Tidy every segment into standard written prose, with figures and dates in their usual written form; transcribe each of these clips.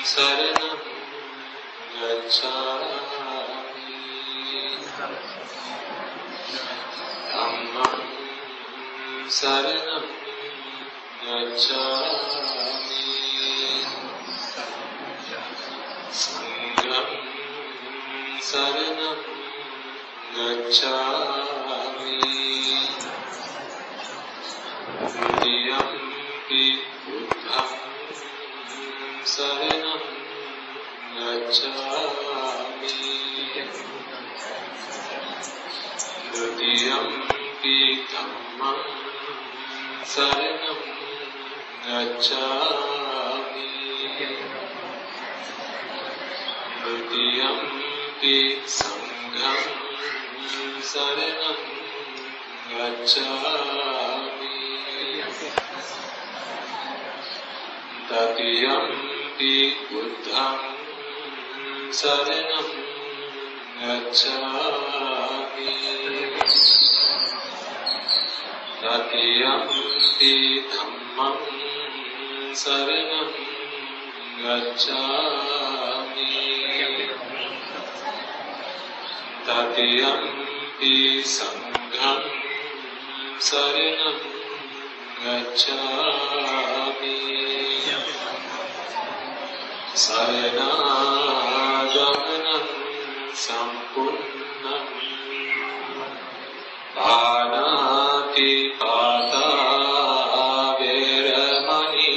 Saranam gacchami Dhammam saranam gacchami Sangham saranam gacchami Dutiyampi buddham saranam gacchami Dutiyampi dhammam saranam gacchami Dutiyampi sangham saranam gacchami Tatiyampi buddham saranam gacchami Tatiyampi dhammam saranam gacchami Tatiyampi sangham saranam gacchami Saranaagamanam sampunnam Pānāti pātā veramani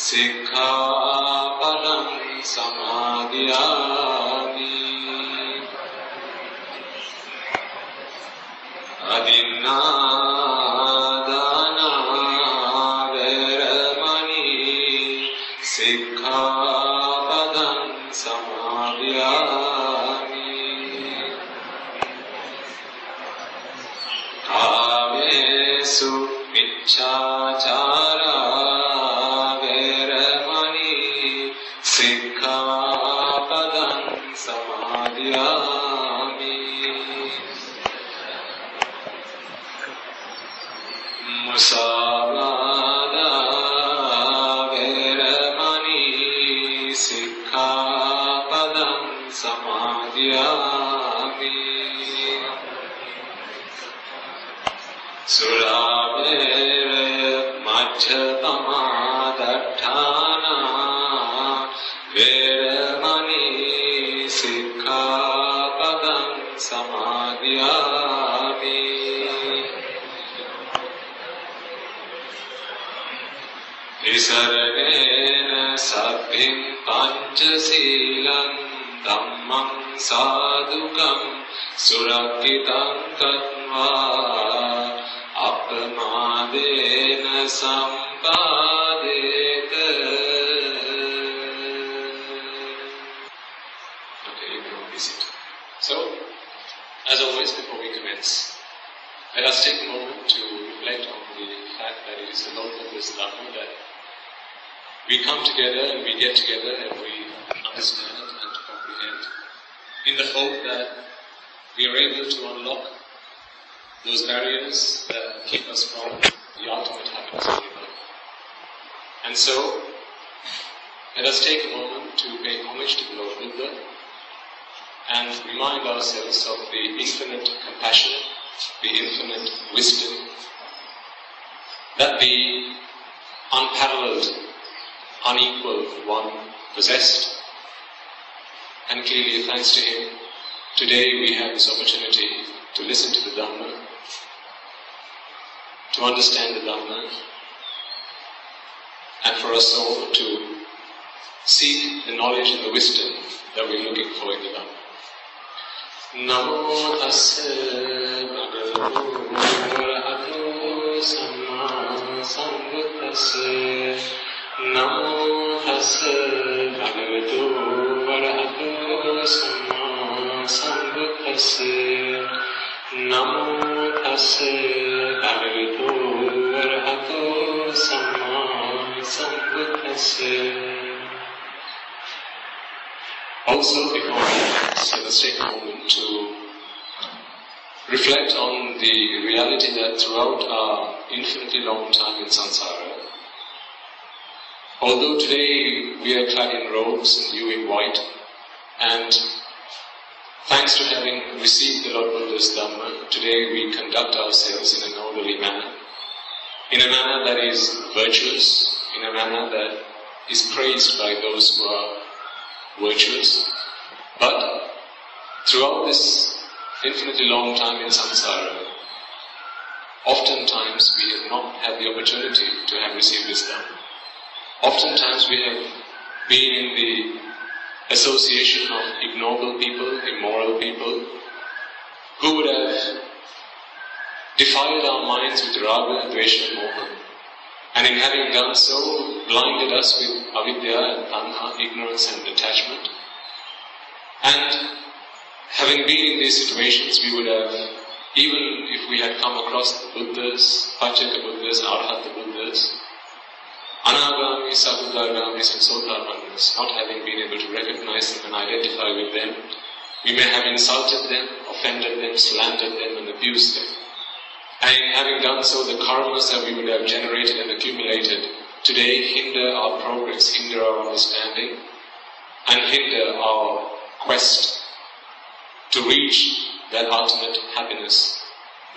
Sikkhapadam samadhiyāmi Adinādāna veramani Sikkhapadam samadhiyāmi Kāmesu miccācārā veramani Sikkhapadam samadhiyāmi Musāvādā veramani Sikkhapadam samadhiyāmi Surāmēraya majjapamā daṭṭhānā veramani Sikkhapadam samadhiyāmi Nisaranena sabbhim pañcasīlam dhammam sādhukam surakitam katva apamādena sampādeta. Okay, you can all be seated. So, as always, before we commence, let us take a moment to reflect on the fact that it is alone in this Dhamma that we come together and we get together and we understand and comprehend in the hope that we are able to unlock those barriers that keep us from the ultimate happiness of life. And so, let us take a moment to pay homage to the Lord Buddha and remind ourselves of the infinite compassion, the infinite wisdom that the unparalleled, unequaled one possessed. And clearly, thanks to him, today we have this opportunity to listen to the Dhamma, to understand the Dhamma, and for us all to seek the knowledge and the wisdom that we're looking for in the Dhamma. Namo tassa bhagavato arahato samma sambuddhassa. Namo tassa bhagavato arahato samma sambuddhassa. Namo tassa bhagavato Also, before we commence, let us take a moment to reflect on the reality that throughout our infinitely long time in samsara, although today we are clad in robes and you in white, and thanks to having received the Lord Buddha's Dhamma, today we conduct ourselves in an orderly manner, in a manner that is virtuous, in a manner that is praised by those who are virtuous. But throughout this infinitely long time in samsara, oftentimes we have not had the opportunity to have received this Dhamma. Oftentimes we have been in the association of ignoble people, immoral people, who would have defiled our minds with raga, dvesha and moha, and in having done so, blinded us with avidya and tanha, ignorance and attachment. And having been in these situations, we would have, even if we had come across the Buddhas, Pachaka Buddhas, Arhata Buddhas, Anagamis, Sabuddhagamis and Sotapannus, not having been able to recognize them and identify with them, we may have insulted them, offended them, slandered them and abused them. And in having done so, the karmas that we would have generated and accumulated today hinder our progress, hinder our understanding, and hinder our quest to reach that ultimate happiness,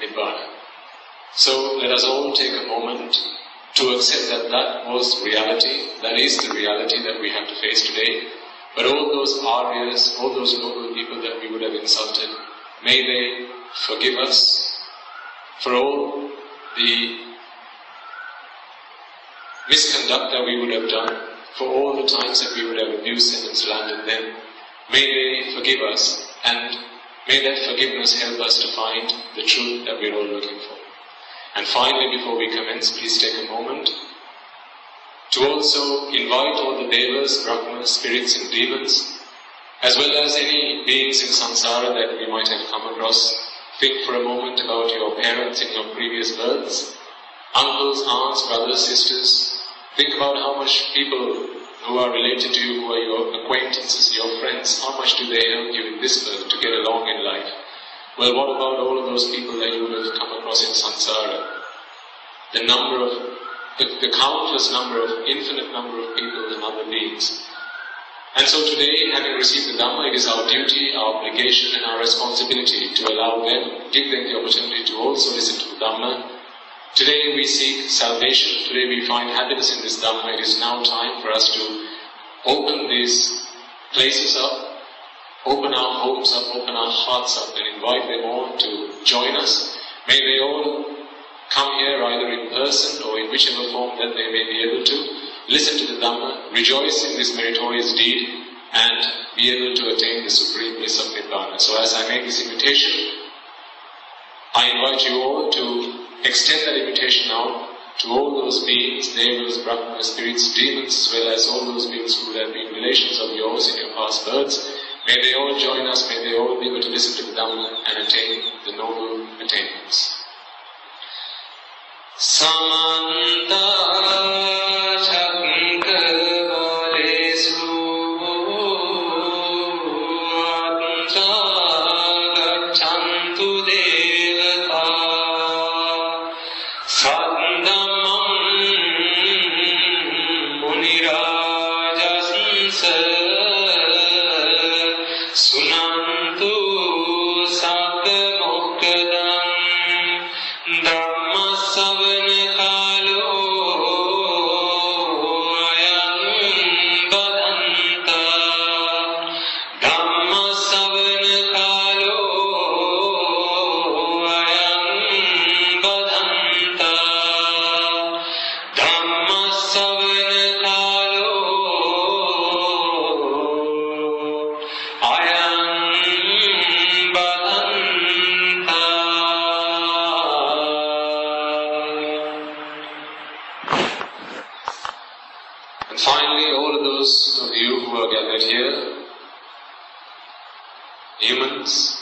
Nibbana. So let us all take a moment to accept that that was reality, that is the reality that we have to face today. But all those Aryas, all those noble people that we would have insulted, may they forgive us for all the misconduct that we would have done, for all the times that we would have abused them and slandered them. May they forgive us, and may that forgiveness help us to find the truth that we are all looking for. And finally, before we commence, please take a moment to also invite all the devas, brahmas, spirits and demons, as well as any beings in samsara that we might have come across. Think for a moment about your parents in your previous births, uncles, aunts, brothers, sisters. Think about how much people who are related to you, who are your acquaintances, your friends, how much do they help you in this birth to get along in life? Well, what about all of those people that you would have come across in samsara? The countless number of, infinite number of people and other beings. And so today, having received the Dhamma, it is our duty, our obligation and our responsibility to allow them, give them the opportunity to also listen to the Dhamma. Today we seek salvation, today we find happiness in this Dhamma. It is now time for us to open these places up, open our homes up, open our hearts up and invite them all to join us. May they all come here either in person or in whichever form that they may be able to, listen to the Dhamma, rejoice in this meritorious deed and be able to attain the supreme bliss of Nibbana. So as I make this invitation, I invite you all to extend that invitation out to all those beings, devas, brahmas, spirits, demons, as well as all those beings who would have been relations of yours in your past births. May they all join us, may they all be able to listen to the Dhamma and attain the noble attainments. Samantha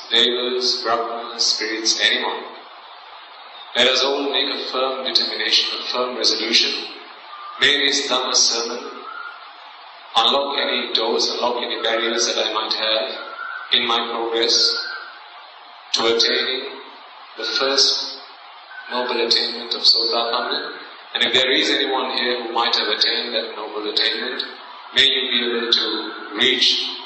devas, brahmas, spirits, anyone. Let us all make a firm determination, a firm resolution. May this Dhamma sermon unlock any doors, unlock any barriers that I might have in my progress to attaining the first noble attainment of Sotapanna. And if there is anyone here who might have attained that noble attainment, may you be able to reach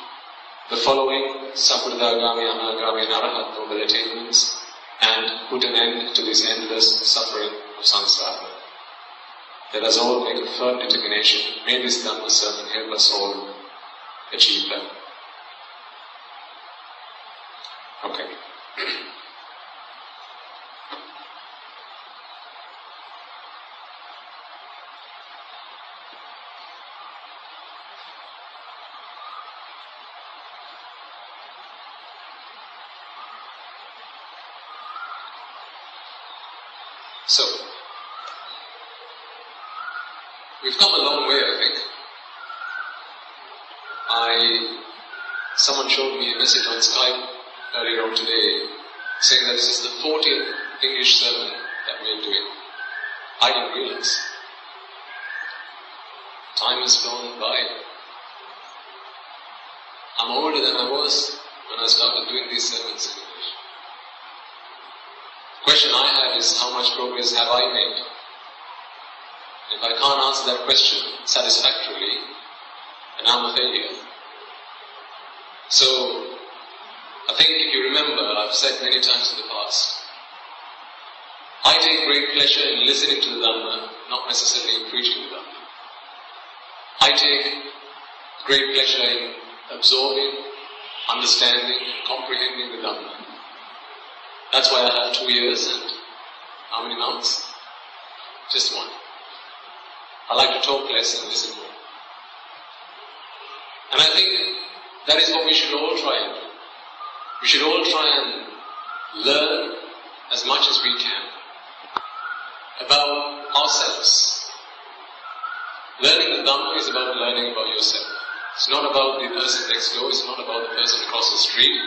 the following Sakurdagami, Anagami and Arahat noble attainments and put an end to this endless suffering of samsara. Let us all make a firm determination. May this Dhamma sermon help us all achieve that. Okay. So, we've come a long way, I think. Someone showed me a message on Skype earlier on today saying that this is the 40th English sermon that we are doing. I didn't realize. Time has flown by. I'm older than I was when I started doing these sermons in English. The question I had is, how much progress have I made? If I can't answer that question satisfactorily, then I'm a failure. So, I think if you remember, I've said many times in the past, I take great pleasure in listening to the Dhamma, not necessarily in preaching the Dhamma. I take great pleasure in absorbing, understanding, and comprehending the Dhamma. That's why I have 2 years and how many months? Just one. I like to talk less and listen more. And I think that is what we should all try and do. We should all try and learn as much as we can about ourselves. Learning the Dhamma is about learning about yourself. It's not about the person next door, it's not about the person across the street.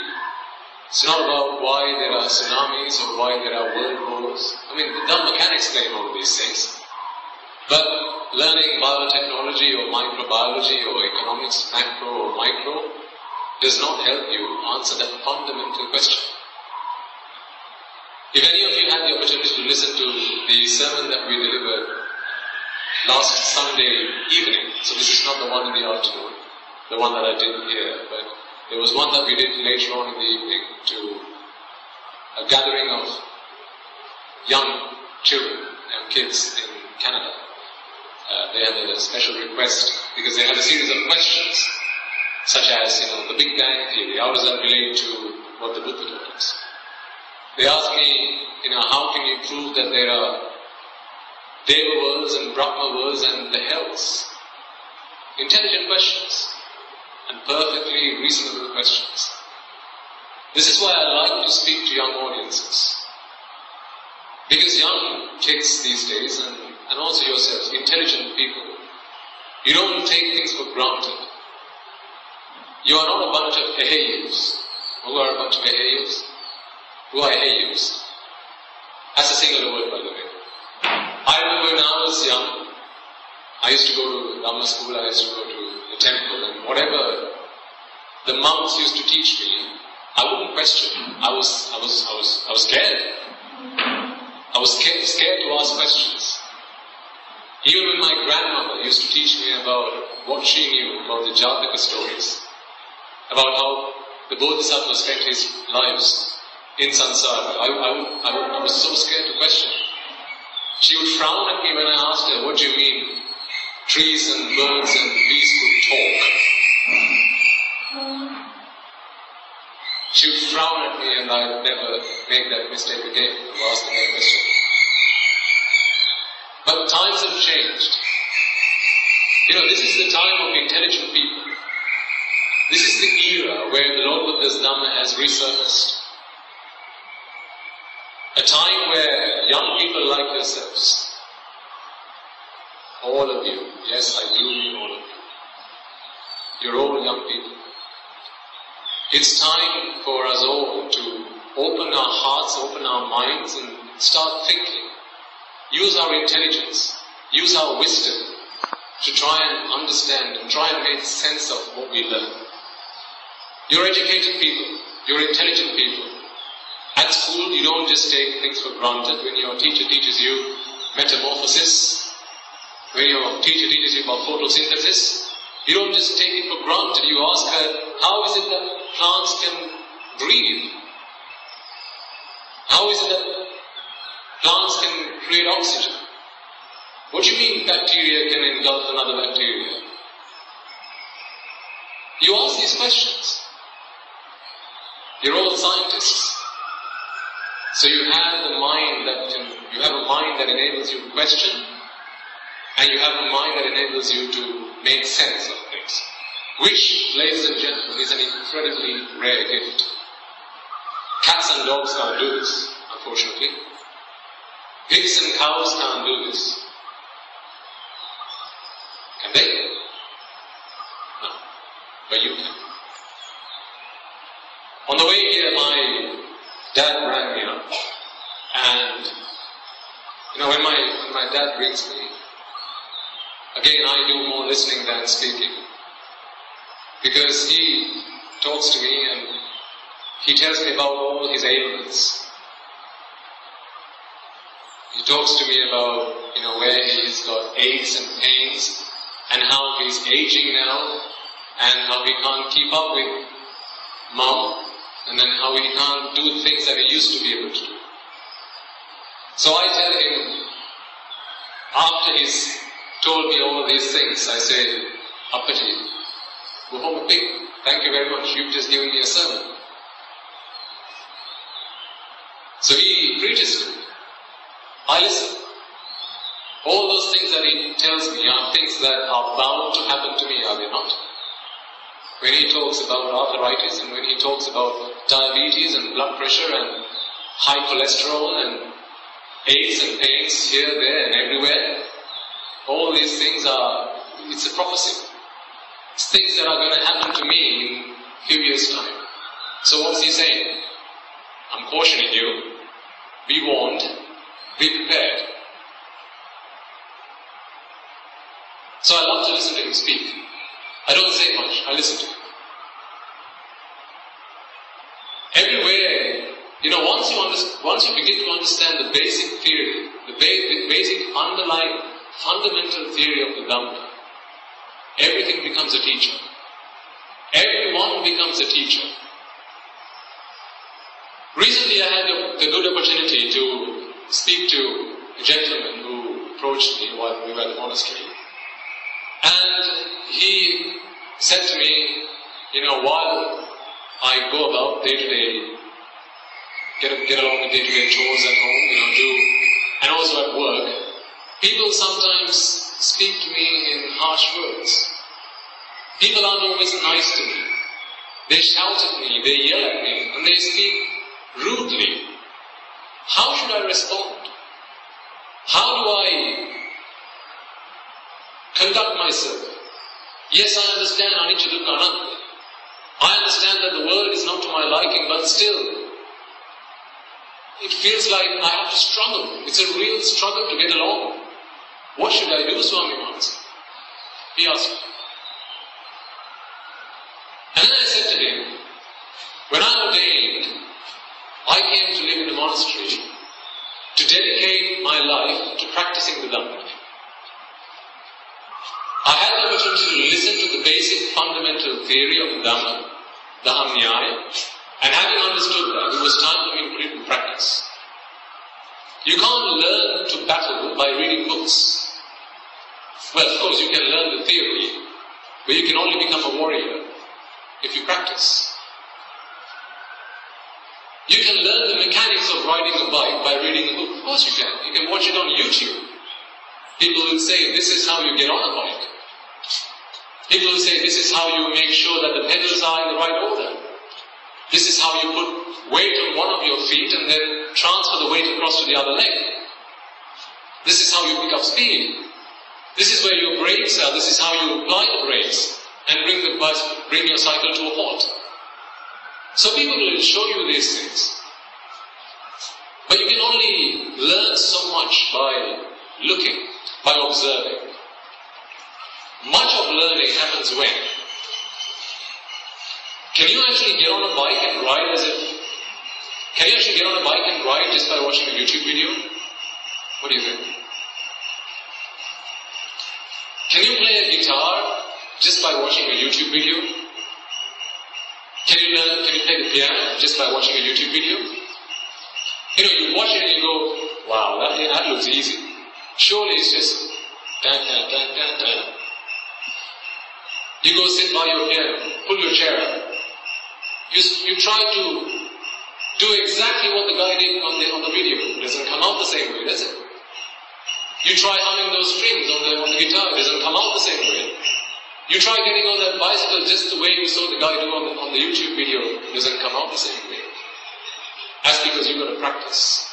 It's not about why there are tsunamis or why there are world wars. I mean, the Dhamma can explain all of these things. But learning biotechnology or microbiology or economics, macro or micro, does not help you answer that fundamental question. If any of you had the opportunity to listen to the sermon that we delivered last Sunday evening, so this is not the one in the afternoon, the one that I didn't hear, but there was one that we did later on in the evening to a gathering of young children and kids in Canada. They had a special request because they had a series of questions, such as, the Big Bang Theory, how does that relate to what the Buddha taught us? They asked me, how can you prove that there are Deva worlds and Brahma worlds and the hells? Intelligent questions. And perfectly reasonable questions. This is why I like to speak to young audiences. Because young kids these days, and also yourselves, intelligent people, you don't take things for granted. You are not a bunch of eheyus. Who are a bunch of eheyus? Who are eheyus? That's a singular word, by the way. I remember when I was young, I used to go to Dhamma school, I used to go to the temple, and whatever the monks used to teach me, I wouldn't question. I was scared. I was scared to ask questions. Even when my grandmother used to teach me about what she knew about the Jataka stories, about how the Bodhisattva spent his lives in samsara, I was so scared to question. She would frown at me when I asked her, what do you mean? Trees and birds and bees could talk. She would frown at me and I'd never make that mistake again of asking that question. But times have changed. This is the time of intelligent people. This is the era where the Lord Buddha's Dhamma has resurfaced. A time where young people like yourselves, all of you, yes, I do mean all of you, you're all young people. It's time for us all to open our hearts, open our minds and start thinking. Use our intelligence, use our wisdom to try and understand and try and make sense of what we learn. You're educated people, you're intelligent people. At school, you don't just take things for granted. When your teacher teaches you metamorphosis, when your teacher teaches you about photosynthesis, you don't just take it for granted. You ask her, how is it that plants can breathe? How is it that plants can create oxygen? What do you mean bacteria can engulf another bacteria? You ask these questions. You're all scientists. So you have a mind that enables you to question, and you have a mind that enables you to make sense of things. Which, ladies and gentlemen, is an incredibly rare gift. Cats and dogs can't do this, unfortunately. Pigs and cows can't do this. Can they? No. But you can. On the way here, my dad rang me up. And, when my dad rings me, again, I do more listening than speaking. Because he talks to me and he tells me about all his ailments. He talks to me about, where he's got aches and pains, and how he's aging now, and how he can't keep up with Mom, and then how he can't do things that he used to be able to do. So I tell him, after he's told me all these things, I say, Appati, go home and pick. Thank you very much. You've just given me a sermon. So he preaches to me. I listen. All those things that he tells me are things that are bound to happen to me, are they not? When he talks about arthritis, and when he talks about diabetes and blood pressure and high cholesterol and aches and pains here, there and everywhere, all these things it's a prophecy. It's things that are going to happen to me in a few years' time. So what is he saying? I'm cautioning you. Be warned. Be prepared. So I love to listen to him speak. I don't say much, I listen to him. Everywhere, once you begin to understand the basic theory, the basic underlying, fundamental theory of the Dhamma, everything becomes a teacher. Everyone becomes a teacher. Recently I had the good opportunity to speak to a gentleman who approached me while we were at the monastery. And he said to me, while I go about day-to-day, get along with day-to-day chores at home, and also at work, people sometimes speak to me in harsh words. People aren't always nice to me. They shout at me, they yell at me, and they speak rudely. How should I respond? How do I conduct myself? Yes, I understand anicca dukkha anatta. I understand that the world is not to my liking, but still, it feels like I have to struggle. It's a real struggle to get along. What should I do, Swami once? He asked me. And then I said to him, when I ordained, I came to live in a monastery to dedicate my life to practicing the Dhamma. I had the opportunity to listen to the basic fundamental theory of the Dhamma, Dharmayai, and having understood that, it was time for me to put it in practice. You can't learn to battle by reading books. Well, of course you can learn the theory, but you can only become a warrior if you practice. You can learn the mechanics of riding a bike by reading a book. Of course you can. You can watch it on YouTube. People will say, this is how you get on a bike. People will say, this is how you make sure that the pedals are in the right order. This is how you put weight on one of your feet and then transfer the weight across to the other leg. This is how you pick up speed. This is where your brakes are. This is how you apply the brakes and bring your cycle to a halt. So people will show you these things. But you can only learn so much by looking, by observing. Much of learning happens when? Can you actually get on a bike and ride Can you actually get on a bike and ride just by watching a YouTube video? What do you think? Can you play a guitar just by watching a YouTube video? Can you play the piano just by watching a YouTube video? You watch it and you go, wow, that looks easy. Surely it's just dun, dun, dun, dun, dun. You go sit by your piano, pull your chair up. You try to do exactly what the guy did on the video. It doesn't come out the same way, does it? You try humming those strings on the guitar, it doesn't come out the same way. You try getting on that bicycle just the way you saw the guy do on the YouTube video, it doesn't come out the same way. That's because you've got to practice.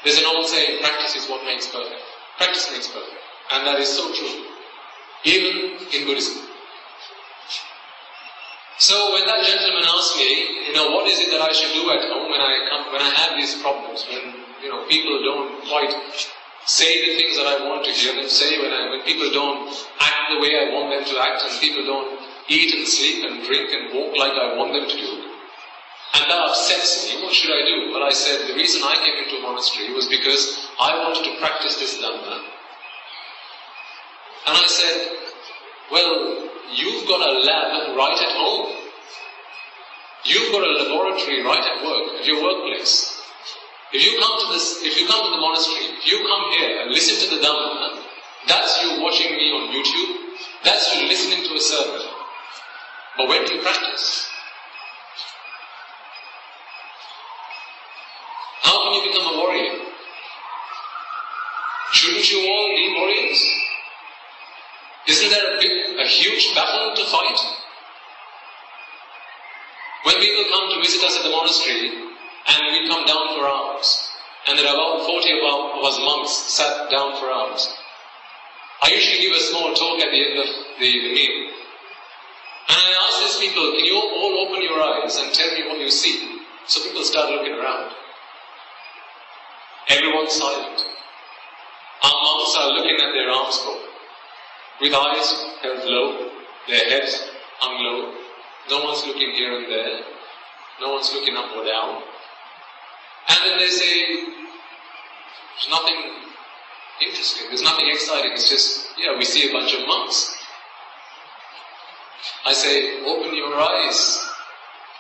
There's an old saying, practice is what makes perfect. Practice makes perfect. And that is so true. Even in Buddhism. So when that gentleman asked me, what is it that I should do at home when I have these problems, when people don't quite say the things that I want to hear them say, when people don't act the way I want them to act, and people don't eat and sleep and drink and walk like I want them to do, and that upsets me, what should I do? Well, I said the reason I came into a monastery was because I wanted to practice this Dhamma. And I said, well, you've got a lab right at home. You've got a laboratory right at work, at your workplace. If you come to the monastery, if you come here and listen to the Dhamma, that's you watching me on YouTube, that's you listening to a sermon. But when do you practice? How can you become a warrior? Shouldn't you all be warriors? Isn't there a huge battle to fight? When people come to visit us at the monastery, and we come down for hours, and there are about 40 of us monks sat down for hours, I usually give a small talk at the end of the meal. And I ask these people, can you all open your eyes and tell me what you see? So people start looking around. Everyone's silent. Our monks are looking at their arms folded, with eyes held low, their heads hung low. No one's looking here and there. No one's looking up or down. And then they say, there's nothing interesting, there's nothing exciting, it's just, we see a bunch of monks. I say, open your eyes,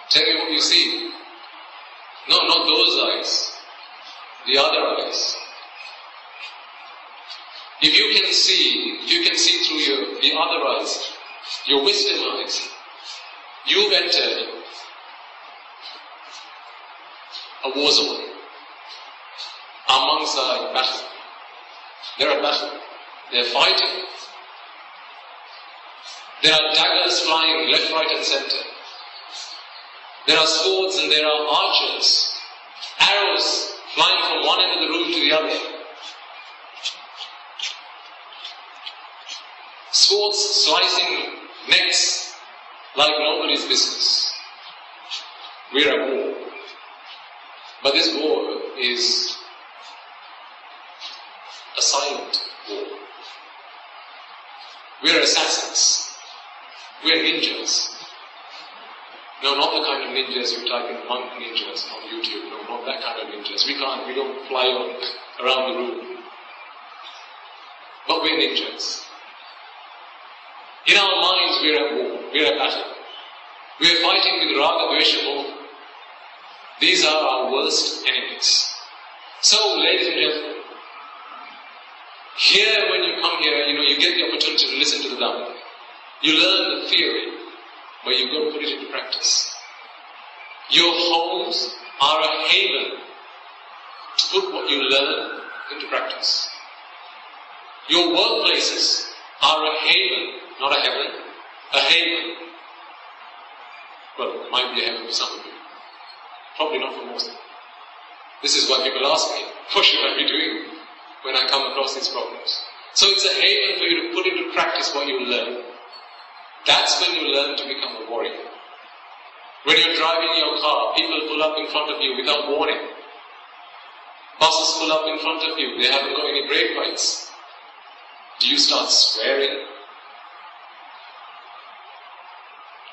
tell me what you see. No, not those eyes, the other eyes. If you can see through the other eyes, your wisdom eyes, you've entered a war zone. Our monks are in battle. They're at battle. They're fighting. There are daggers flying left, right and center. There are swords and there are archers. Arrows flying from one end of the room to the other. Swords slicing necks like nobody's business. We're at war. But this war is a silent war. We're assassins. We're ninjas. No, not the kind of ninjas you type in monk ninjas on YouTube. No, not that kind of ninjas. We don't fly around the room. But we're ninjas. In our minds, we're at war. We're at battle. We're fighting with Raga, Dvesha, Moha. These are our worst enemies. So, ladies and gentlemen, here when you come here, you get the opportunity to listen to the Dhamma. You learn the theory, but you've got to put it into practice. Your homes are a haven to put what you learn into practice. Your workplaces are a haven, not a heaven, a haven. Well, it might be a heaven for some of you. Probably not for most of you. This is what people ask me, what should I be doing when I come across these problems? So it's a haven for you to put into practice what you learn. That's when you learn to become a warrior. When you're driving your car, people pull up in front of you without warning. Buses pull up in front of you, they haven't got any brake lights. Do you start swearing?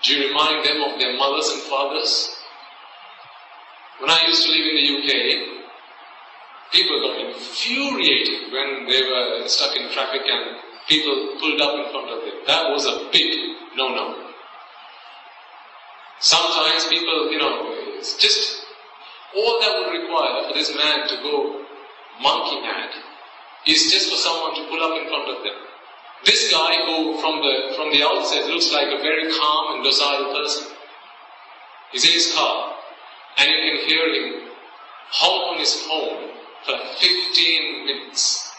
Do you remind them of their mothers and fathers? When I used to live in the UK, people got infuriated when they were stuck in traffic and people pulled up in front of them. That was a big no-no. Sometimes people, it's just all that would require for this man to go monkey mad is just for someone to pull up in front of them. This guy who from the outset looks like a very calm and docile person is in his car and you can hear him honk on his phone for 15 minutes.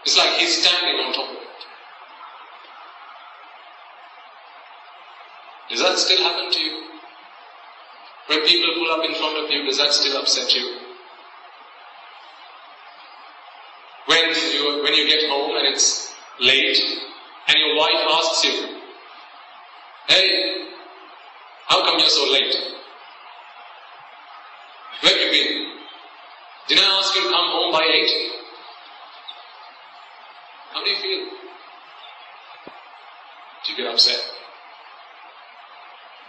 It's like he's standing on top of it. Does that still happen to you? When people pull up in front of you, does that still upset you? When you get home and it's late and your wife asks you, "Hey, how come you're so late? Where have you been? Didn't I ask you to come home by 8? How do you feel? Do you get upset?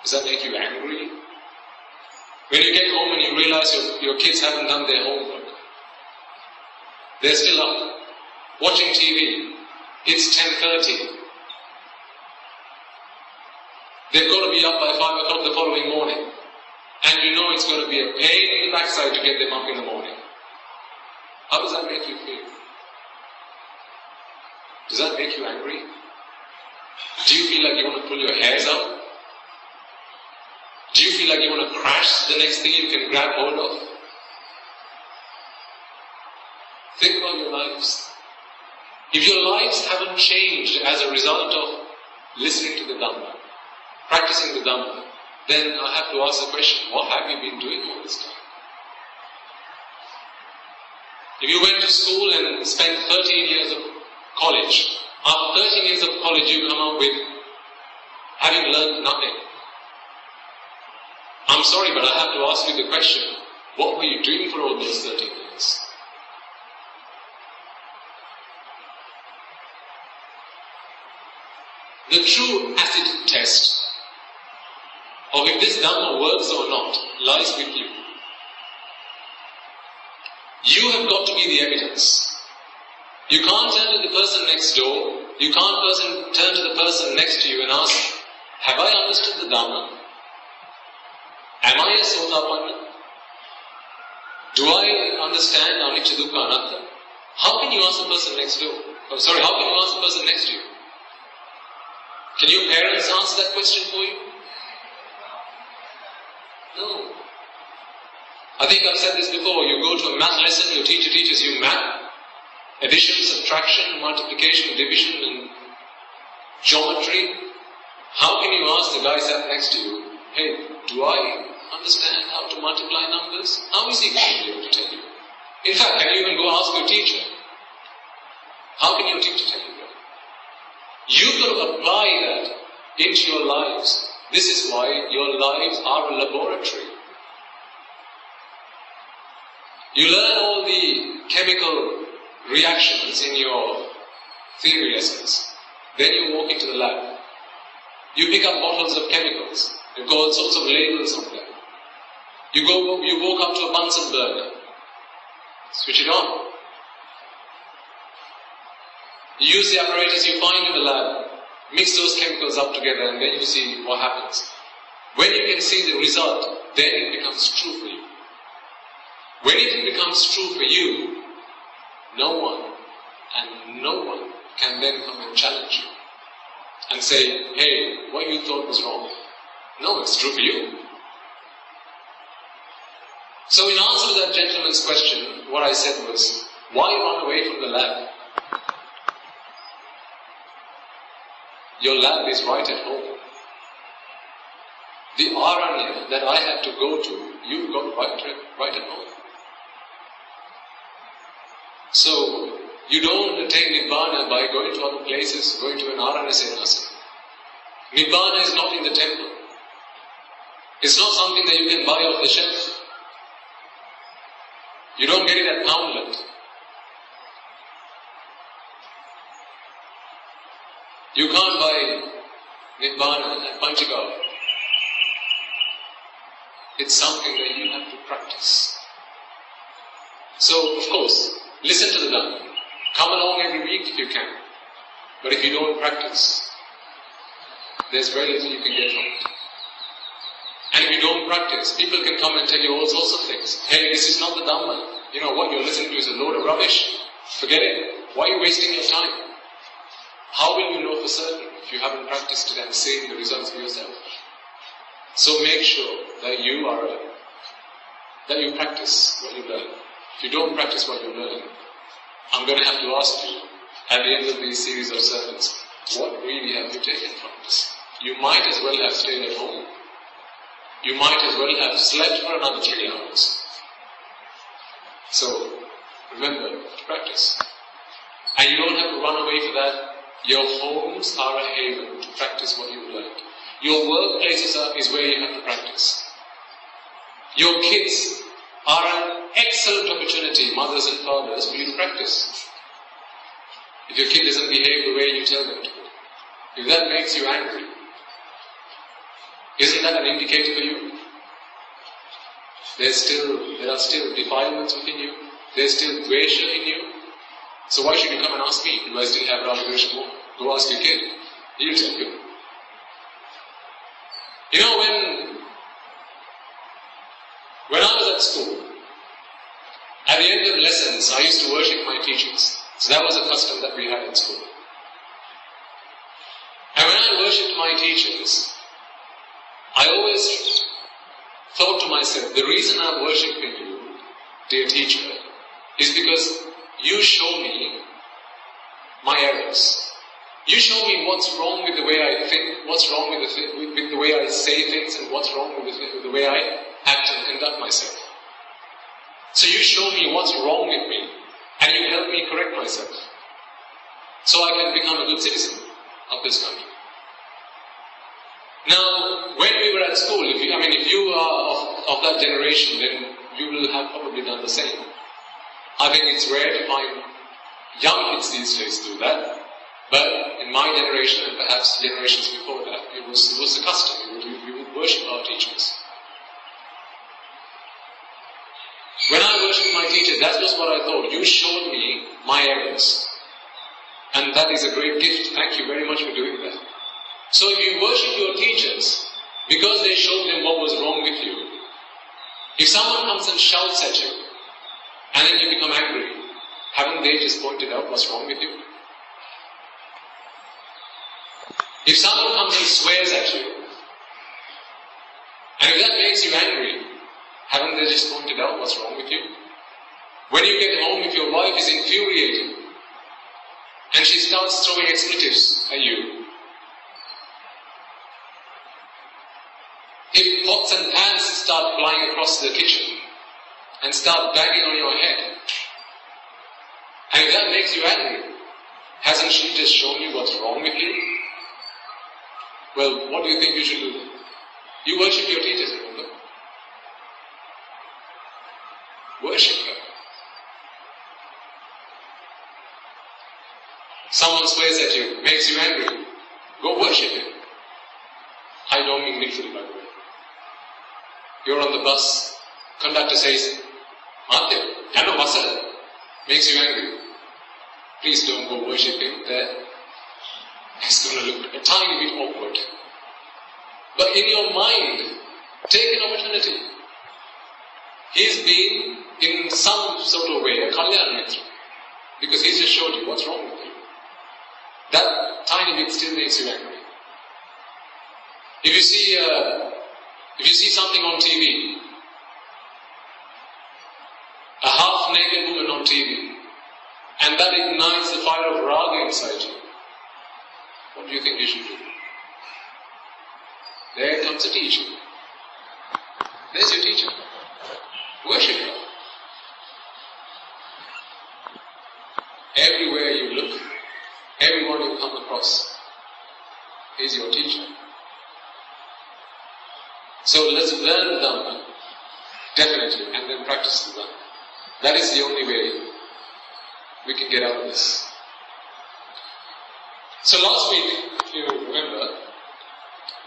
Does that make you angry? When you get home and you realize your kids haven't done their homework, they're still up, watching TV, it's 10:30. They've got to be up by 5 o'clock the following morning, and you know it's going to be a pain in the backside to get them up in the morning. How does that make you feel? Does that make you angry? Do you feel like you want to pull your hairs out? Do you feel like you want to crash the next thing you can grab hold of? Think about your lives. If your lives haven't changed as a result of listening to the Dhamma, practicing the Dhamma, then I have to ask the question, what have you been doing all this time? If you went to school and spent 13 years of college, after 13 years of college you come out with having learned nothing. I'm sorry, but I have to ask you the question, what were you doing for all those 13 years? The true acid test of if this Dhamma works or not lies with you. You have got to be the evidence. You can't turn to the person next door, you can't turn to the person next to you and ask, have I understood the Dhamma? Am I a Sotapanna? Do I understand Anicca Dukkha Anatta? How can you ask the person next door? How can you ask the person next to you? Can your parents answer that question for you? No. I think I've said this before. You go to a math lesson, your teacher teaches you math, addition, subtraction, multiplication, division and geometry. How can you ask the guy sat next to you, hey, do I understand how to multiply numbers? How is he going to be able to tell you? In fact, can you even go ask your teacher? How can your teacher tell you that? You've got to apply that into your lives. This is why your lives are a laboratory. You learn all the chemical reactions in your theory lessons. Then you walk into the lab. You pick up bottles of chemicals. They've got all sorts of labels on them. You walk up to a Bunsen burner. Switch it on. You use the apparatus you find in the lab. Mix those chemicals up together and then you see what happens. When you can see the result, then it becomes true for you. When it becomes true for you, no one can then come and challenge you and say, hey, what you thought was wrong. No, it's true for you. So in answer to that gentleman's question, what I said was, why run away from the lab? Your lab is right at home. The Aranya that I had to go to, you've got right at home. So, you don't attain Nibbana by going to other places, going to an Aranya Senasana. Nibbana is not in the temple. It's not something that you can buy off the shelf. You don't get it at Poundland. You can't buy Nibbana and Panchagala. It's something that you have to practice. So, of course, listen to the Dhamma. Come along every week if you can. But if you don't practice, there's very little you can get from it. And if you don't practice, people can come and tell you all sorts of things. Hey, this is not the Dhamma. You know, what you're listening to is a load of rubbish. Forget it. Why are you wasting your time? How will you know for certain if you haven't practiced it and seen the results for yourself? So make sure that you practice what you learn. If you don't practice what you learn, I'm going to have to ask you at the end of these series of sermons, what really have you taken from this? You might as well have stayed at home. You might as well have slept for another 3 hours. So, remember to practice. And you don't have to run away for that. Your homes are a haven to practice what you've learned. Your workplaces is where you have to practice. Your kids are an excellent opportunity, mothers and fathers, for you to practice. If your kid doesn't behave the way you tell them to, if that makes you angry, isn't that an indicator for you? There are still defilements within you. There's still dvesha in you. So why should you come and ask me? Do I still have Raga Dvesha more? Go ask your kid. He'll tell you. You know, when I was at school, at the end of lessons, I used to worship my teachers. So that was a custom that we had in school. And when I worshipped my teachers, I always thought to myself, the reason I'm worshipping you, dear teacher, is because you show me my errors. You show me what's wrong with the way I think, what's wrong with the way I say things, and what's wrong with the way I act and conduct myself. So you show me what's wrong with me, and you help me correct myself, so I can become a good citizen of this country. Now, when we were at school, if you are of that generation, then you will have probably done the same. I think it's rare to find young kids these days do that, but in my generation and perhaps generations before that, it was a custom. We would worship our teachers. When I worshipped my teacher, that was what I thought. You showed me my errors, and that is a great gift. Thank you very much for doing that. So if you worship your teachers because they showed them what was wrong with you, if someone comes and shouts at you, and then you become angry, haven't they just pointed out what's wrong with you? If someone comes and swears at you, and if that makes you angry, haven't they just pointed out what's wrong with you? When you get home, if your wife is infuriated, and she starts throwing expletives at you, if pots and pans start flying across the kitchen and start banging on your head, and if that makes you angry, hasn't she just shown you what's wrong with you? Well, what do you think you should do then? You worship your teachers, remember? Worship her. Someone swears at you, makes you angry, go worship him. I don't mean literally, by the way. You're on the bus, conductor says, Matya, Yano Vasala, makes you angry. Please don't go worship him there. It's going to look a tiny bit awkward. But in your mind, take an opportunity. He's been, in some sort of way, a Kalyan Mitra, because he's just showed you what's wrong with you. That tiny bit still makes you angry. If you see something on TV, a half-naked woman on TV, and that ignites the fire of raga inside you, what do you think you should do? There comes a teacher. There's your teacher. Worship her. Everywhere you look, everyone you come across is your teacher. So let's learn the Dhamma, definitely, and then practice the Dhamma. That is the only way we can get out of this. So last week, if you remember,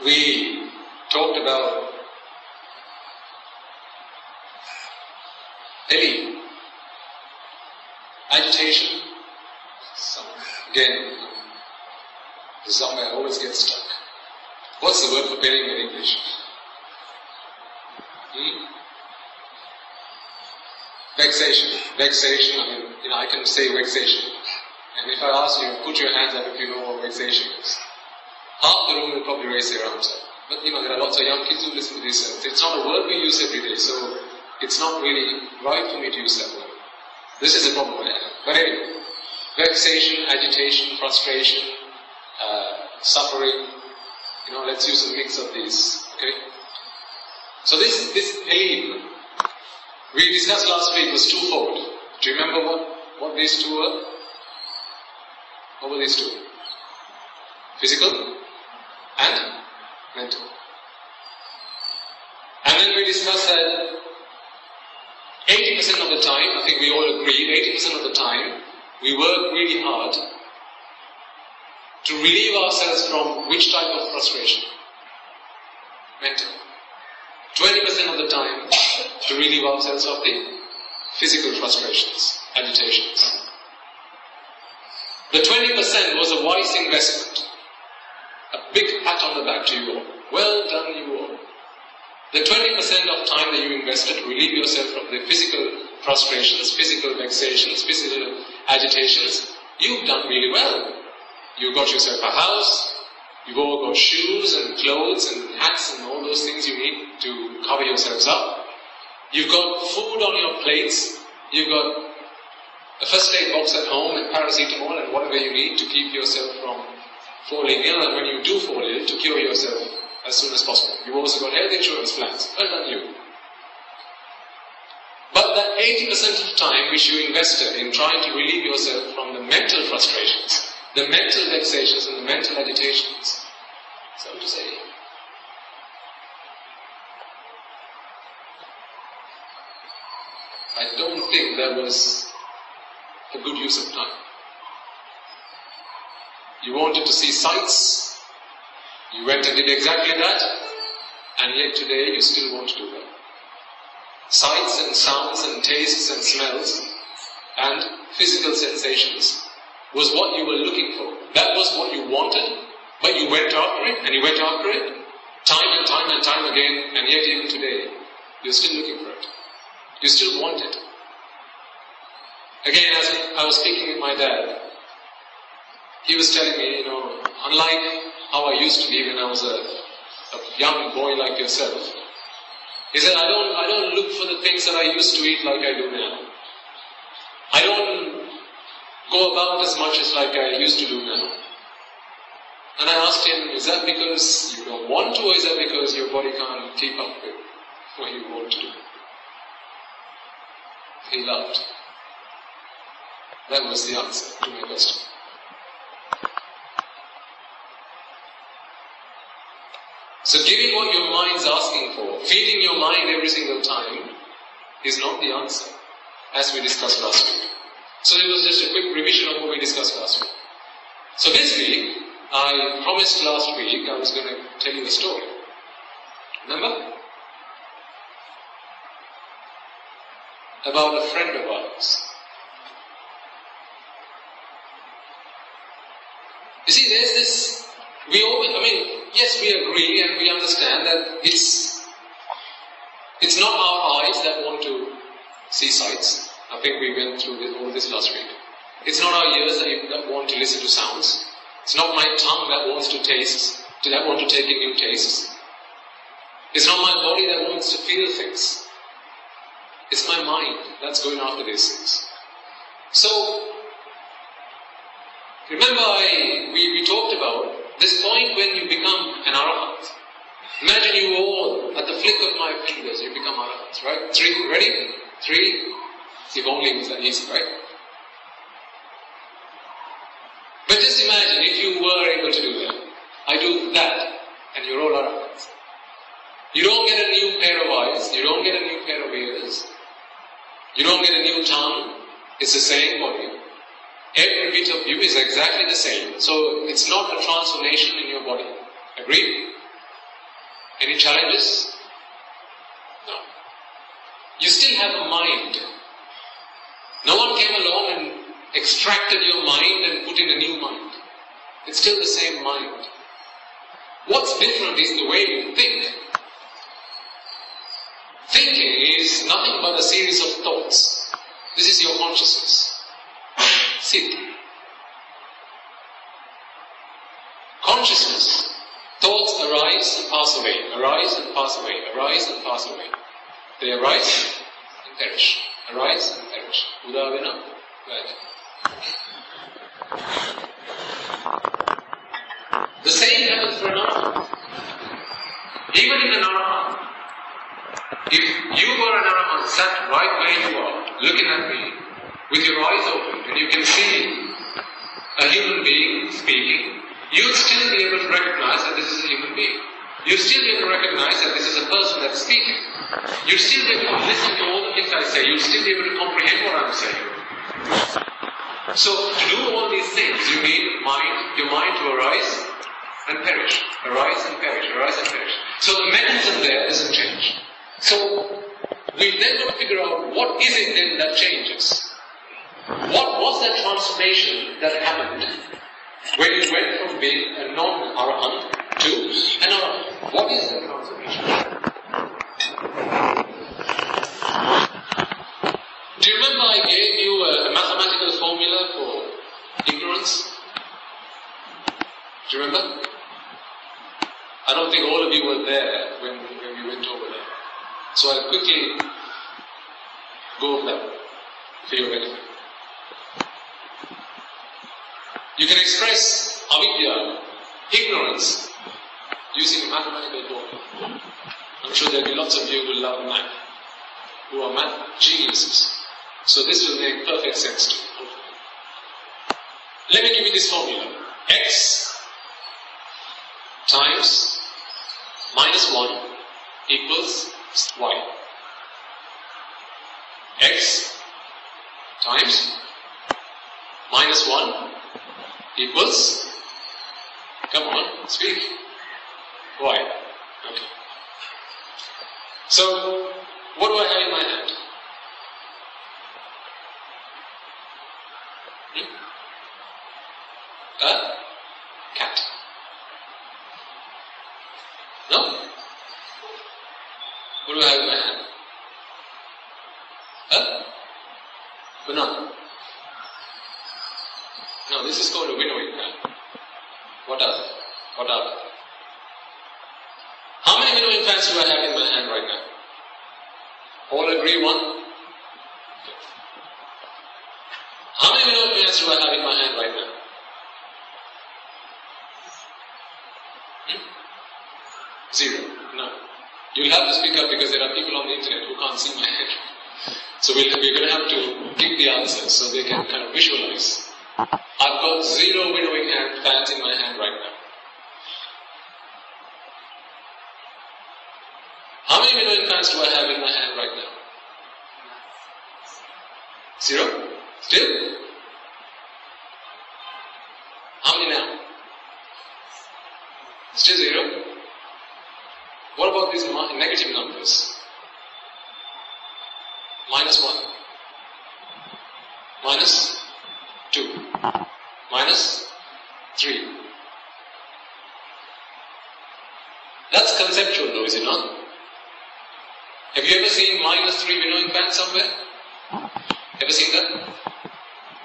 we talked about belly, agitation. Again, this is somewhere I always get stuck. What's the word for belly in English? Vexation. Vexation, I can say vexation. And if I ask you, put your hands up if you know what vexation is. Half the room will probably raise their arms up. But there are lots of young kids who listen to this. It's not a word we use every day, so it's not really right for me to use that word. This is a problem I have. But anyway, vexation, agitation, frustration, suffering, let's use a mix of these. Okay? So this pain we discussed last week was twofold. Do you remember what these two were? What were these two? Physical and mental. And then we discussed that 80% of the time, I think we all agreed, 80% of the time, we work really hard to relieve ourselves from which type of frustration? Mental. 20% of the time to relieve ourselves of the physical frustrations, agitations. The 20% was a wise investment. A big pat on the back to you all. Well done, you all. The 20% of time that you invested to relieve yourself from the physical frustrations, physical vexations, physical agitations, you've done really well. You got yourself a house, you've all got shoes and clothes and hats and all those things you need to cover yourselves up. You've got food on your plates, you've got a first aid box at home and paracetamol and whatever you need to keep yourself from falling ill, and when you do fall ill, to cure yourself as soon as possible. You've also got health insurance plans. Well done you. But that 80% of time which you invested in trying to relieve yourself from the mental frustrations, the mental vexations and the mental agitations, so to say, I don't think that was a good use of time. You wanted to see sights, you went and did exactly that, and yet today you still want to do that. Sights and sounds and tastes and smells and physical sensations was what you were looking for. That was what you wanted, but you went after it, and you went after it, time and time and time again, and yet even today, you're still looking for it. You still want it. Again, as I was speaking with my dad, he was telling me, unlike how I used to be when I was a young boy like yourself, he said, I don't look for the things that I used to eat like I do now. I don't go about as much as like I used to do now. And I asked him, is that because you don't want to, or is that because your body can't keep up with what you want to do? He laughed. That was the answer to my question. So giving what your mind's asking for, feeding your mind every single time, is not the answer, as we discussed last week. So it was just a quick revision of what we discussed last week. So this week, I promised last week I was going to tell you a story. Remember? About a friend of ours. You see, there's this, yes, we agree and we understand that it's not our eyes that want to see sights. I think we went through all this last week. It's not our ears that want to listen to sounds. It's not my tongue that wants to taste, that want to take in new tastes. It's not my body that wants to feel things. It's my mind that's going after these things. So, remember we talked about this point when you become an arahant. Imagine you all, at the flick of my fingers, you become arahants, right? 3, ready? 3. If only it was that easy, right? But just imagine if you were able to do that. I do that, and you're all arahants. You don't get a new pair of eyes, you don't get a new pair of ears, you don't get a new tongue, it's the same body. Every bit of you is exactly the same. So it's not a transformation in your body. Agreed? Any challenges? No. You still have a mind. No one came along and extracted your mind and put in a new mind. It's still the same mind. What's different is the way you think. Thinking is nothing but a series of thoughts. This is your consciousness. Sit. Consciousness. Thoughts arise and pass away, arise and pass away, arise and pass away. They arise and perish. Arise and perish. Udavena, right. The same happens for an arahant. Even in an arahant, if you were an arahant sat right where you are, looking at me, with your eyes open, and you can see a human being speaking, you'll still be able to recognize that this is a human being. You'll still be able to recognize that this is a person that's speaking. You'll still be able to listen to all the things I say. You'll still be able to comprehend what I'm saying. So, to do all these things, you need your mind to arise and perish. Arise and perish, arise and perish. So the mechanism there doesn't change. So, we've then got to figure out what is it then that changes. What was that transformation that happened when you went from being a non-arahant to an arahant? What is that transformation? Do you remember I gave you a mathematical formula for ignorance? Do you remember? I don't think all of you were there when we went over there. So I'll quickly go over that for your benefit. You can express avidya, ignorance, using a mathematical formula. I'm sure there'll be lots of you who love math, who are math geniuses. So this will make perfect sense to you. Let me give you this formula. X times minus 1 equals Y. X times minus 1 equals, come on, speak, Y. Okay. So, what do I have in my hand? A cat. No? What do I have in my hand? A banana. Now this is called a winnowing fan. What are they? What are they? How many winnowing fans do I have in my hand right now? All agree one? Okay. How many winnowing fans do I have in my hand right now? Zero. No. You'll have to speak up because there are people on the internet who can't see my hand. So we're going to have to give the answers so they can kind of visualize. I've got 0 winnowing fans in my hand right now. How many winnowing fans do I have in my hand right now? 0? Still? How many now? Still 0? What about these negative numbers? Minus 1. Minus 2. Minus 3. That's conceptual though, is it not? Have you ever seen minus 3 winnowing fans somewhere? Ever seen that?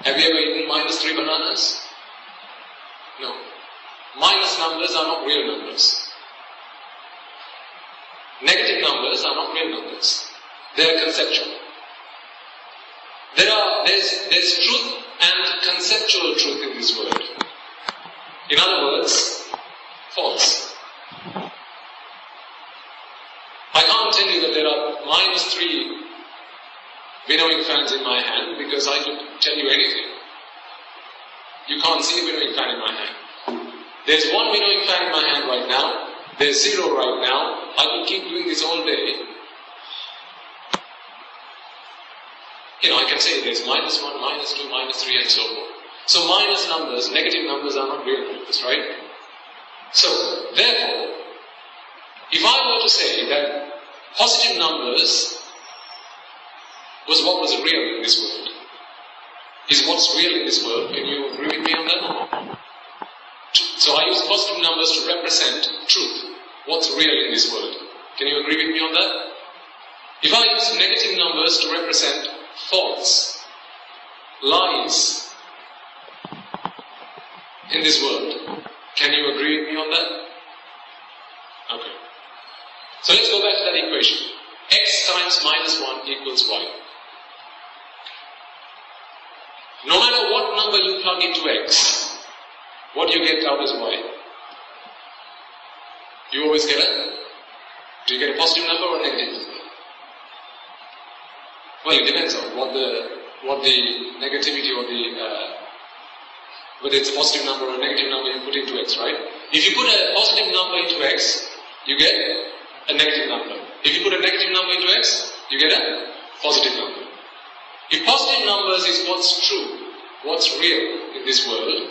Have you ever eaten minus 3 bananas? No. Minus numbers are not real numbers. Negative numbers are not real numbers. They are conceptual. There's truth and conceptual truth in this word. In other words, false. I can't tell you that there are minus 3 winnowing fans in my hand because I could tell you anything. You can't see a winnowing fan in my hand. There's 1 winnowing fan in my hand right now. There's 0 right now. I could keep doing this all day. I can say there's minus 1, minus 2, minus 3 and so forth. So minus numbers, negative numbers are not real numbers, right? So, therefore, If I were to say that positive numbers was what was real in this world, is what's real in this world, can you agree with me on that? So I use positive numbers to represent truth, what's real in this world. Can you agree with me on that? If I use negative numbers to represent false, lies in this world, can you agree with me on that? Okay. So let's go back to that equation. X times minus 1 equals y. No matter what number you plug into X, what you get out is y. You always get do you get a positive number or a negative number? Well, it depends on what the negativity or whether it's a positive number or a negative number you put into X, right? If you put a positive number into X, you get a negative number. If you put a negative number into X, you get a positive number. If positive numbers is what's true, what's real in this world,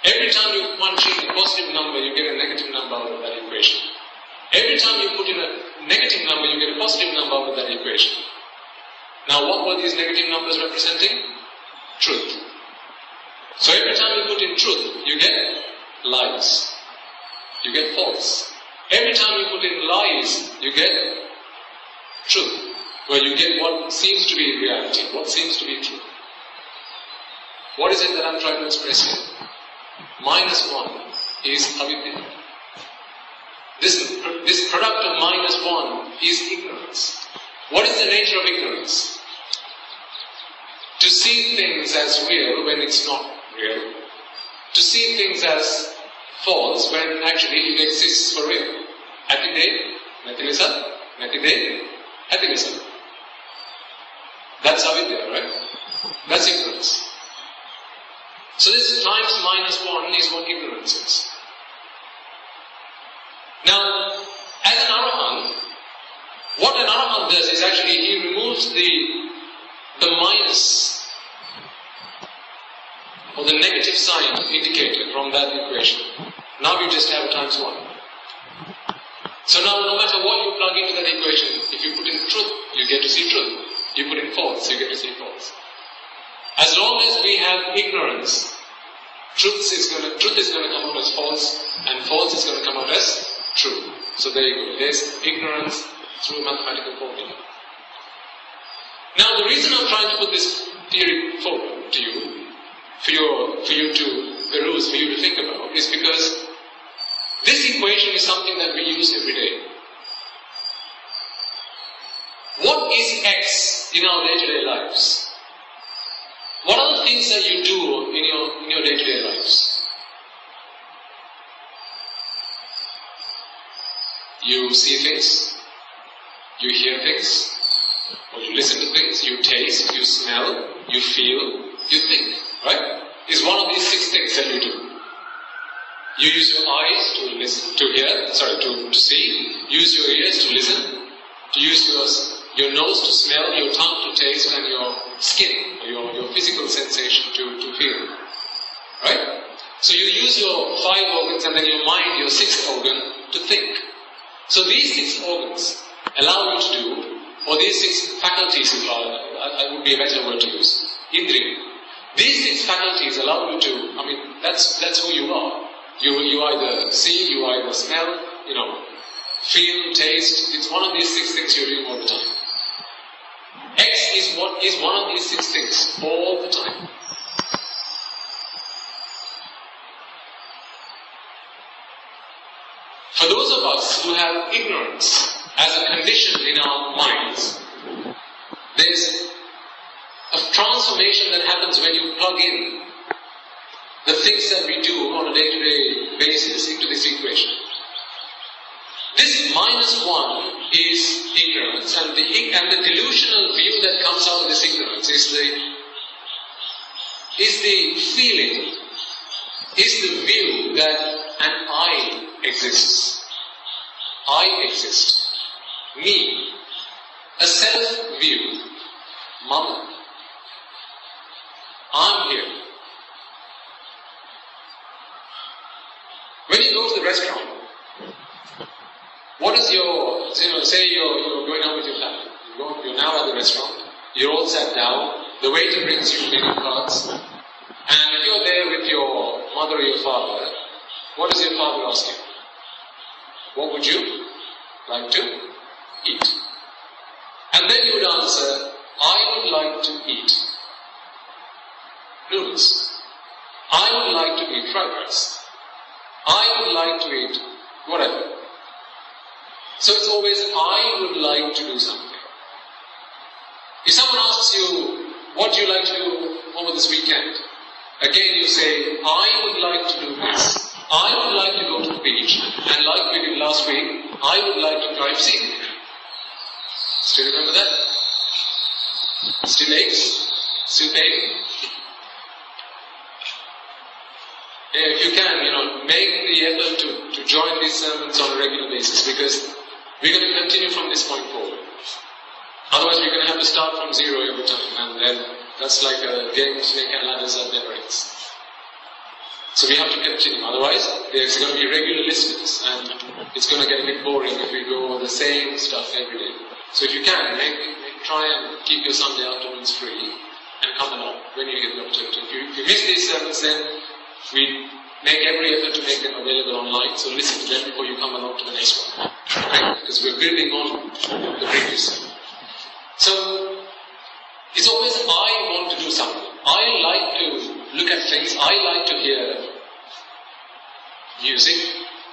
every time you punch in a positive number, you get a negative number out of that equation. Every time you put in a negative number, you get a positive number out of that equation. Now, what were these negative numbers representing? Truth. So every time you put in truth, you get lies. You get false. Every time you put in lies, you get truth, where you get what seems to be reality, what seems to be true. What is it that I'm trying to express here? Minus 1 is avidya. This product of minus 1 is ignorance. What is the nature of ignorance? To see things as real when it's not real. To see things as false when actually it exists for real. Atide, Mathilisa, Mathide, Atilisa. That's avidya, right? That's ignorance. So this times minus 1 is what ignorance is. Now, as an arahant, what an arahant does is actually he removes the minus or the negative sign indicated from that equation. Now you just have times 1. So now no matter what you plug into that equation, if you put in truth, you get to see truth. You put in false, you get to see false. As long as we have ignorance, truth is going to come out as false, and false is going to come out as true. So there you go. There's ignorance through mathematical formula. Now the reason I'm trying to put this theory forward to you, for you to peruse, for you to think about, is because this equation is something that we use every day. What is X in our day-to-day lives? What are the things that you do in your day-to-day lives? You see things, you hear things, or you listen to things, you taste, you smell, you feel, you think, right? It's one of these 6 things that you do. You use your eyes to listen, to see, use your ears to listen, to use your nose to smell, your tongue to taste, and your skin, or your physical sensation to feel. Right? So you use your 5 organs and then your mind, your 6th organ, to think. So these 6 organs allow you to do, or these 6 faculties, I would be a better word to use, indriya. These 6 faculties allow you to, that's who you are. You either see, you either smell, feel, taste. It's one of these 6 things you're doing all the time. X is one of these 6 things all the time. For those of us who have ignorance as a condition in our minds, there's a transformation that happens when you plug in the things that we do on a day-to-day basis into this equation. This minus 1 is ignorance, and the delusional view that comes out of this ignorance is the feeling, is the view that an I exists. I exist. Me. A self-view. Mama. I'm here. When you go to the restaurant, What is your, say you're going out with your family. You're now at the restaurant. You're all sat down. The waiter brings you menu cards. And you're there with your mother or your father. What does your father ask you? What would you like to eat? And then you would answer, I would like to eat noodles. I would like to eat fried rice. I would like to eat whatever. So it's always, I would like to do something. If someone asks you, what do you like to do over this weekend? Again you say, I would like to do this. I would like to go to the beach. And like we did last week, I would like to climb scenic. Still remember that? Still aches? Still pain? If you can, make the effort to join these sermons on a regular basis, because we're going to continue from this point forward. Otherwise we're going to have to start from zero every time, and then that's like a game of snake and ladders that never ends. So we have to continue, otherwise there's going to be regular listeners, and it's going to get a bit boring if we go over the same stuff every day. So if you can, try and keep your Sunday afternoons free, and come along when you get the opportunity. If you miss these sermons, then we make every effort to make them available online, so listen to them before you come along to the next one. Right? Because we're building on the previous one. So, it's always I want to do something. I like to look at things. I like to hear music.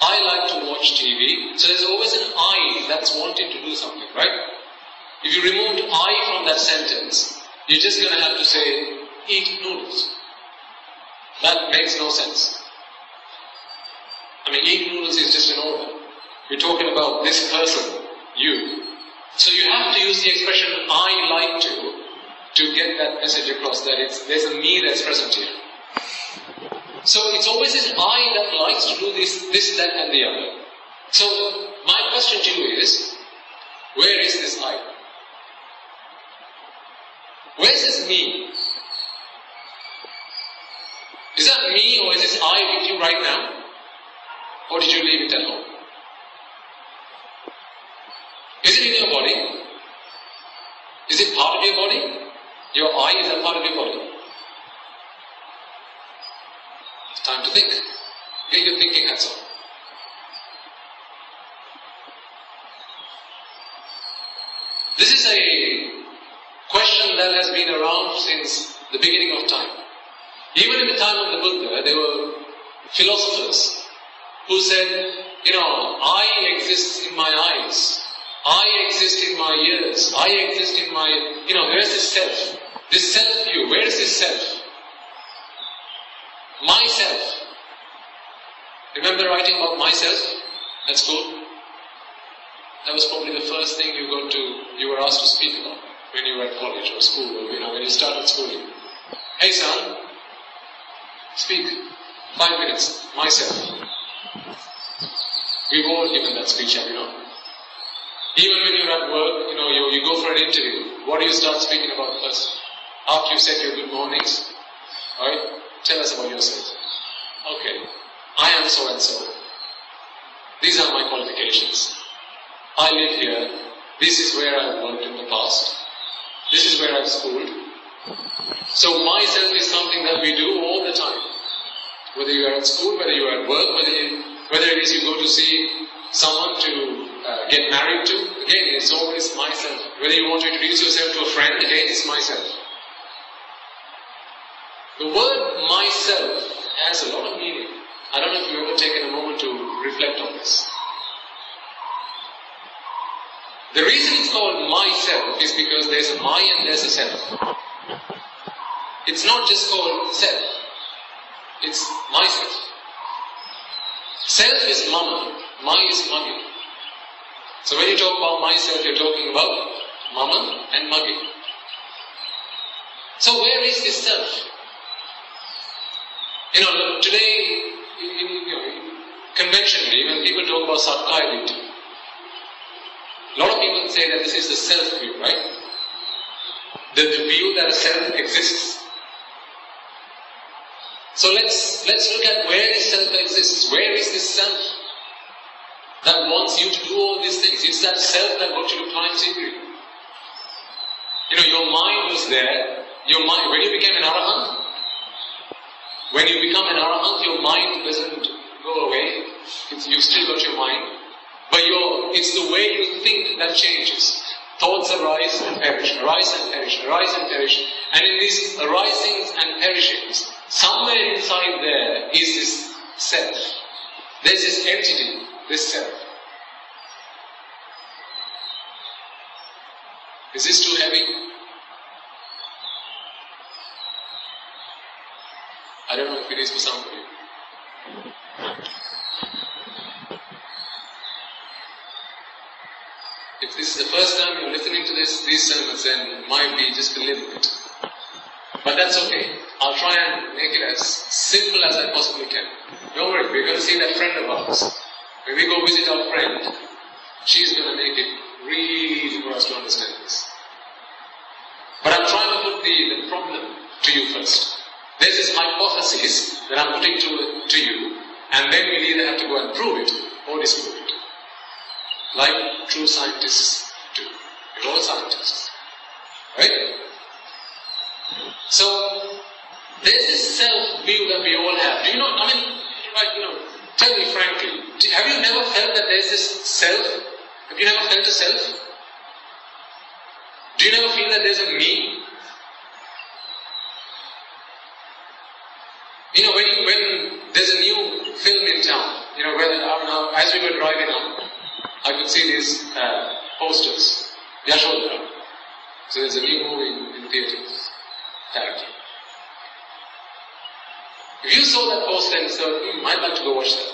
I like to watch TV. So there's always an I that's wanting to do something, right? If you removed I from that sentence, you're just going to have to say, eat noodles. That makes no sense. Eat noodles is just an order. We're talking about this person, you. So you have to use the expression I like to get that message across, that there's a me that's present here. So it's always this I that likes to do this, that and the other. So my question to you is, where is this I? Where's this me? Is that me, or is this I with you right now? Or did you leave it at home? Is it in your body? Is it part of your body? Your I is a part of your body. It's time to think. Get your thinking hats on. This is a question that has been around since the beginning of time. Even in the time of the Buddha, there were philosophers who said, I exist in my eyes. I exist in my ears. I exist in my, where's this self? This self view, where is this self? Myself. Remember writing about myself at school? That was probably the first thing you were asked to speak about when you were at college or school, or when you started schooling. Hey son, speak. 5 minutes. Myself. We've all given that speech, have you not? Even when you're at work, you go for an interview. What do you start speaking about first? After you've said your good mornings, alright? Tell us about yourself. Okay, I am so and so. These are my qualifications. I live here. This is where I've worked in the past. This is where I've schooled. So myself is something that we do all the time. Whether you are at school, whether you are at work, whether it is you go to see someone to get married to, again, it's always myself. Whether you want to introduce yourself to a friend, again, it's myself. The word myself has a lot of meaning. I don't know if you've ever taken a moment to reflect on this. The reason it's called myself is because there's a my and there's a self. It's not just called self. It's myself. Self is mama, my is mummy. So when you talk about myself, you're talking about mama and muggy. So where is this self? Today, conventionally, when people talk about psychology, a lot of people say that this is the self view, right? The view that a self exists. So let's look at where this self exists. Where is this self? that wants you to do all these things. It's that self that wants you to climb Siri. Your mind was there. Your mind, when you became an arahant, your mind doesn't go away. You've still got your mind. But it's the way you think that changes. Thoughts arise and perish, arise and perish, arise and perish. And in these arisings and perishings, somewhere inside there is this self. There's this entity, this self. Is this too heavy? I don't know if it is for somebody. If this is the first time you're listening to these sermons, then it might be just a little bit. But that's okay. I'll try and make it as simple as I possibly can. Don't worry, we're going to see that friend of ours. When we go visit our friend, she's going to make it really for us to understand this. But I'm trying to put the problem to you first. There's this hypothesis that I'm putting to you, and then we'll either have to go and prove it or disprove it. Like true scientists do. We're all scientists. Right? So, there's this self-view that we all have. Do you know, tell me frankly, have you never felt that there's this self? Have you never felt a self? Do you never feel that there's a me? When there's a new film in town, as we were driving up, I could see these posters, Yashodhara. So there's a new movie in theatres, character. If you saw that poster and said, I'd like to go watch that.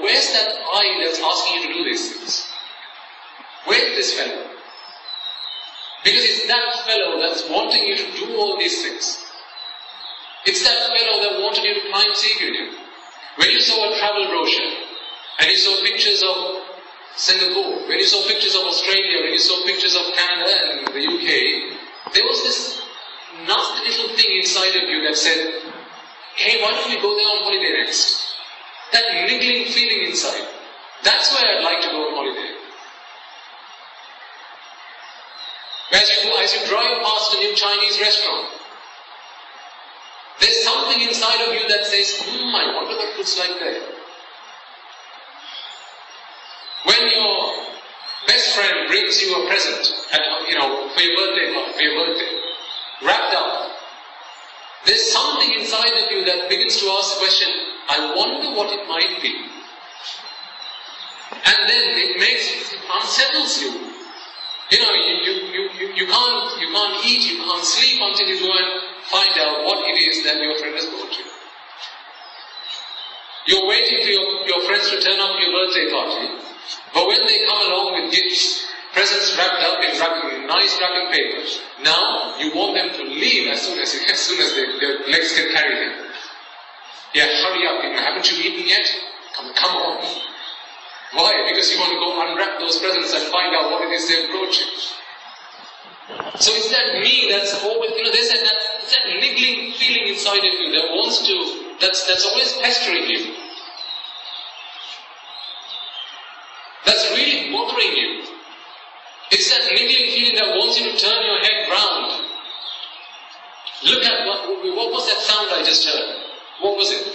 Where's that I that's asking you to do these things? Where's this fellow? Because it's that fellow that's wanting you to do all these things. It's that fellow that wanted you to climb Sigiriya. When you saw a travel brochure, and you saw pictures of Singapore, when you saw pictures of Australia, when you saw pictures of Canada and the UK, there was this nasty little thing inside of you that said, hey, why don't we go there on holiday next? That niggling feeling inside. That's where I'd like to go on holiday. As you drive past a new Chinese restaurant, there's something inside of you that says, I wonder what food's like there. When your best friend brings you a present, for your birthday, wrapped up, there's something inside of you that begins to ask the question, I wonder what it might be. And then it unsettles you. You can't eat, you can't sleep until you go and find out what it is that your friend has brought you. You're waiting for your friends to turn up for your birthday party, but when they come along with gifts, presents wrapped up in nice wrapping paper, now you want them to leave as soon as their legs can carry them. Yeah, hurry up, haven't you eaten yet? Come on. Why? Because you want to go unwrap those presents and find out what it is they've brought you. So it's that me that's always, there's that niggling feeling inside of you that wants to, that's always pestering you. That's really bothering you. It's that niggling feeling that wants you to turn your head round. Look at what was that sound I just heard? What was it?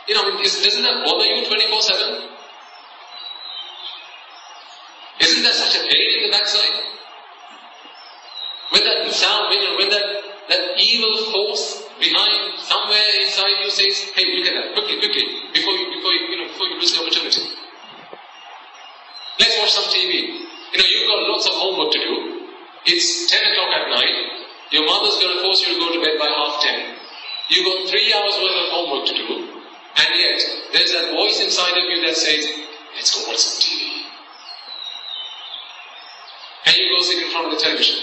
Doesn't that bother you 24/7? Isn't that such a pain in the backside? When that sound, when that evil force behind, somewhere inside you says, hey, look at that, quickly, before you lose the opportunity. Let's watch some TV. You've got lots of homework to do. It's 10 o'clock at night. Your mother's going to force you to go to bed by 10:30. You've got 3 hours worth of homework to do. And yet, there's that voice inside of you that says, let's go watch some TV. And you go sit in front of the television.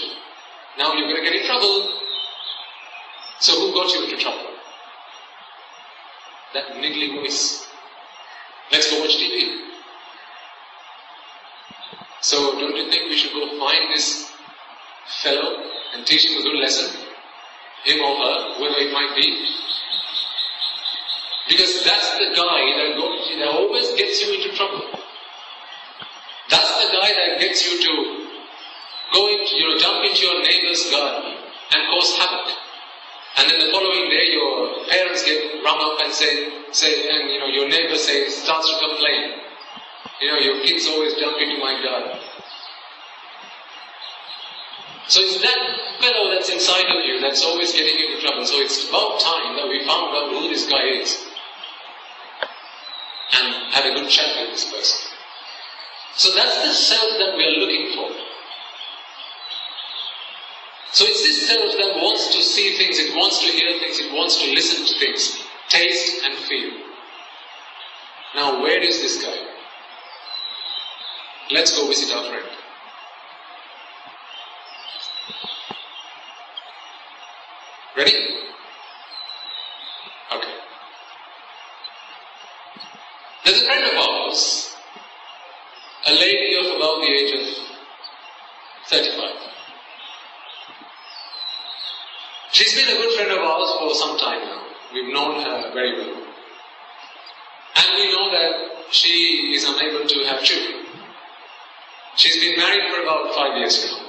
Now you're going to get in trouble. So who got you into trouble? That niggling voice. Let's go watch TV. So don't you think we should go find this fellow and teach him a good lesson? Him or her, whoever it might be. Because that's the guy that always gets you into trouble. That's the guy that gets you to jump into your neighbor's garden and cause havoc. And then the following day your parents get rung up and your neighbor starts to complain. Your kids always jump into my garden. So it's that fellow that's inside of you that's always getting you into trouble. So it's about time that we found out who this guy is. And had a good chat with this person. So that's the self that we are looking for. So it's this self that wants to see things, it wants to hear things, it wants to listen to things, taste and feel. Now where is this guy? Let's go visit our friend. Ready? Okay. There's a friend of ours, a lady of about the age of 35. She's been a good friend of ours for some time now. We've known her very well. And we know that she is unable to have children. She's been married for about 5 years now.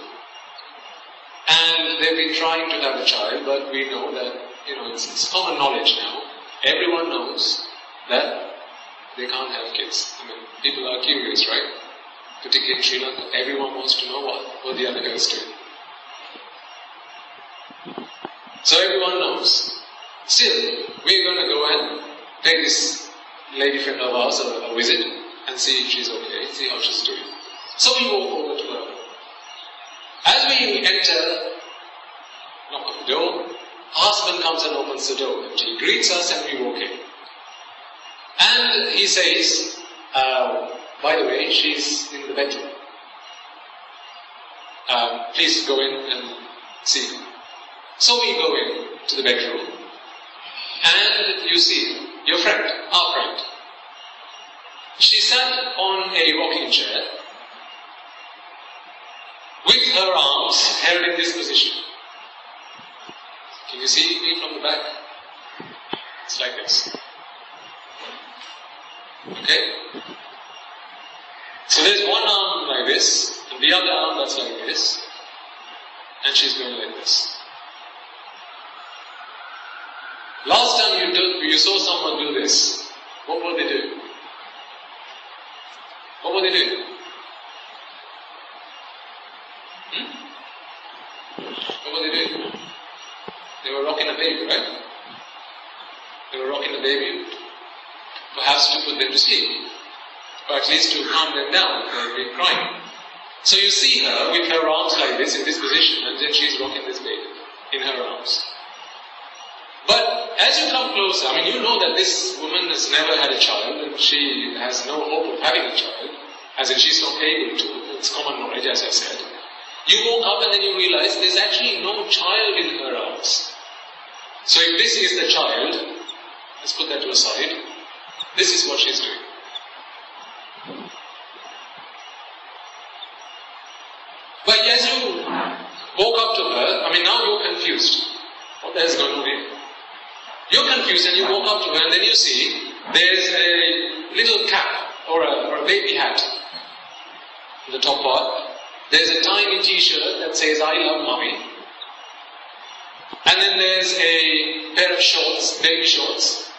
And they've been trying to have a child, but we know that, it's common knowledge now. Everyone knows that they can't have kids. People are curious, right? Particularly in Sri Lanka, everyone wants to know what the other guy is doing. So everyone knows. Still, we're going to go and pay this lady friend of ours a visit and see if she's okay, see how she's doing. So we walk over to her. As we enter, knock on the door, husband comes and opens the door and he greets us and we walk in. And he says, by the way, she's in the bedroom. Please go in and see her. So we go in to the bedroom and you see your friend, our friend. She sat on a rocking chair with her arms held in this position. Can you see me from the back? It's like this. Okay? So there's one arm like this, and the other arm that's like this, and she's going like this. Last time you saw someone do this, what will they do? What will they do? What will they do? They were rocking a baby, right? They were rocking a baby, perhaps to put them to sleep, or at least to calm them down. They've been crying. So you see her with her arms like this, in this position, and then she's rocking this baby in her arms. But as you come closer, you know that this woman has never had a child, and she has no hope of having a child, as in she's not able to. It's common knowledge, as I said. You walk up and then you realize there's actually no child in her arms. So if this is the child, let's put that to a side, this is what she's doing. But as you walk up to her, now you're confused. What the hell is going on here? You're confused and you walk up to her and then you see there's a little cap or a baby hat in the top part. There's a tiny t-shirt that says, I love mommy. And then there's a pair of shorts, baby shorts.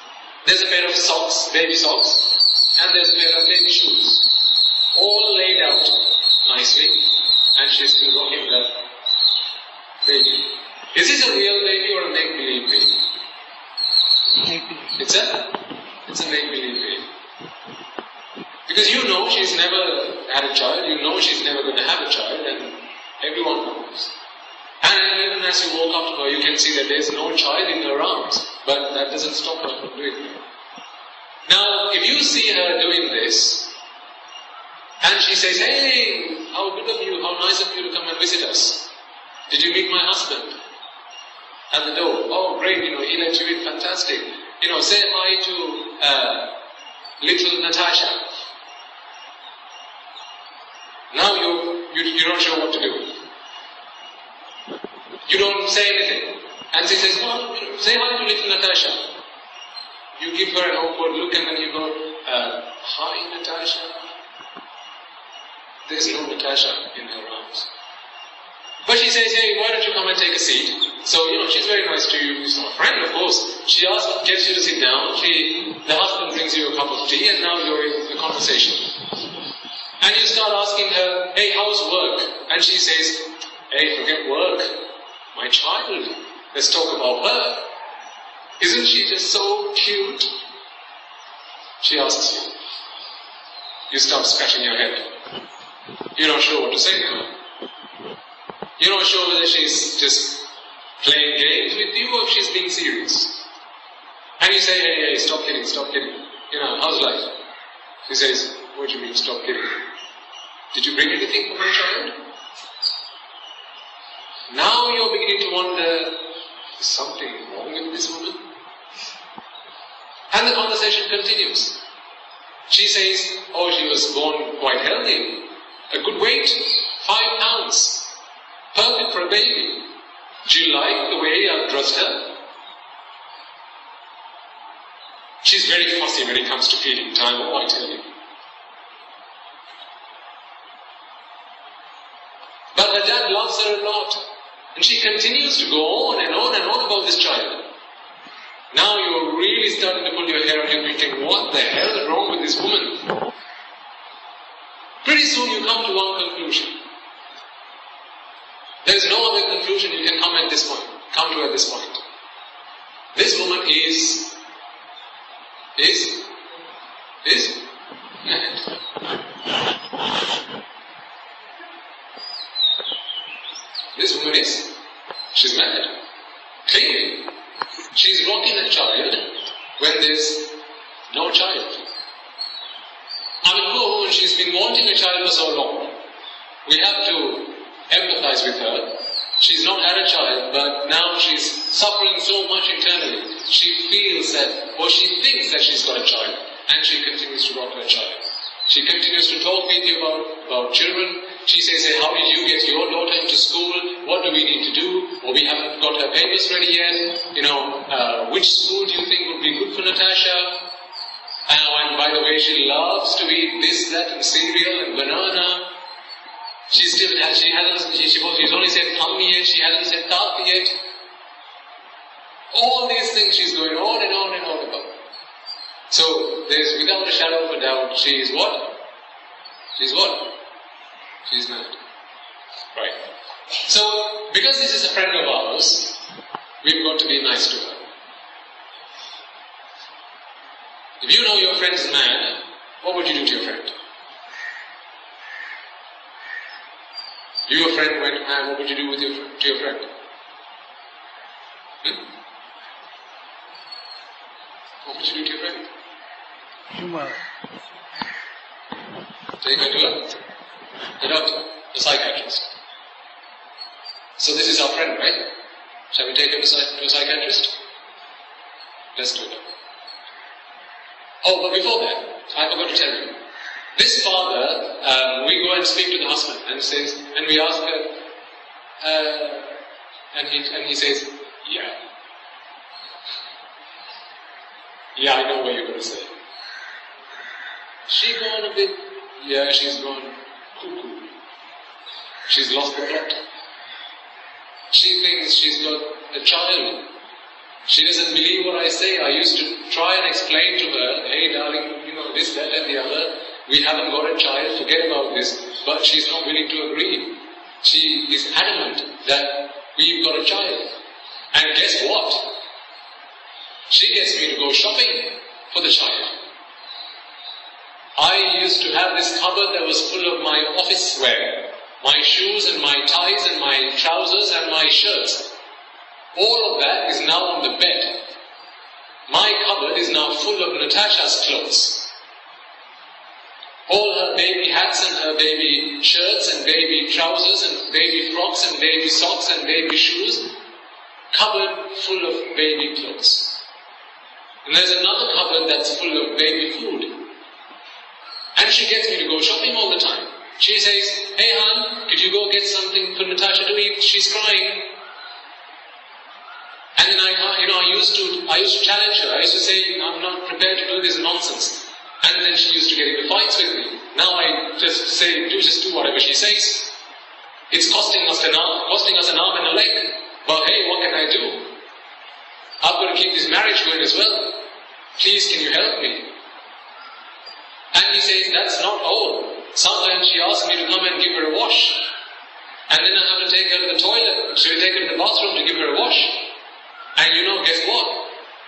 There's a pair of socks, baby socks. And there's a pair of baby shoes. All laid out nicely. And she's still rocking that baby. Is this a real baby or a make-believe baby? It's a make-believe baby. Because you know she's never had a child, you know she's never going to have a child, and everyone knows. And even as you walk up to her, you can see that there's no child in her arms, but that doesn't stop her from doing it. Now, if you see her doing this, and she says, hey, how good of you, how nice of you to come and visit us. Did you meet my husband? At the door. Oh, great, he let you in, fantastic. Say hi to little Natasha. Now you're not sure what to do. You don't say anything. And she says, well, say hi to little Natasha. You give her an awkward look and then you go, hi Natasha. There's no Natasha in her arms. But she says, hey, why don't you come and take a seat? So, she's very nice to you. She's not a friend, of course. She gets you to sit down. The husband brings you a cup of tea and now you're in the conversation. And you start asking her, hey, how's work? And she says, hey, forget work. My child. Let's talk about her. Isn't she just so cute? She asks you. You start scratching your head. You're not sure what to say to her. You're not sure whether she's just playing games with you or if she's being serious. And you say, hey, stop kidding. How's life? She says, what do you mean, stop kidding? Did you bring anything for my child? Now you're beginning to wonder, is something wrong with this woman? And the conversation continues. She says, oh, she was born quite healthy. A good weight, 5 pounds. Perfect for a baby. Do you like the way I've dressed her? She's very fussy when it comes to feeding time, I tell you. But her dad loves her a lot. And she continues to go on and on and on about this child. Now you're really starting to pull your hair out and you're thinking, what the hell is wrong with this woman? Pretty soon you come to one conclusion. There's no other conclusion you can come to at this point. This woman is mad. This woman she's mad. Clearly, she's rocking a child when there's no child. I mean, poor woman, she's been wanting a child for so long. We have to empathize with her. She's not had a child, but now she's suffering so much internally. She feels that, or she thinks that she's got a child, and she continues to rock her child. She continues to talk with you about children. She says, hey, how did you get your daughter into school? What do we need to do? Or we haven't got her papers ready yet. Which school do you think would be good for Natasha? And by the way, she loves to eat this, that, and cereal and banana. She's only said tummy yet, she hasn't said tat yet. All these things she's going on and on and on about. So, there's without a shadow of a doubt, she's what? She's mad. Right. So, because this is a friend of ours, we've got to be nice to her. If you know your friend is mad, what would you do to your friend? If your friend went mad, what would you do to your friend? What would you do to your friend? Take her to the doctor, the psychiatrist. So this is our friend, right? Shall we take him to a psychiatrist? Let's do that. Oh, but before that, I forgot to tell you. This father, we go and speak to the husband and we ask her, and he says, yeah, I know what you're going to say. She gone a bit, she's gone cuckoo. She's lost the plot. She thinks she's got a child. She doesn't believe what I say. I used to try and explain to her, hey darling, this, that and the other. We haven't got a child, forget about this. But she's not willing to agree. She is adamant that we've got a child. And guess what? She gets me to go shopping for the child. I used to have this cupboard that was full of my office wear. My shoes and my ties and my trousers and my shirts. All of that is now on the bed. My cupboard is now full of Natasha's clothes. All her baby hats and her baby shirts and baby trousers and baby frocks and baby socks and baby shoes. Cupboard full of baby clothes. And there's another cupboard that's full of baby food. And she gets me to go shopping all the time. She says, hey hon, could you go get something for Natasha to eat? She's crying. And then I used to challenge her. I used to say, I'm not prepared to do this nonsense. And then she used to get into fights with me. Now I just say, just do whatever she says. It's costing us an arm and a leg. But hey, what can I do? I've got to keep this marriage going as well. Please, can you help me? And he says, that's not all. Sometimes she asks me to come and give her a wash. And then I have to take her to the toilet. So I take her to the bathroom to give her a wash. And guess what?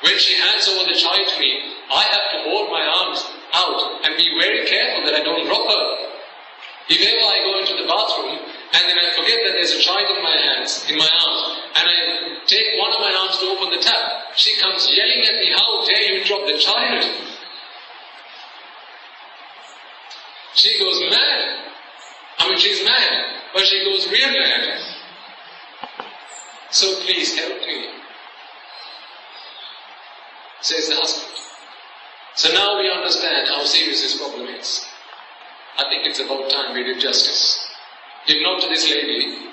When she hands over the child to me, I have to hold my arms out and be very careful that I don't drop her. If ever I go into the bathroom and then I forget that there's a child in my arms, and I take one of my arms to open the tap, she comes yelling at me, how dare you drop the child? She goes mad. She's mad, but she goes real mad. So please help me, says the husband. So now we understand how serious this problem is. I think it's about time we did justice. If not to this lady,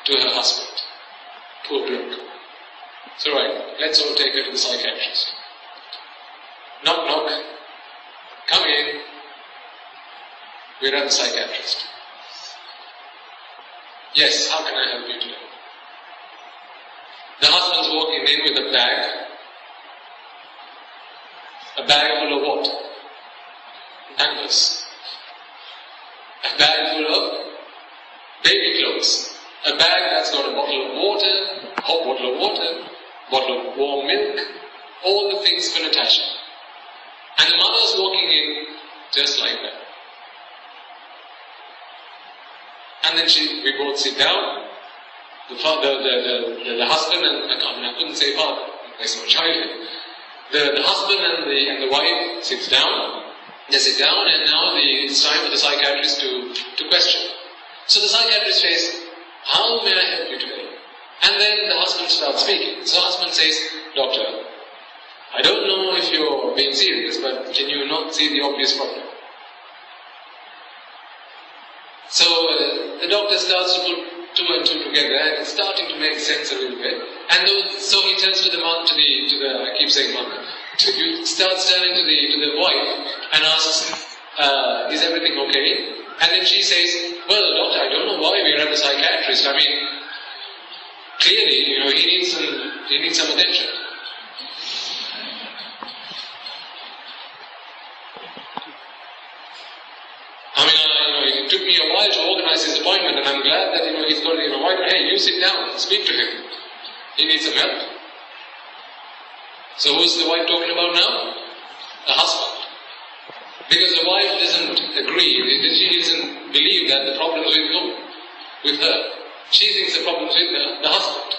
to her husband. Poor bloke. So right, let's all take her to the psychiatrist. Knock, knock. Come in. We're at the psychiatrist. Yes, how can I help you today? The husband's walking in with a bag. A bag full of what? Pampers. A bag full of baby clothes. A bag that's got a bottle of water, hot bottle of water, bottle of warm milk, all the things for Natasha. And the mother's walking in just like that. And then we both sit down. The husband and I couldn't say father. There's no child here. The husband and the wife sits down. They sit down, and now it's time for the psychiatrist to question. So the psychiatrist says, how may I help you today? And then the husband starts speaking. So the husband says, Doctor, I don't know if you're being serious, but can you not see the obvious problem? So the doctor starts to put two and two together, and it's starting to make sense a little bit. And so he turns to the I keep saying mother. He starts turning to the wife and asks, is everything okay? And then she says, well, doctor, I don't know why we're at the psychiatrist. Clearly, he needs some attention. It took me a while to organize his appointment, and I'm glad that, he's got, hey, you sit down, speak to him. He needs some help. So who's the wife talking about now? The husband. Because the wife doesn't agree, she doesn't believe that the problem is with her. She thinks the problem is with the husband.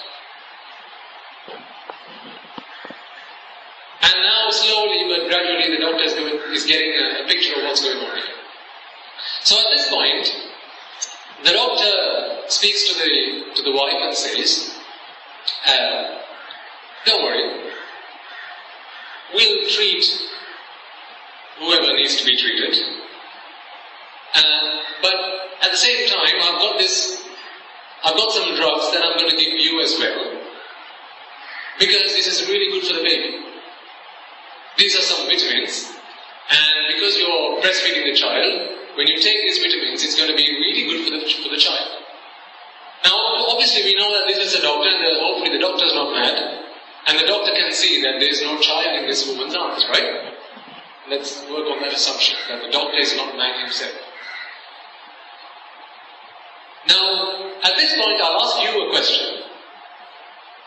And now slowly but gradually the doctor is getting a picture of what's going on here. So at this point, the doctor speaks to the wife and says, don't worry, we'll treat whoever needs to be treated. But at the same time, I've got some drugs that I'm going to give you as well, because this is really good for the baby. These are some vitamins, and because you're breastfeeding the child, when you take these vitamins, it's going to be really good for the child. Now, obviously, we know that this is a doctor, and hopefully the doctor is not mad, and the doctor can see that there is no child in this woman's arms, right? Let's work on that assumption, that the doctor is not mad himself. Now, at this point, I'll ask you a question.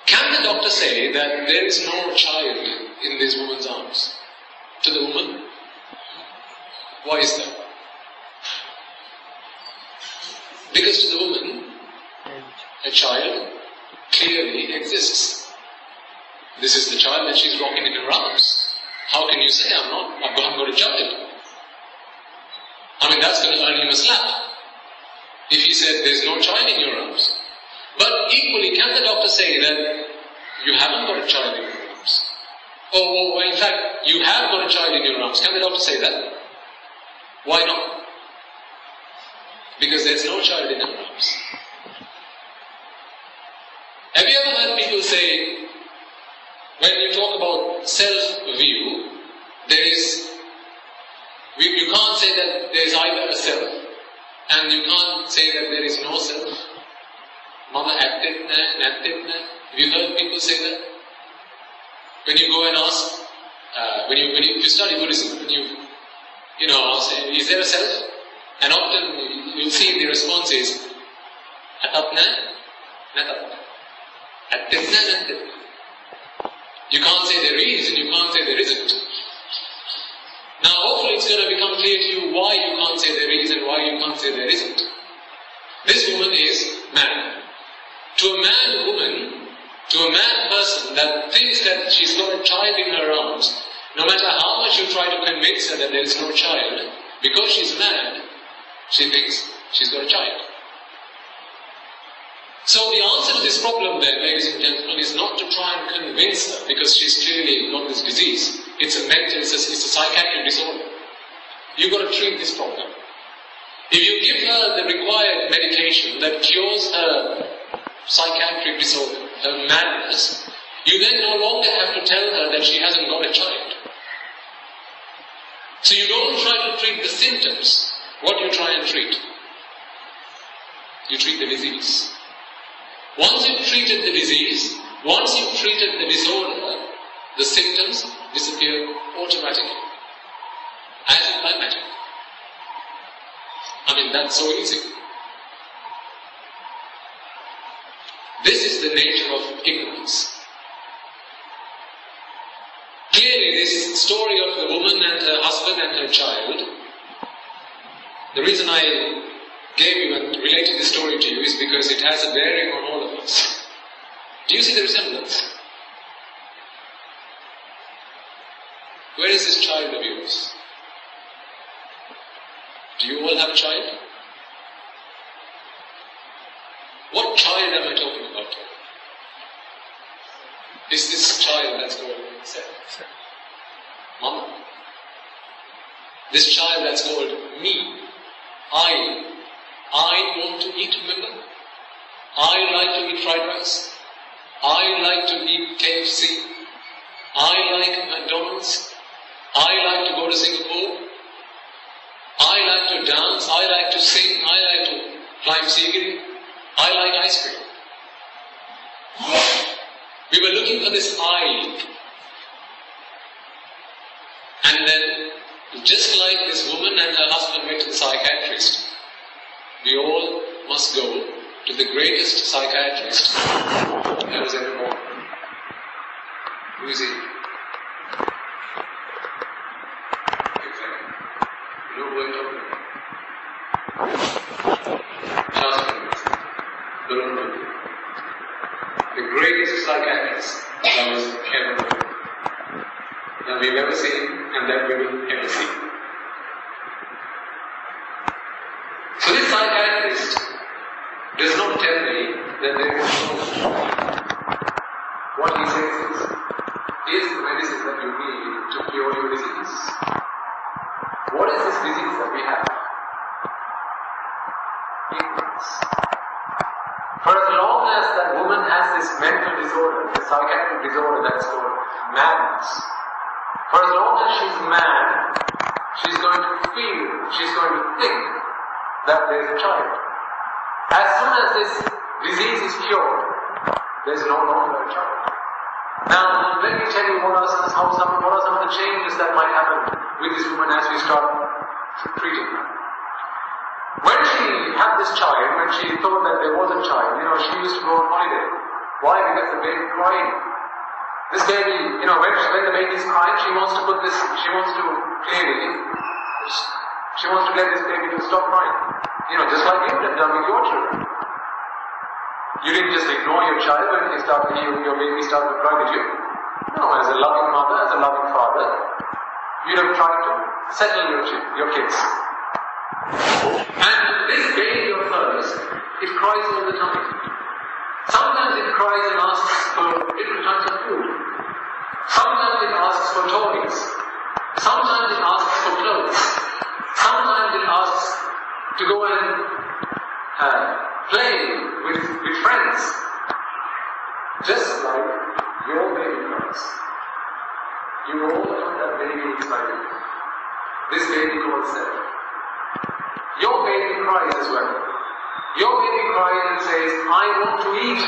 Can the doctor say that there is no child in this woman's arms? To the woman? Why is that? Because to the woman, a child clearly exists. This is the child that she's rocking in her arms. How can you say, I've got a child? That's going to earn him a slap. If he said, there's no child in your arms. But equally, can the doctor say that you haven't got a child in your arms? Or in fact, you have got a child in your arms. Can the doctor say that? Why not? Because there's no child in your arms. Have you ever heard people say, when you talk about self-view, you can't say that there is either a self, and you can't say that there is no self. Mama attitna, nattitna. Have you heard people say that? When you go and ask, when you study Buddhism, when you know, say, is there a self? And often you'll see the response is, atatna, natatna. Attitna, nattitna. You can't say there is and you can't say there isn't. Now hopefully it's going to become clear to you why you can't say there is and why you can't say there isn't. This woman is man. To a man, woman, to a mad person that thinks that she's got a child in her arms, no matter how much you try to convince her that there is no child, because she's mad, she thinks she's got a child. So the answer to this problem then, ladies and gentlemen, is not to try and convince her, because she's clearly got this disease. It's a psychiatric disorder. You've got to treat this problem. If you give her the required medication that cures her psychiatric disorder, her madness, you then no longer have to tell her that she hasn't got a child. So you don't try to treat the symptoms. What do you try and treat? You treat the disease. Once you've treated the disease, once you've treated the disorder, the symptoms disappear automatically. As if by magic. I mean, that's so easy. This is the nature of ignorance. Clearly, this story of the woman and her husband and her child, the reason I gave you and related this story to you is because it has a bearing on all of us. Do you see the resemblance? Where is this child of yours? Do you all have a child? What child am I talking about? Is this child that's called Mama? This child that's called me? I want to eat, remember? I like to eat fried rice. I like to eat KFC. I like McDonald's. I like to go to Singapore. I like to dance. I like to sing. I like to climb Siri. I like ice cream. We were looking for this I. And then, just like this woman and her husband went to the psychiatrist, we all must go to the greatest psychiatrist there was ever born. Who is he? Exactly. You know who I'm talking about? The greatest psychiatrist that was ever born. That we've ever seen and that we will ever see. So this psychiatrist does not tell me that there is no child. What he says is the medicine that you need to cure your disease. What is this disease that we have? Ignorance. For as long as that woman has this mental disorder, this psychiatric disorder that's called madness, for as long as she's mad, she's going to feel, she's going to think that there is a child. As soon as this disease is cured, there is no longer a child. Now, let me tell you what are some of the changes that might happen with this woman as we start treating her. When she had this child, when she thought that there was a child, she used to go on holiday. Why? Because the baby crying. This baby, when the baby is crying, she wants to get this baby to stop crying. Just like you would have done with your children. You didn't just ignore your child when your baby started to cry, did you? No, as a loving mother, as a loving father, you'd have tried to settle your kids. And this baby of hers, it cries all the time. Sometimes it cries and asks for different types of food. Sometimes it asks for toys. Sometimes it asks for clothes. Sometimes it asks to go and play with friends. Just like your baby cries. you all have that baby inside you. This baby called self. Your baby cries as well. Your baby cries and says, I want to eat.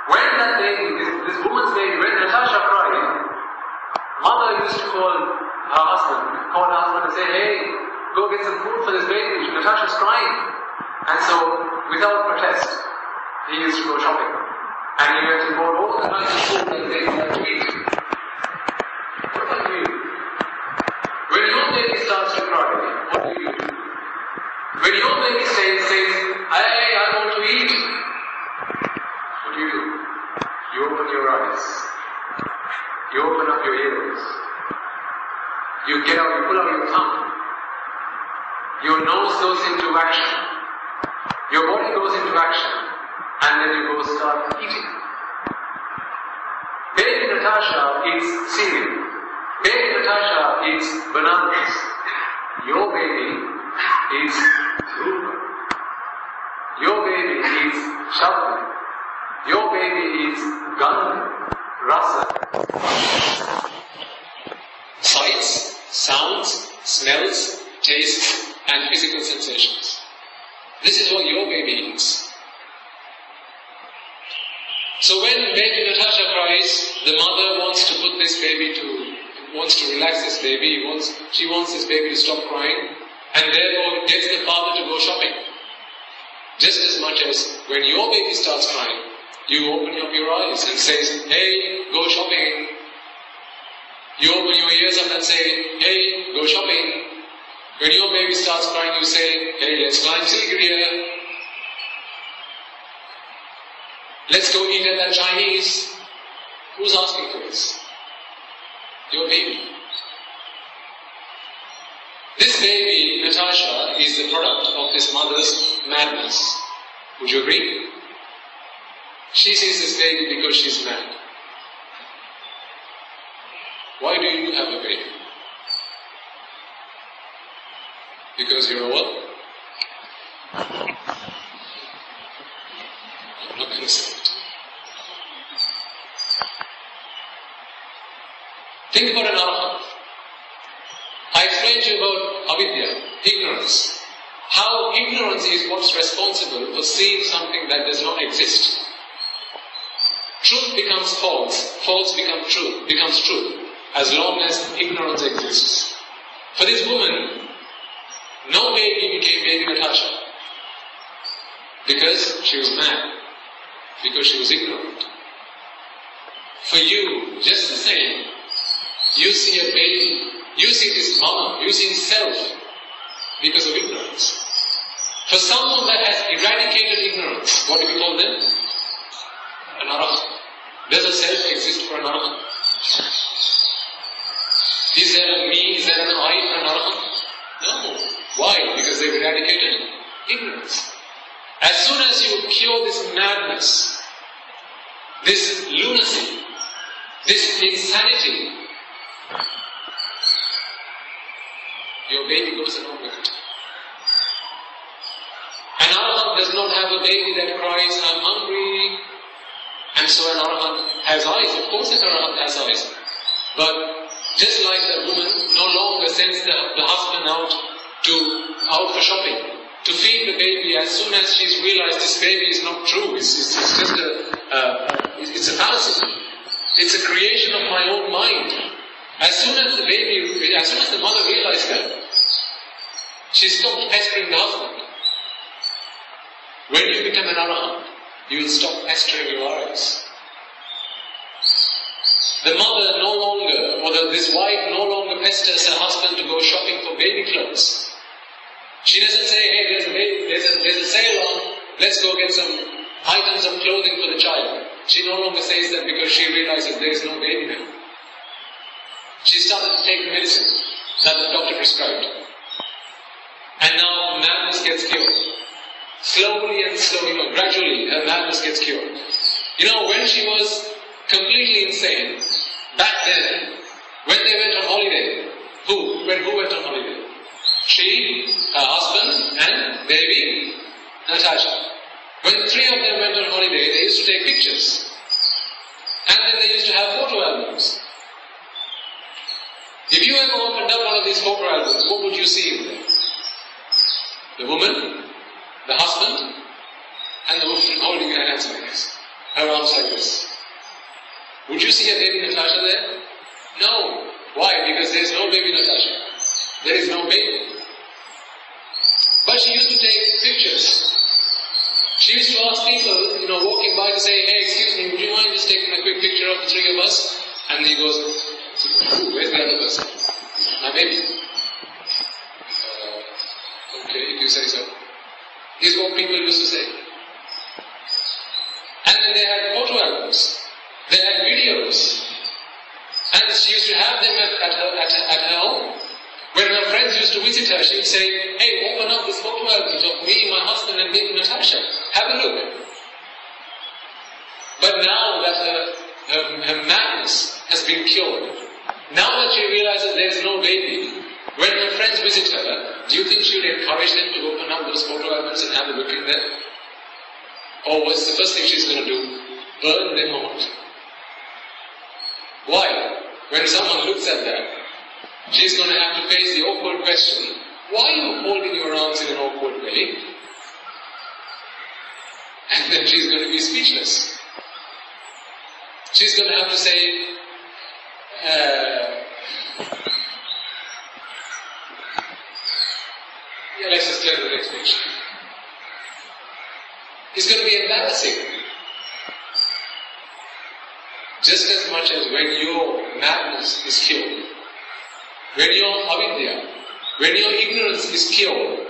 When that baby, this woman's baby, when Natasha cried, mother used to call her husband and say, hey, go get some food for this baby, Natasha's crying. And so, without protest, he used to go shopping. And he went and bought all the kinds of food that the baby had to eat. What about you? When your baby starts to cry, what do you do? When your baby says, hey, I want to eat, what do? You open your eyes. You open up your ears. You pull out your tongue. Your nose goes into action. Your body goes into action. And then you go start eating. Baby Natasha eats cereal. Baby Natasha eats bananas. Your baby eats rhubarb. Your baby eats shabu. Your baby eats gandha, rasa. Sights, sounds, smells, tastes, and physical sensations. This is what your baby eats. So when baby Natasha cries, the mother wants to relax this baby, she wants this baby to stop crying, and therefore gets the father to go shopping. Just as much as when your baby starts crying, you open up your eyes and says, hey, go shopping. You open your ears up and say, hey, go shopping. When your baby starts crying, you say, hey, let's climb Siliguriya. Let's go eat at that Chinese. Who's asking for this? Your baby. This baby, Natasha, is the product of this mother's madness. Would you agree? She sees this baby because she's mad. Why do you have a baby? Because you're a what? I'm not going to say it. Think about an arahant. I explained to you about avidya, ignorance. How ignorance is what's responsible for seeing something that does not exist. Truth becomes false, false becomes truth, as long as ignorance exists. For this woman, no baby became baby Natasha. Because she was mad. Because she was ignorant. For you, just the same, you see a baby, you see this mama, you see self, because of ignorance. For someone that has eradicated ignorance, what do we call them? An arahant. Does a self exist for an arahant? Is there a me, is there an I for an arahant? No. Why? Because they've eradicated ignorance. As soon as you cure this madness, this lunacy, this insanity, your baby goes along with it. An arahant does not have a baby that cries, I'm hungry, and so an arahant has eyes. Of course an arahant has eyes. But just like the woman no longer sends the husband out for shopping, to feed the baby as soon as she's realized this baby is not true, it's just it's a fallacy. It's a creation of my own mind. As soon as the mother realized that, she stopped pestering the husband. When you become an arahant, you will stop pestering your eyes. The mother no longer, or this wife no longer pesters her husband to go shopping for baby clothes. She doesn't say, hey, there's a sale on, let's go get some items of clothing for the child. She no longer says that because she realizes there is no baby now. She started to take the medicine that the doctor prescribed. And now madness gets cured. Slowly and slowly, gradually, her madness gets cured. When she was completely insane, back then, when they went on holiday, who went on holiday? She, her husband, and baby Natasha. When the three of them went on holiday, they used to take pictures. And then they used to have photo albums. of these photo albums, what would you see in there? The woman, the husband, and the woman holding her hands like this, her arms like this. Would you see a baby Natasha there? No. Why? Because there is no baby Natasha. There is no baby. But she used to take pictures. She used to ask people, walking by to say, hey, excuse me, would you mind just taking a quick picture of the three of us? And he goes, where's the other person? My baby. Okay, if you say so. This is what people used to say. And then they had photo albums. They had videos. And she used to have them at her home. When her friends used to visit her, she would say, hey, open up this photo albums of me, my husband, and baby Natasha. Have a look. But now that her madness has been cured, now that she realizes there is no baby, when her friends visit her, do you think she would encourage them to open up those photo albums and have a look in there? Or what's the first thing she's going to do? Burn them out. Why? When someone looks at that, she's going to have to face the awkward question, why are you holding your arms in an awkward way? And then she's going to be speechless. She's going to have to say, let's just turn to the next page. It's going to be embarrassing. Just as much as when your madness is cured, when your avidya, when your ignorance is cured,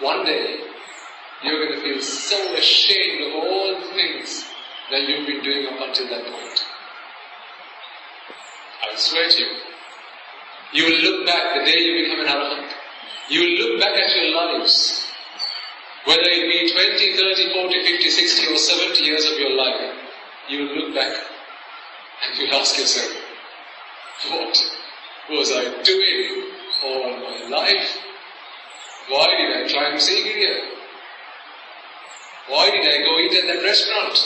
one day you're going to feel so ashamed of all the things that you've been doing up until that point. I swear to you, you will look back the day you become an arahant. You will look back at your lives, whether it be 20, 30, 40, 50, 60 or 70 years of your life, you will look back and you'll ask yourself, what was I doing all my life? Why did I try and see here? Why did I go eat at that restaurant?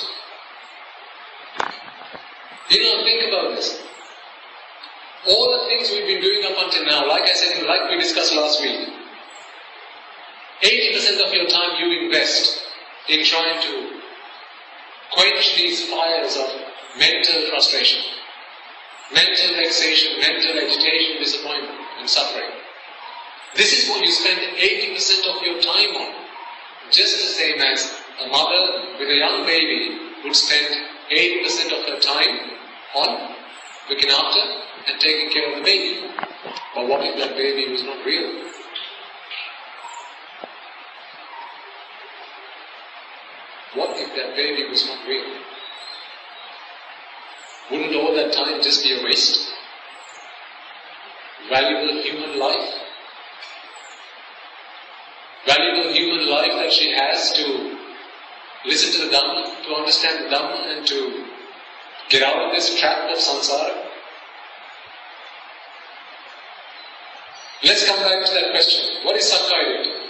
Think about this. All the things we've been doing up until now, like I said, like we discussed last week, 80% of your time you invest in trying to quench these fires of mental frustration, mental vexation, mental agitation, disappointment and suffering. This is what you spend 80% of your time on. Just the same as a mother with a young baby would spend 80% of her time on looking after and taking care of the baby. But what if that baby was not real? What if that baby was not real? Wouldn't all that time just be a waste? Valuable human life? Valuable human life that she has to listen to the Dhamma, to understand the Dhamma and to get out of this trap of samsara? Let's come back to that question. What is Sakkaya?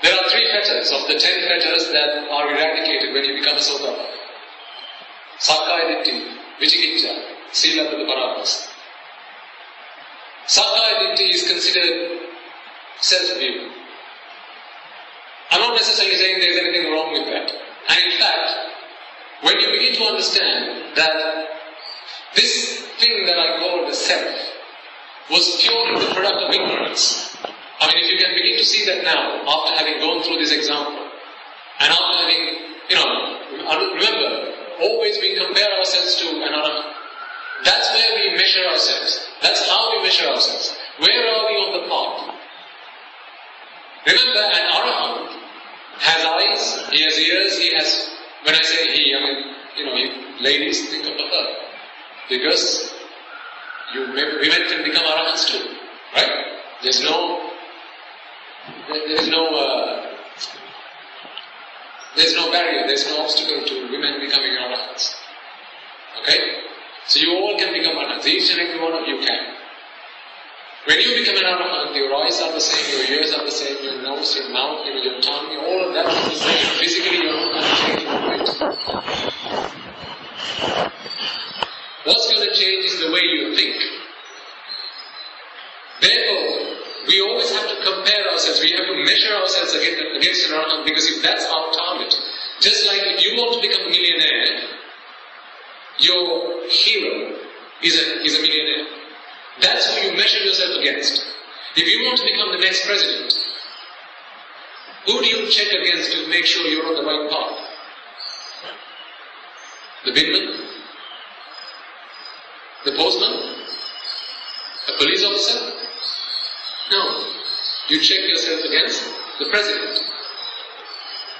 There are 3 fetters of the 10 fetters that are eradicated when you become a Sotapanna. Sakkaya Ditti, Vicikicca, Sila Parapas. Sakkaya Ditti is considered self-view. I'm not necessarily saying there is anything wrong with that. And in fact, when you begin to understand that this thing that I call the self was purely the product of ignorance. I mean, if you can begin to see that now, after having gone through this example, and after having, remember, always we compare ourselves to an arahant. That's where we measure ourselves. That's how we measure ourselves. Where are we on the path? Remember, an arahant has eyes, he has ears, he has, when I say he, I mean, you ladies think of her. Because women can become arahants too, right? There's no barrier, there's no obstacle to women becoming arahants. Okay? So you all can become arahants, each and every one of you can. When you become an arahant, your eyes are the same, your ears are the same, your nose, your mouth, your tongue, all of that is the same. Physically you're not going to change one bit. What's going to change is the way you think. Therefore, we always have to compare ourselves, we have to measure ourselves against an arahant, because if that's our target, just like if you want to become a millionaire, your hero is a millionaire. That's who you measure yourself against. If you want to become the next president, who do you check against to make sure you're on the right path? The binman? The postman? A police officer? No. You check yourself against the president.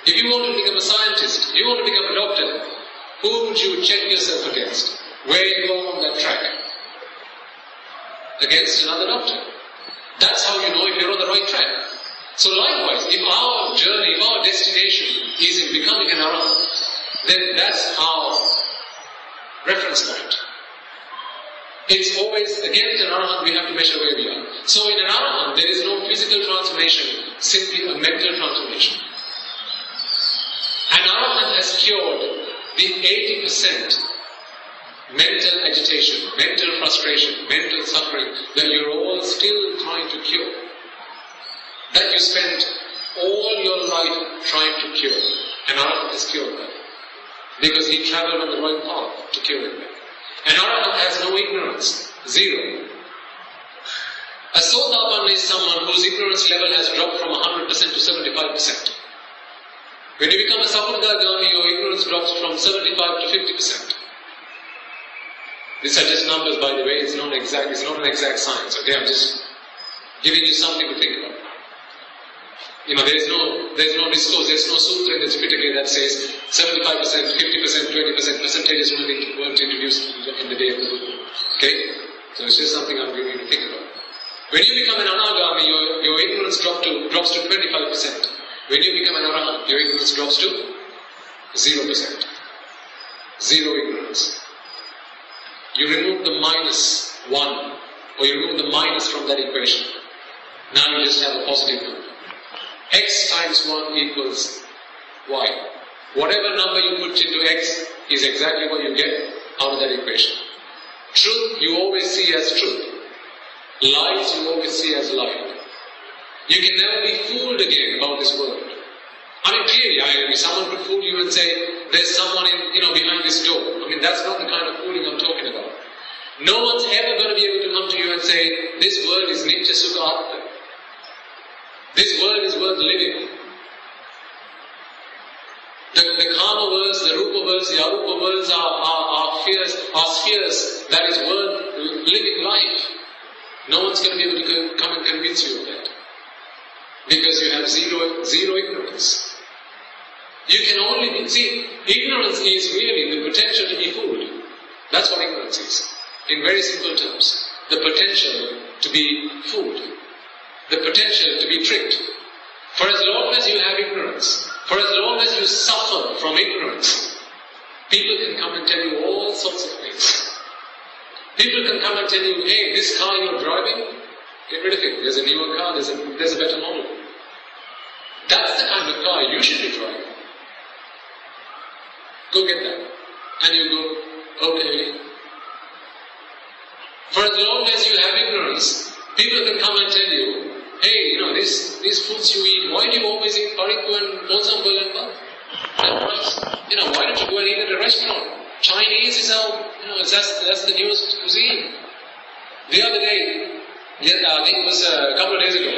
If you want to become a scientist, you want to become a doctor, who would you check yourself against? Where you are on that track? Against another doctor. That's how you know if you're on the right track. So likewise, if our journey, if our destination is in becoming an arahant, then that's our reference point. It's always, against an arahant, we have to measure where we are. So in an arahant, there is no physical transformation, simply a mental transformation. An arahant has cured the 80% mental agitation, mental frustration, mental suffering that you're all still trying to cure. That you spent all your life trying to cure. An arahant has cured that. Because he travelled on the right path to cure it. An arahant has no ignorance. Zero. A sotapanna is someone whose ignorance level has dropped from 100% to 75%. When you become a sapurgagami, your ignorance drops from 75 to 50%. These are just numbers, by the way. It's not an exact science. Okay, I'm just giving you something to think about. There's no discourse, there's no sutra in the Tripitaka that says 75%, 50%, 20% percentages weren't introduced in the day of the Buddha. Okay? So it's just something I'm giving you to think about. When you become an anagami, your ignorance drops to 25%. When you become an arahant, your ignorance drops to 0%. Zero ignorance. You remove the -1, or you remove the minus from that equation. Now you just have a positive number. X times 1 equals Y. Whatever number you put into X is exactly what you get out of that equation. Truth you always see as truth. Lies you always see as lie. You can never be fooled again about this world. I mean, clearly, someone could fool you and say, there's someone behind this door. I mean, that's not the kind of fooling I'm talking about. No one's ever going to be able to come to you and say, this world is nitya sukha atma. This world is worth living. The kama worlds, the rupa worlds, the arupa worlds are spheres that is worth living life. No one's going to be able to come and convince you of that. Because you have zero ignorance. You can only ignorance is really the potential to be fooled. That's what ignorance is. In very simple terms. The potential to be fooled. The potential to be tricked. For as long as you have ignorance, for as long as you suffer from ignorance, people can come and tell you all sorts of things. People can come and tell you, hey, this car you're driving, get rid of it. There's a newer car, there's a better model. That's the kind of car you should be driving. Go get that. And you go, okay. For as long as you have ignorance, people can come and tell you, hey, these foods you eat, why do you always eat pariku and bonsambal and rice? Why don't you go and eat at a restaurant? Chinese is that's the newest cuisine. The other day, I think it was a couple of days ago,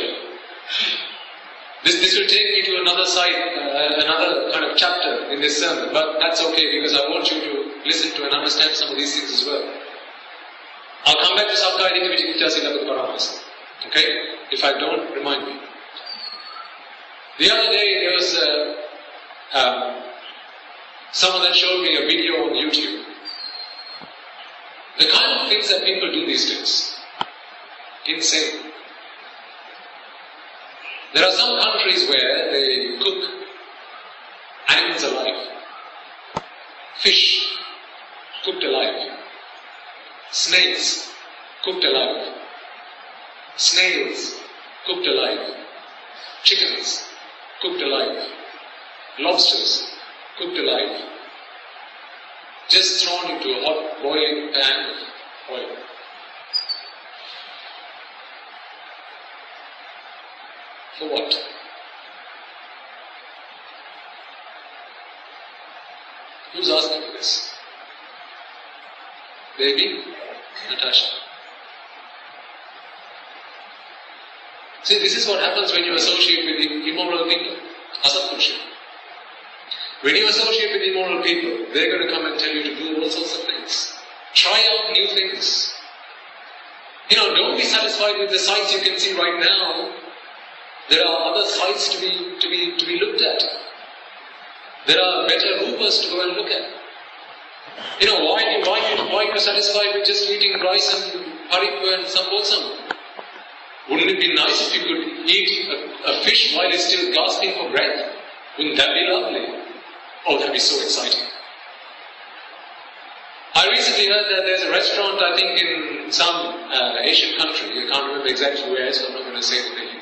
this will take me to another side, another kind of chapter in this sermon, but that's okay because I want you to listen to and understand some of these things as well. I'll come back to Sabkai Nikaviti Sila Paramas. Okay? If I don't, remind me. The other day there was someone that showed me a video on YouTube. The kind of things that people do these days. Insane. There are some countries where they cook animals alive. Fish cooked alive. Snakes cooked alive. Snails cooked alive. Chickens cooked alive. Lobsters cooked alive. Just thrown into a hot boiling pan of oil. For what? Who's asking for this? Baby? Natasha. See, this is what happens when you associate with immoral people. Asatpurusha. When you associate with immoral people, they're going to come and tell you to do all sorts of things. Try out new things. Don't be satisfied with the sights you can see right now. There are other sights to be looked at. There are better rupas to go and look at. Why are you satisfied with just eating rice and harikku and sambosam? Wouldn't it be nice if you could eat a fish while it's still gasping for breath? Wouldn't that be lovely? Oh, that'd be so exciting. I recently heard that there's a restaurant, I think in some Asian country, I can't remember exactly where, so I'm not going to say the name,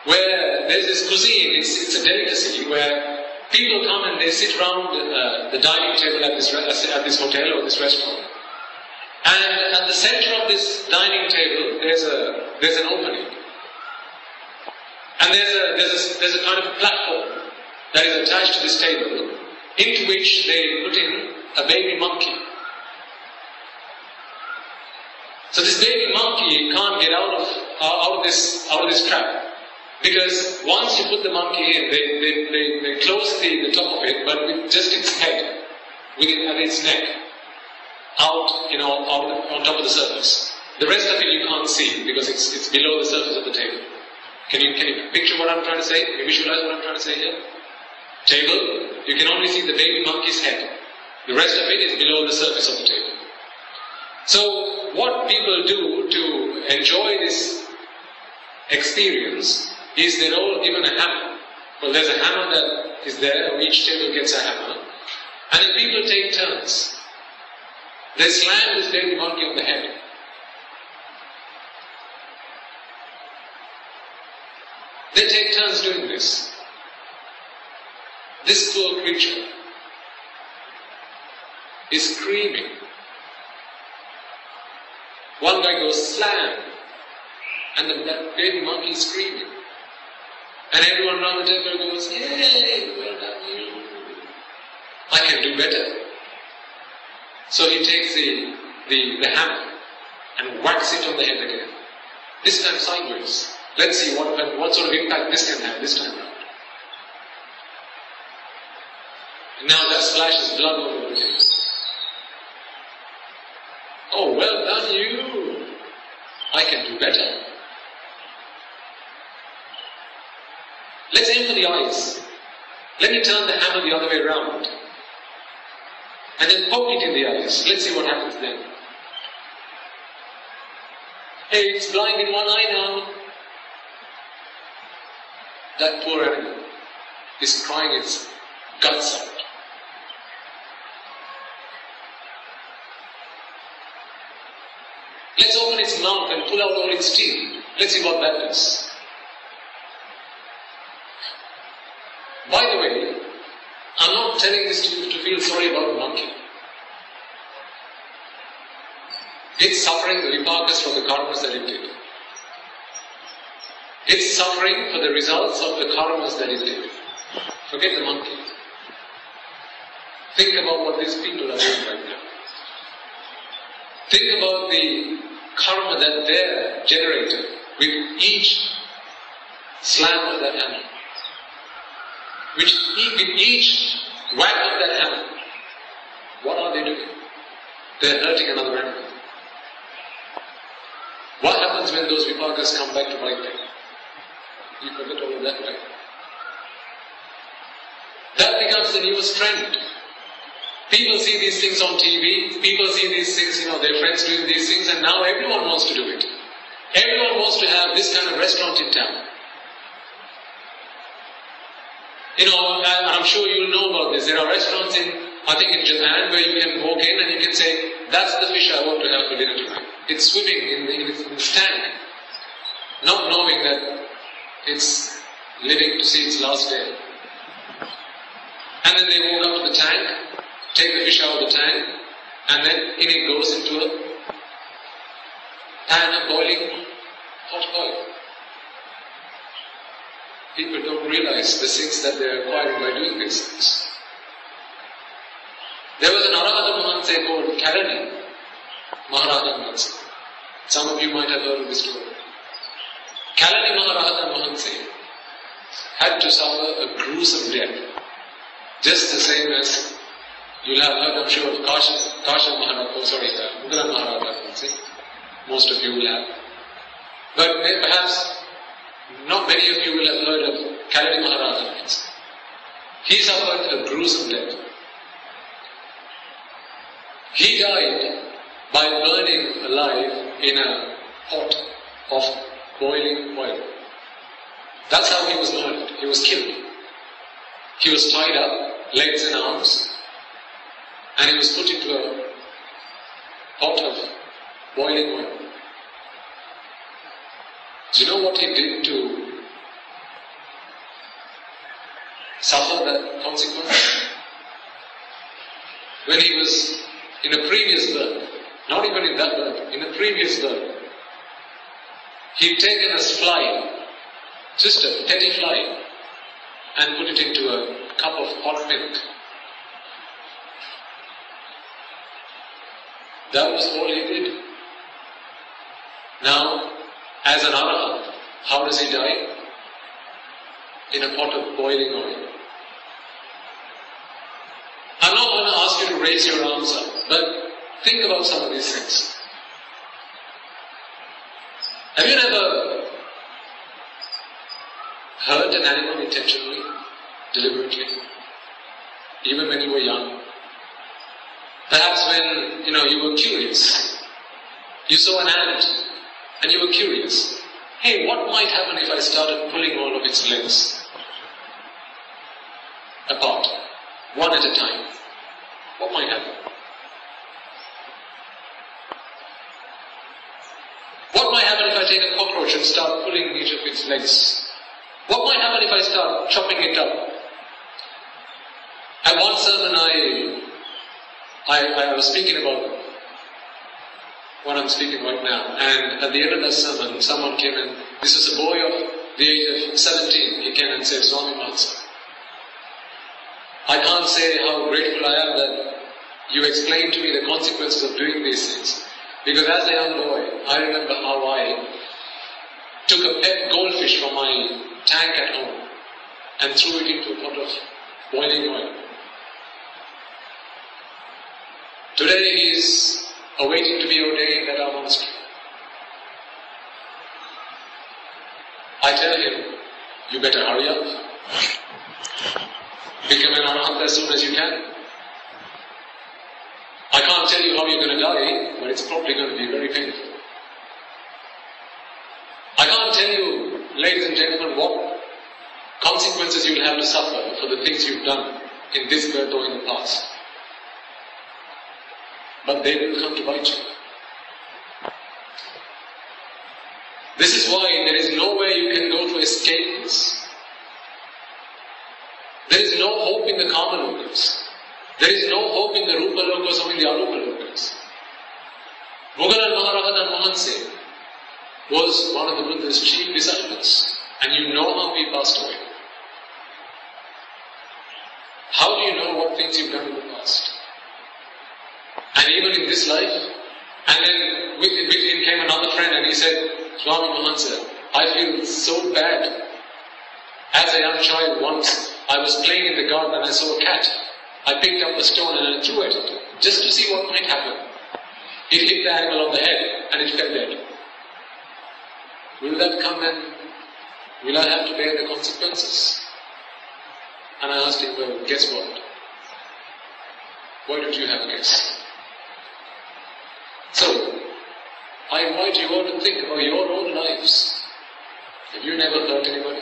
where there's this cuisine, it's a delicacy, where people come and they sit around the dining table at this hotel or this restaurant. And at the center of this dining table, there's an opening. And there's a kind of platform that is attached to this table, into which they put in a baby monkey. So this baby monkey can't get out of this trap, because once you put the monkey in, they close the top of it, but with just its head, at its neck, out on top of the surface. The rest of it you can't see because it's below the surface of the table. Can you picture what I'm trying to say? Can you visualize what I'm trying to say here? Table, you can only see the baby monkey's head. The rest of it is below the surface of the table. So what people do to enjoy this experience is they're all given a hammer. Well, there's a hammer that is there, each table gets a hammer, and then people take turns. They slam this baby monkey on the head. They take turns doing this. This poor creature is screaming. One guy goes slam, and that baby monkey is screaming. And everyone around the table goes, "Yay, well done you. I can do better." So he takes the hammer and whacks it on the head again. This time sideways. Let's see what sort of impact this can have this time around. And now that splashes blood all over the table. Oh, well done you. I can do better. Let's aim for the eyes. Let me turn the hammer the other way around. And then poke it in the eyes. Let's see what happens then. Hey, it's blind in one eye now. That poor animal is crying its guts out. Let's open its mouth and pull out all its teeth. Let's see what that does. By the way, I'm not telling this to you to feel sorry about the monkey. It's suffering the vipakas from the karmas that it did. It's suffering for the results of the karmas that it did. Forget the monkey. Think about what these people are doing right now. Think about the karma that they're generating with each slam of that hammer. With each whack of that hammer. What are they doing? They're hurting another animal. What happens when those vipakas come back to bite them? You forget all of that, right? That becomes the newest trend. People see these things on TV, people see these things, their friends doing these things, and now everyone wants to do it. Everyone wants to have this kind of restaurant in town. And I'm sure you'll know about this. There are restaurants in Japan where you can walk in and you can say, "That's the fish I want to have for dinner tonight." It's swimming in its tank, not knowing that it's living to see its last day. And then they walk up to the tank, take the fish out of the tank, and then in it goes into a pan of boiling hot oil. people don't realize the things that they are acquiring by doing these things. There was an Arahata Mahanse called Kalani Maharahata Mahanse. Some of you might have heard of this story. Kalani Maharahata Mahanse had to suffer a gruesome death, just the same as you'll have heard, I'm sure, of Harsha Mugala Maharahata Mahanse. Most of you will have. But perhaps not many of you will have heard of Kalani Maharahata Mahanse. He suffered a gruesome death. He died by burning alive in a pot of boiling oil. That's how he was murdered. He was killed. He was tied up, legs and arms, and he was put into a pot of boiling oil. Do you know what he did to suffer that consequence? When he was in a previous birth, not even in that birth, in a previous birth, he'd taken a fly, just a petty fly, and put it into a cup of hot milk. That was all he did. Now, as an Arahant, how does he die? In a pot of boiling oil. I'm not going to ask you to raise your arms up, but think about some of these things. Have you never hurt an animal intentionally, deliberately, even when you were young? Perhaps when, you were curious. You saw an ant and you were curious. Hey, what might happen if I started pulling all of its legs apart, one at a time? What might happen? What might happen if I take a cockroach and start pulling each of its legs? What might happen if I start chopping it up? At one sermon I was speaking about what I'm speaking right now, and at the end of that sermon someone came in. This was a boy of the age of 17. He came and said, Swami Mahatma, I can't say how grateful I am that you explained to me the consequences of doing these things. Because as a young boy, I remember how I took a pet goldfish from my tank at home and threw it into a pot of boiling oil. Today he is awaiting to be ordained at our monastery. I tell him, you better hurry up. Become an Arahant as soon as you can. I can't tell you how you're going to die, but it's probably going to be very painful. I can't tell you, ladies and gentlemen, what consequences you'll have to suffer for the things you've done in this birth or in the past. But they will come to bite you. This is why there is nowhere you can go to escape this. There is no hope in the Kama Lokas. There is no hope in the Rupa Lokas or in the Arupa Lokas. Mugalan Maharahata Mahanse was one of the Buddha's chief disciples, and you know how he passed away. How do you know what things you've done in the past? And even in this life, and then with him came another friend and he said, Swami Mahansa, I feel so bad. As a young child once, I was playing in the garden and I saw a cat. I picked up a stone and I threw it, just to see what might happen. It hit the animal on the head and it fell dead. Will that come and will I have to bear the consequences? And I asked him, well, guess what? Why don't you have a guess? So, I invite you all to think about your own lives. Have you never hurt anybody?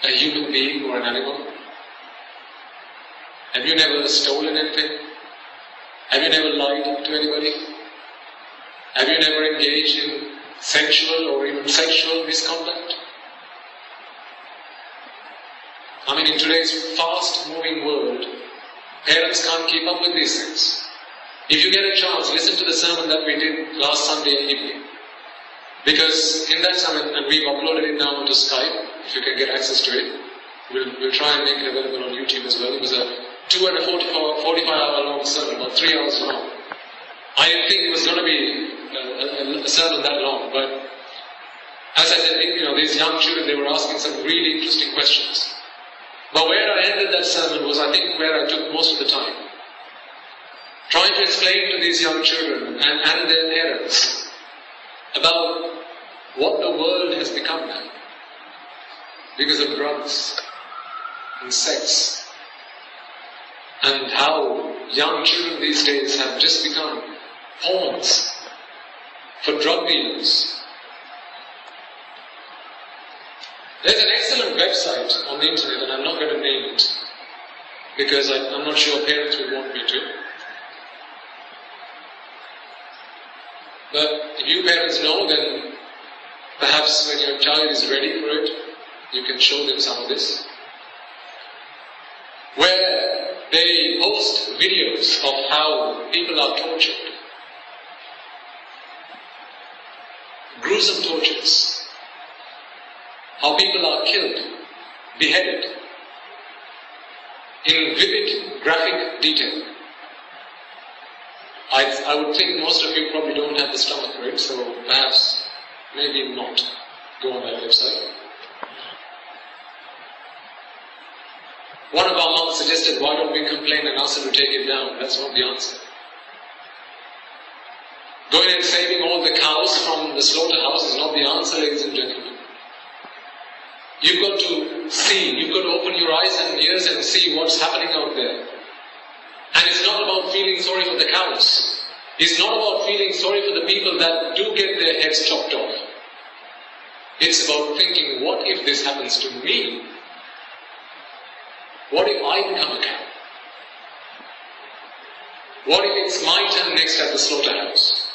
A human being or an animal? Have you never stolen anything? Have you never lied to anybody? Have you never engaged in sensual or even sexual misconduct? I mean, in today's fast-moving world, parents can't keep up with these things. If you get a chance, listen to the sermon that we did last Sunday evening. Because in that sermon, and we've uploaded it now onto Skype, if you can get access to it. We'll try and make it available on YouTube as well. It was a 45-hour long sermon, about 3 hours long. I didn't think it was going to be a sermon that long, but as I said, these young children, they were asking some really interesting questions. But where I ended that sermon was, I think, where I took most of the time. Trying to explain to these young children and their parents about what the world has become now because of drugs and sex, and how young children these days have just become pawns for drug dealers. There's an excellent website on the internet, and I'm not going to name it because I'm not sure parents would want me to. But if you parents know, then perhaps when your child is ready for it, you can show them some of this. Where they post videos of how people are tortured. Gruesome tortures. How people are killed, beheaded, in vivid, graphic detail. I would think most of you probably don't have the stomach for it, so perhaps, maybe not go on that website. One of our monks suggested, why don't we complain and ask them to take it down? That's not the answer. Going and saving all the cows from the slaughterhouse is not the answer, ladies and gentlemen. You've got to see, you've got to open your eyes and ears and see what's happening out there. And it's not about feeling sorry for the cows. It's not about feeling sorry for the people that do get their heads chopped off. It's about thinking, what if this happens to me? What if I become a cow? What if it's my turn next at the slaughterhouse?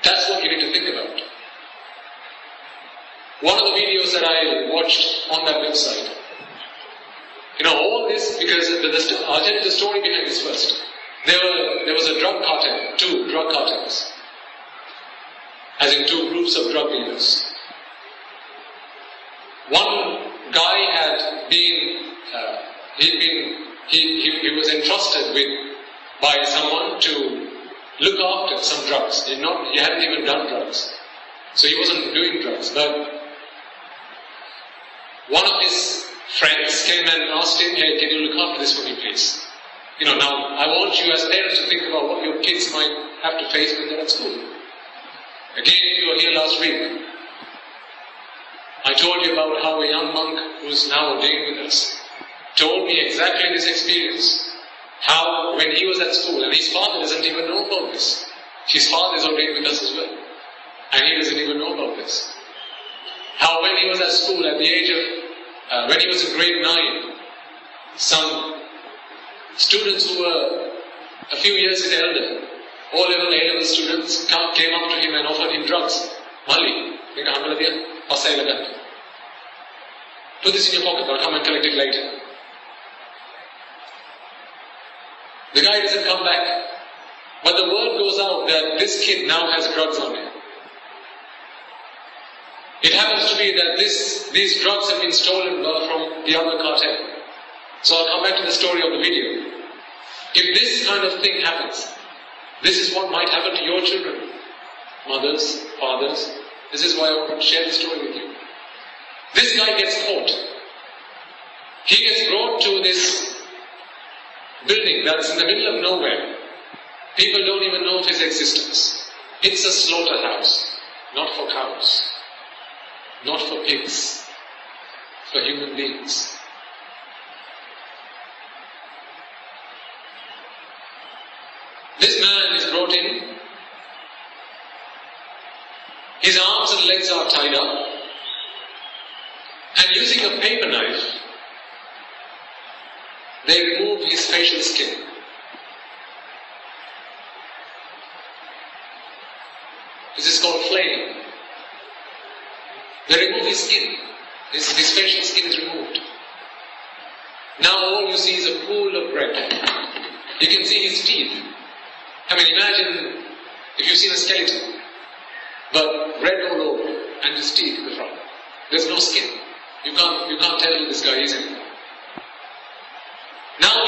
That's what you need to think about. One of the videos that I watched on that website, all this, because I'll tell you the story behind this first. There was a drug cartel, 2 drug cartels, as in 2 groups of drug dealers. One guy had been, he was entrusted by someone to look after some drugs. He hadn't even done drugs, so he wasn't doing drugs, but one of his friends came and asked him, hey, can you look after this for me, please? Now I want you as parents to think about what your kids might have to face when they're at school. Again, you were here last week. I told you about how a young monk who's now ordained with us told me exactly this experience. How when he was at school, and his father doesn't even know about this. His father is ordained with us as well. And he doesn't even know about this. How when he was at school at the age of, when he was in grade 9, some students who were a few years his elder, O-level, A-level students came up to him and offered him drugs. Mali, put this in your pocket, I'll come and collect it later. The guy doesn't come back. But the word goes out that this kid now has drugs on him. It happens to be that these drugs have been stolen from the other cartel. So I'll come back to the story of the video. If this kind of thing happens, this is what might happen to your children. Mothers, fathers, this is why I want to share the story with you. This guy gets caught. He gets brought to this building that's in the middle of nowhere. People don't even know of his existence. It's a slaughterhouse, not for cows, not for pigs, for human beings. This man is brought in. His arms and legs are tied up. And using a paper knife, they remove his facial skin. This is called flaying. They remove his skin. His facial skin is removed. Now all you see is a pool of red. You can see his teeth. I mean, imagine if you've seen a skeleton, but red all over, and his teeth in the front. There's no skin. You can't tell who this guy is anymore. Now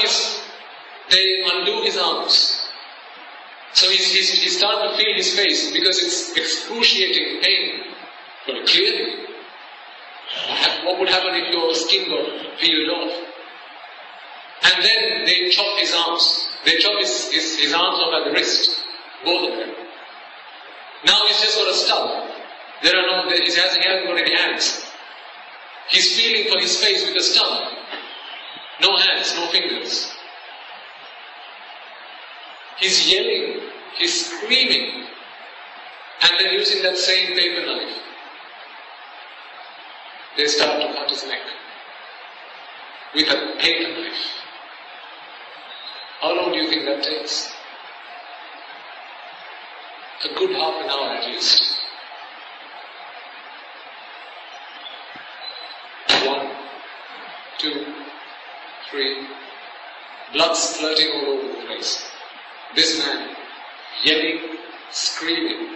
they undo his arms. So he's starting to feel his face because it's excruciating pain. But clearly, what would happen if your skin got peeled off? And then they chop his arms. They chop his arms off at the wrist. Both of them. Now he's just got a stub. He hasn't got any hands. He's feeling for his face with a stub. No hands, no fingers. He's yelling, he's screaming, and then using that same paper knife, they start to cut his neck with a paper knife. How long do you think that takes? A good half an hour at least. 1, 2, 3, blood splurting all over the place. This man, yelling, screaming.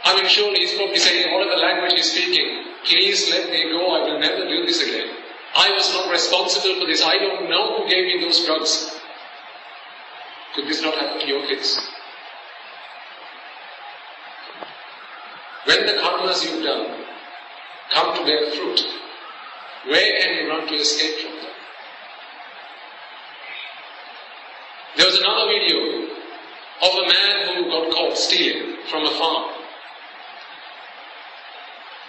I mean, surely he's probably saying, whatever language he's speaking, please let me go, I will never do this again. I was not responsible for this, I don't know who gave me those drugs. Could this not happen to your kids? When the karmas you've done come to bear fruit, where can you run to escape from them? There was another video of a man who got caught stealing from a farm.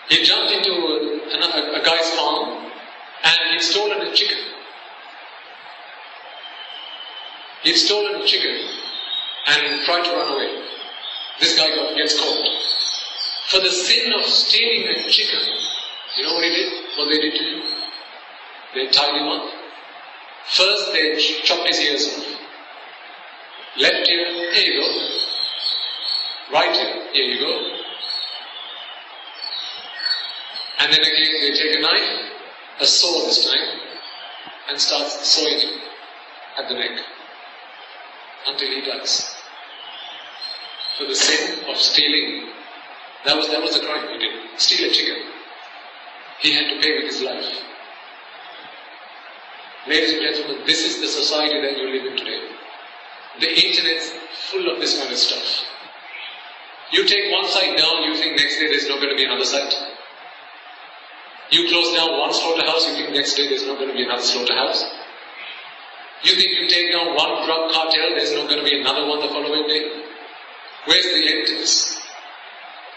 He jumped into a guy's farm and he'd stolen a chicken. He'd stolen a chicken and tried to run away. This guy gets caught. For the sin of stealing a chicken, you know what he did? What they did to him? They tied him up. First they chopped his ears off. Left ear, here you go. Right ear, here you go. And then again they take a knife, a saw this time, and start sawing him at the neck until he dies. For the sin of stealing, that was the crime he did. Steal a chicken. He had to pay with his life. Ladies and gentlemen, this is the society that you live in today. The internet's full of this kind of stuff. You take one site down, you think next day there's not going to be another site. You close down one slaughterhouse, you think next day there's not going to be another slaughterhouse. You think you take down one drug cartel, there's not going to be another one the following day. Where's the end to this?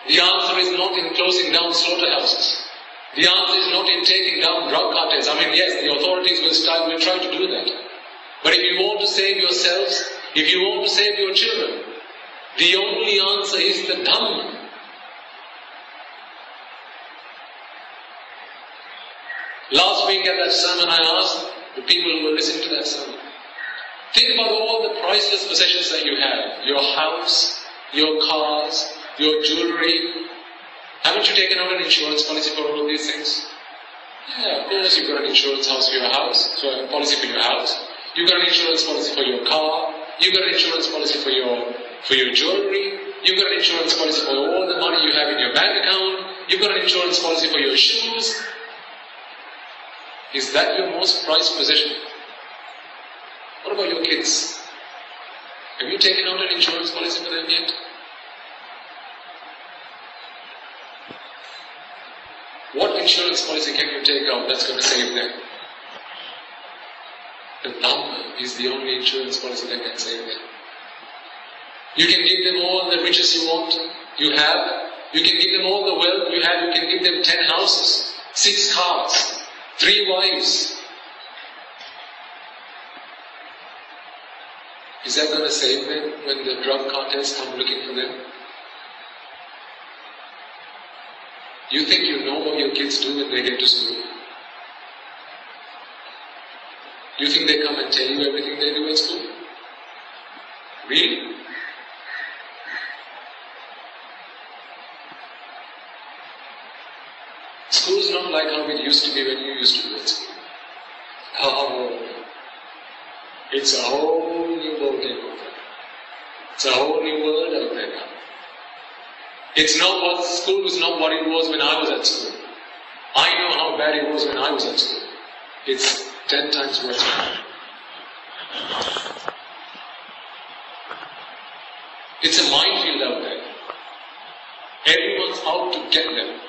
The answer is not in closing down slaughterhouses. The answer is not in taking down drug cartels. I mean, yes, the authorities will try to do that. But if you want to save yourselves, if you want to save your children, the only answer is the Dhamma. Last week at that sermon I asked the people who were listening to that sermon, think about all the priceless possessions that you have. Your house, your cars, your jewelry. Haven't you taken out an insurance policy for all of these things? Yeah, of course you've got an insurance house for your house, policy for your house. You've got an insurance policy for your car. You've got an insurance policy for your jewelry. You've got an insurance policy for all the money you have in your bank account. You've got an insurance policy for your shoes. Is that your most prized possession? What about your kids? Have you taken out an insurance policy for them yet? What insurance policy can you take out that's going to save them? The Dhamma is the only insurance policy that can save them. You can give them all the riches you want, you have. You can give them all the wealth you have. You can give them 10 houses, 6 cars, 3 wives. Is that going to save them when the drug cartels come looking for them? You think you know what your kids do when they get to school? Do you think they come and tell you everything they do at school? Really? School's not like how it used to be when you used to go at school. Oh, it's a whole new ballgame out there. It's a whole new world out there now. School was not what it was when I was at school. I know how bad it was when I was at school. It's 10 times worse now. It's a minefield out there. Everyone's out to get them.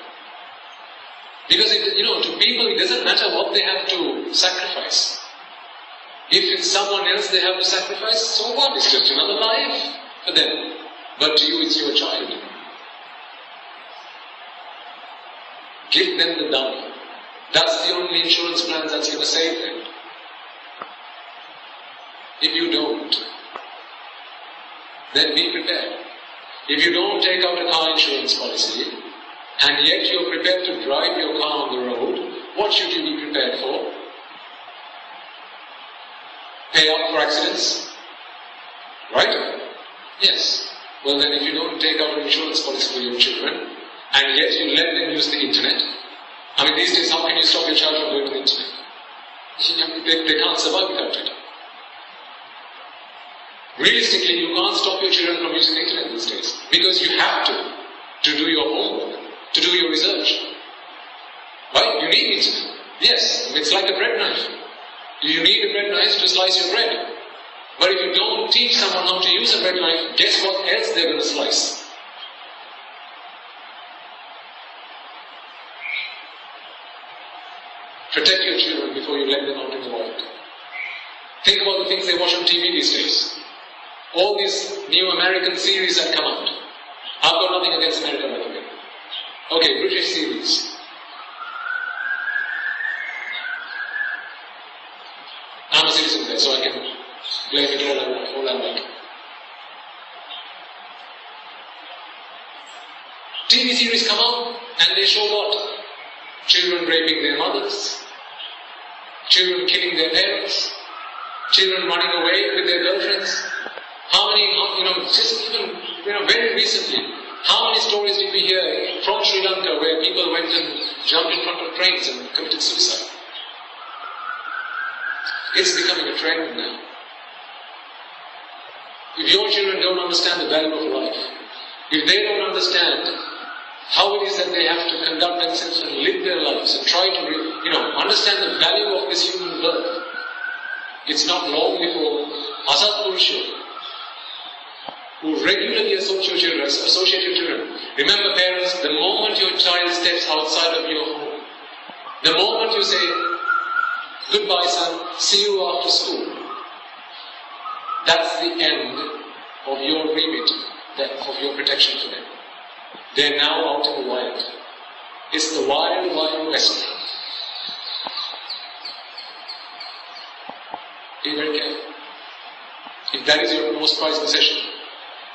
Because, to people it doesn't matter what they have to sacrifice. If it's someone else they have to sacrifice, so what? It's just another life for them. But to you, it's your child. Give them the Dhamma. That's the only insurance plan that's going to save them. If you don't, then be prepared. If you don't take out a car insurance policy, and yet you're prepared to drive your car on the road, what should you be prepared for? Pay up for accidents? Right? Yes. Well then, if you don't take out an insurance policy for your children, and yet you let them use the internet, these days, how can you stop your child from going to the internet? They can't survive without it. Realistically, you can't stop your children from using the internet these days, because you have to do your homework, to do your research. Right? You need internet. Yes, it's like a bread knife. You need a bread knife to slice your bread. But if you don't teach someone how to use a bread knife, guess what else they're going to slice? Protect your children before you let them out in the world. Think about the things they watch on TV these days. All these new American series that come out. I've got nothing against America, by the way. Okay, British series. I'm a citizen there, so I can blame it all I like. TV series come out and they show what? Children raping their mothers, children killing their parents, children running away with their girlfriends. How many, just even, very recently, how many stories did we hear from Sri Lanka where people went and jumped in front of trains and committed suicide? It's becoming a trend now. If your children don't understand the value of life, if they don't understand how it is that they have to conduct themselves and live their lives and try to, understand the value of this human birth, it's not long before Asat Purusha, who regularly associate your children. Remember, parents, the moment your child steps outside of your home, the moment you say, "Goodbye, son, see you after school," that's the end of your remit, of your protection for them. They're now out in the wild. It's the wild, wild west. Be very careful. If that is your most prized possession,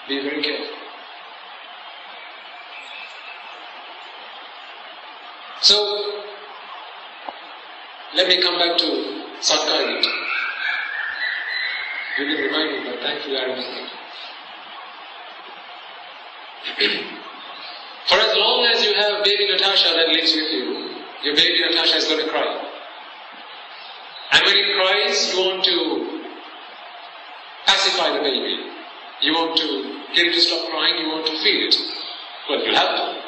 be very careful. So, let me come back to Satkar. You didn't remind me, but thankfully I remember. For as long as you have baby Natasha that lives with you, your baby Natasha is going to cry. And when it cries, you want to pacify the baby. You want to get it to stop crying, you want to feed it. Well, you have to.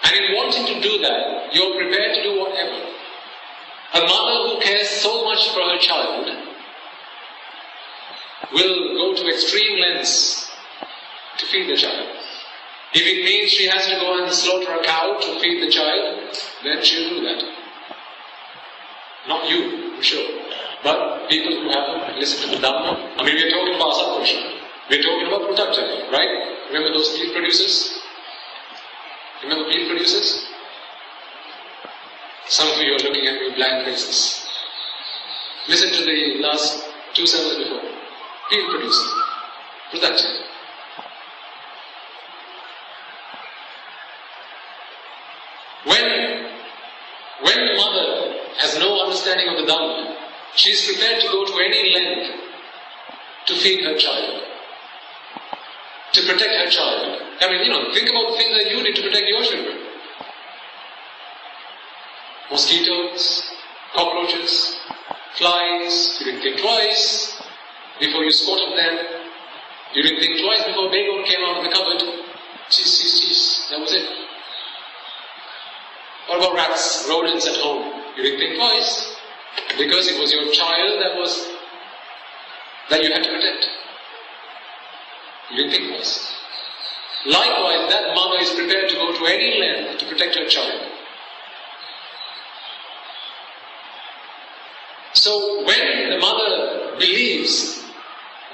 And in wanting to do that, you're prepared to do whatever. A mother who cares so much for her child will go to extreme lengths to feed the child. If it means she has to go and slaughter a cow to feed the child, then she'll do that. Not you, I'm sure. But people who haven't listened to the Dhamma. We're talking about Asatpurusha. We're talking about Pruthakjana, right? Remember those peat producers? Remember peat producers? Some of you are looking at me with blank faces. Listen to the last 2 sermons before. Peat producer. Pruthakjana. When the mother has no understanding of the Dhamma, she is prepared to go to any length to feed her child, to protect her child. Think about the things that you need to protect your children. Mosquitoes, cockroaches, flies. You didn't think twice before you spotted them. You didn't think twice before Baygon came out of the cupboard. Cheese. That was it. What about rats, rodents at home? You didn't think twice. Because it was your child that you had to protect. You didn't think twice. Likewise, that mother is prepared to go to any length to protect her child. So when the mother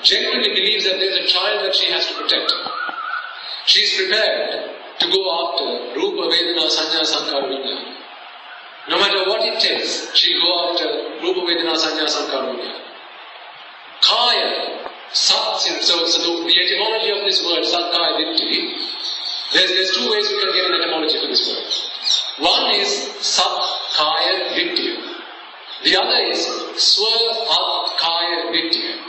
genuinely believes that there is a child that she has to protect, she is prepared to go after Rupa, Vedana, Sanya, Sankara, Vijnana. No matter what it takes, she'll go after Rupa, Vedana, Sanya, Sankara, Vijnana. Kaya, Sat, so the etymology of this word, Sat, Kaya, Ditti, there's two ways we can get an etymology for this word. One is Sat, Kaya, Ditti. The other is Swa, At, Kaya, Ditti.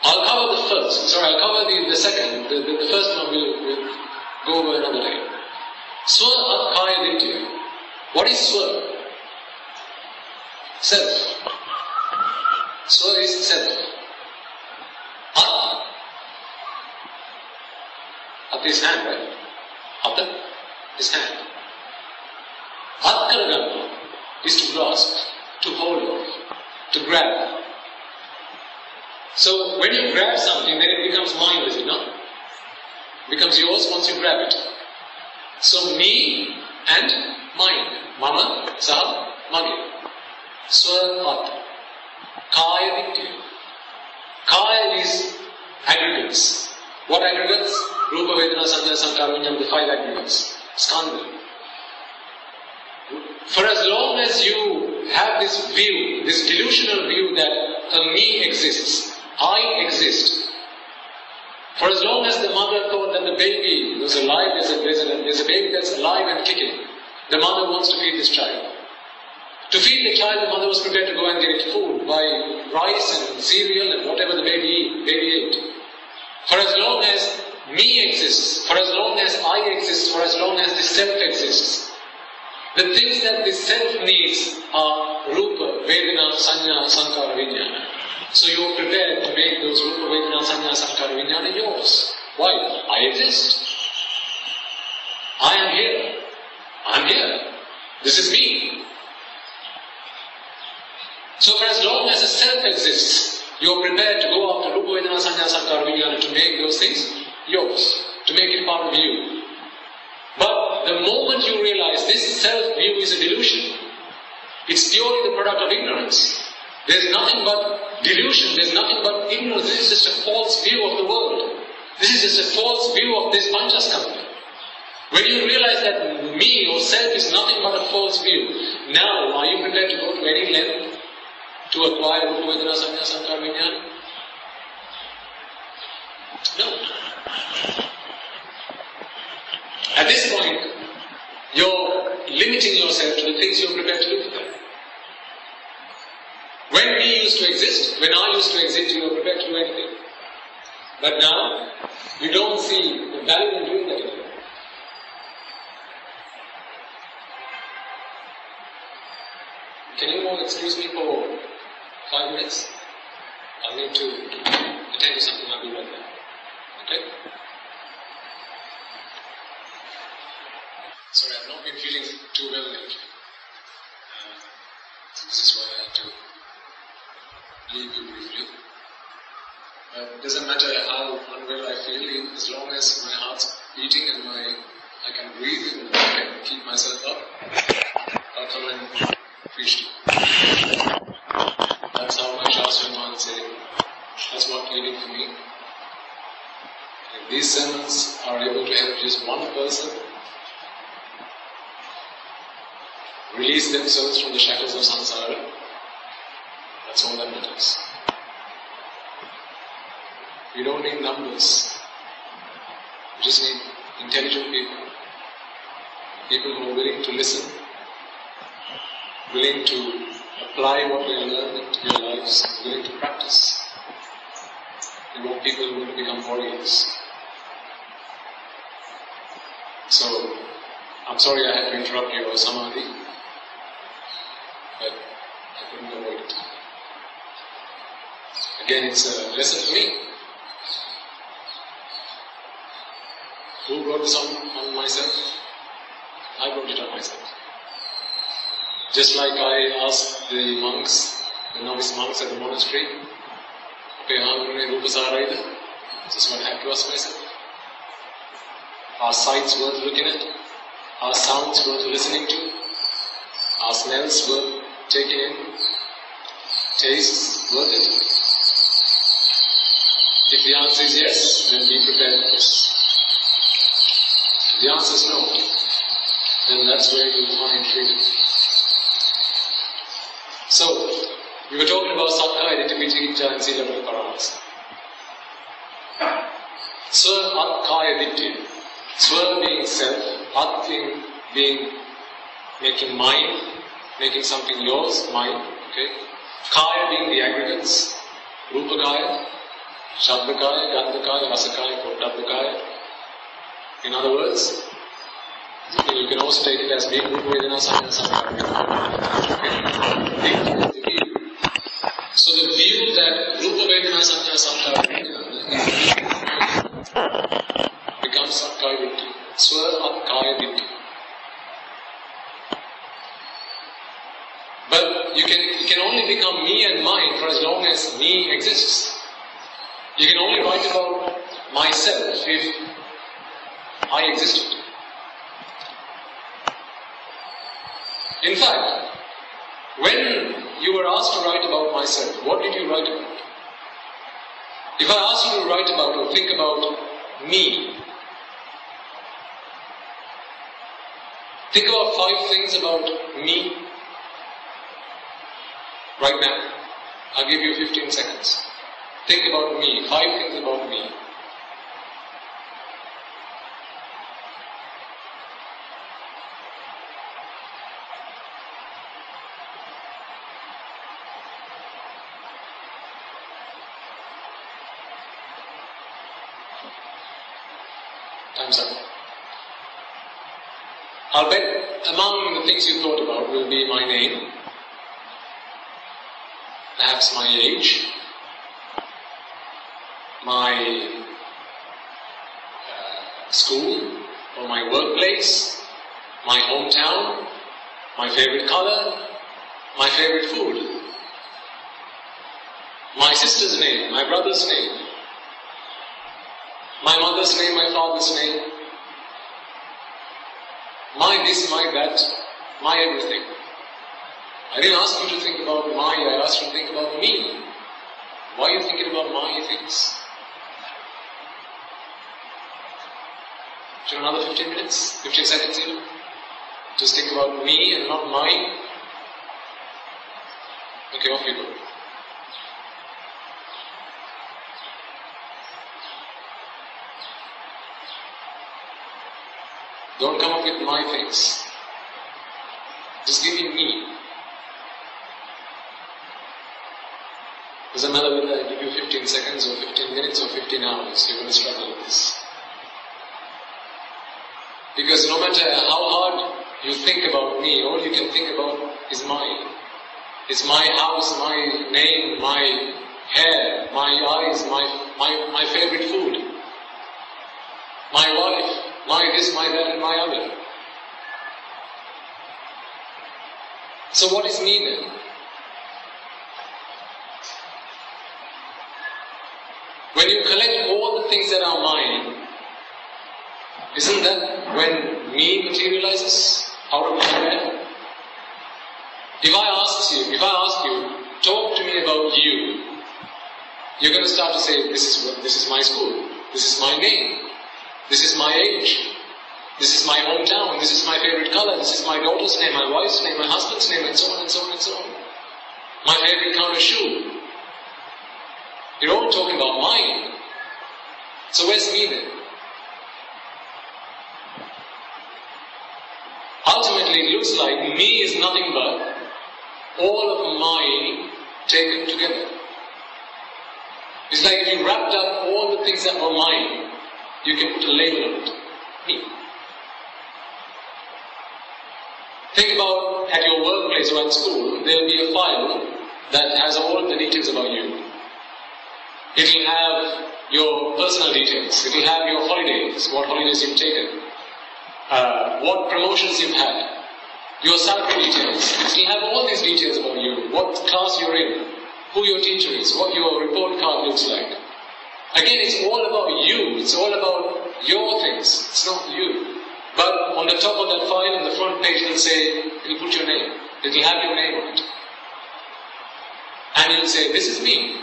I'll cover the first, I'll cover the second, the first one we'll go over another day. Swa, At, Kaya, Ditti. What is Swa? Self. Swa is self. At is hand, right? At is hand. At is to grasp, to hold on, to grab. So when you grab something, then it becomes mine, does it not? It becomes yours once you grab it. So me and mine. Mama, Sah, Mage. Swa, At. Kaya, Ditti. Kaya is aggregates. What aggregates? Rupa, Vedana, Sanya, Sankara, Vijnana, the 5 aggregates. Skandha. For as long as you have this view, this delusional view that a me exists, I exist. For as long as the mother thought that the baby was alive, there's a baby that's alive and kicking, the mother wants to feed this child. To feed the child, the mother was prepared to go and get it food, buy rice and cereal and whatever the baby ate. For as long as me exists, for as long as I exist, for as long as the self exists, the things that the self needs are Rupa, Vedana, Sanya, Sankara, Vijnana. So you are prepared to make those Rupa, Vedana, Sanya, Sankara, Vijnana yours. Why? I exist. I am here. I am here. This is me. So for as long as the self exists, you are prepared to go after Rupa, Vedana, Sanya, Sankara, Vijnana to make those things yours, to make it part of you. But the moment you realize this self-view is a delusion, it's purely the product of ignorance. There's nothing but delusion, there's nothing but ignorance. This is just a false view of the world. This is just a false view of this Panchaskandha. When you realize that me or self is nothing but a false view, now are you prepared to go to any length to acquire Rupa, Vedana, Sanya, Sankara, Vijnana? No. At this point, you're limiting yourself to the things you're prepared to do for them. When we used to exist, when I used to exist, you were prepared to do anything. But now, you don't see the value in doing that anymore. Can you all excuse me for 5 minutes? I'll need to attend to something. I'll be right back. Okay? Sorry, I've not been feeling too well lately. This is why I had to leave you briefly. It doesn't matter how unwell I feel, as long as my heart's beating and I can breathe and I can keep myself up, I'll come and preach to you. That's how my Shastra say. That's what leading for me. If these sermons are able to help just one person release themselves from the shackles of samsara, that's all that matters. We don't need numbers. We just need intelligent people. People who are willing to listen, willing to apply what they learn into their lives, willing to practice. We want people who want to become warriors. So, I'm sorry I had to interrupt your samadhi, but I couldn't avoid it. Again, it's a lesson for me. Who brought this on myself? I brought it on myself. Just like I asked the monks, the novice monks at the monastery, this is what I have to ask myself. Are sights worth looking at? Are sounds worth listening to? Are smells worth taking in? Tastes worth it? If the answer is yes, then be prepared for this. If the answer is no, then that's where you will find freedom. So, we were talking about Sattva, identity, and Sila Paramas. Swa At Kaya Ditya. Swa being self, At being making mind, making something yours, mine, okay? Kaya being the aggregates, Rupa Kaya, Shabda Kaya, Gandha Kaya, Rasa Kaya, Pottabha Kaya. In other words, you can also take it as being Rupa Vedana Sanatha. Okay? So the view that Rupa Vedana Sanatha becomes Satkaya Vitti. Swa Atkaya Vitti. But it can only become me and mine for as long as me exists. You can only write about myself if I existed. In fact, when you were asked to write about myself, what did you write about? If I asked you to write about or think about me, think about 5 things about me right now. I'll give you 15 seconds. Think about me, 5 things about me. Time's up. I'll bet among the things you thought about will be my name, perhaps my age, my school or my workplace, my hometown, my favorite color, my favorite food, my sister's name, my brother's name, my mother's name, my father's name, my this, my that, my everything. I didn't ask you to think about I asked you to think about me. Why are you thinking about my things? Do you have another 15 minutes? 15 seconds even? Just think about me and not mine. Okay, off you go. Don't come up with my things. Just give me me. Doesn't matter whether I give you 15 seconds or 15 minutes or 15 hours, you're going to struggle with this. Because no matter how hard you think about me, all you can think about is mine. It's my house, my name, my hair, my eyes, my favorite food, my wife, my this, my that, and my other. So what is me then? When you collect all the things that are mine, isn't that when me materializes out of nowhere? If I ask you, talk to me about you, you're going to start to say, this is my school, this is my name, this is my age, this is my hometown, this is my favorite color, this is my daughter's name, my wife's name, my husband's name, and so on and so on and so on. My favorite kind of shoe. You're all talking about mine. So where's me then? Ultimately, it looks like me is nothing but all of mine taken together. It's like if you wrapped up all the things that were mine, you can put a label on it. Me. Think about at your workplace or at school, there will be a file that has all the details about you. It will have your personal details. It will have your holidays, what holidays you've taken, what promotions you've had, your salary details. It will have all these details about you, what class you're in, who your teacher is, what your report card looks like. Again, it's all about you. It's all about your things. It's not you. But on the top of that file, on the front page, it'll say, it'll put your name. It'll have your name on it. And it'll say, this is me.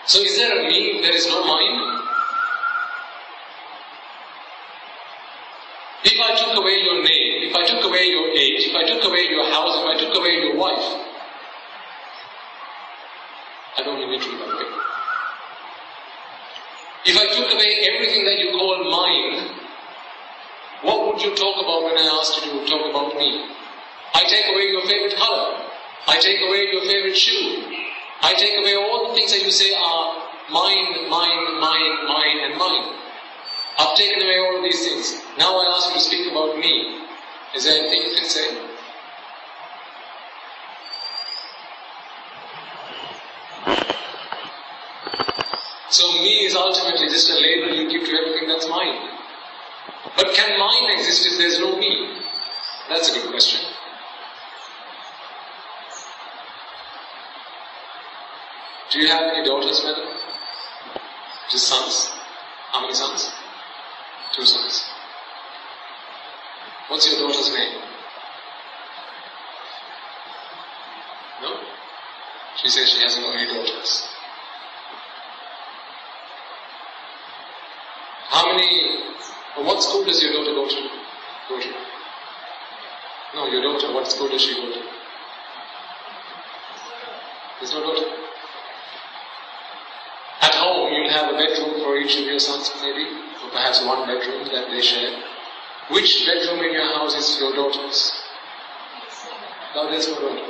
So is there a me if there is no mine? If I took away your name, if I took away your age, if I took away your house, if I took away your wife, I don't mean literally by the way. If I took away everything that you call mine, what would you talk about when I asked you to talk about me? I take away your favorite color. I take away your favorite shoe. I take away all the things that you say are mine, mine, mine, mine, and mine. I've taken away all of these things. Now I ask you to speak about me. Is there anything you can say? So me is ultimately just a label you give to everything that's mine. But can mine exist if there's no me? That's a good question. Do you have any daughters, madam? Just sons? How many sons? 2 sons. What's your daughter's name? No? She says she hasn't got any daughters. What school does your daughter go to? No, your daughter, what school does she go to? There's no daughter. At home, you'll have a bedroom for each of your sons, maybe, or perhaps one bedroom that they share. Which bedroom in your house is your daughter's? No, there's no daughter.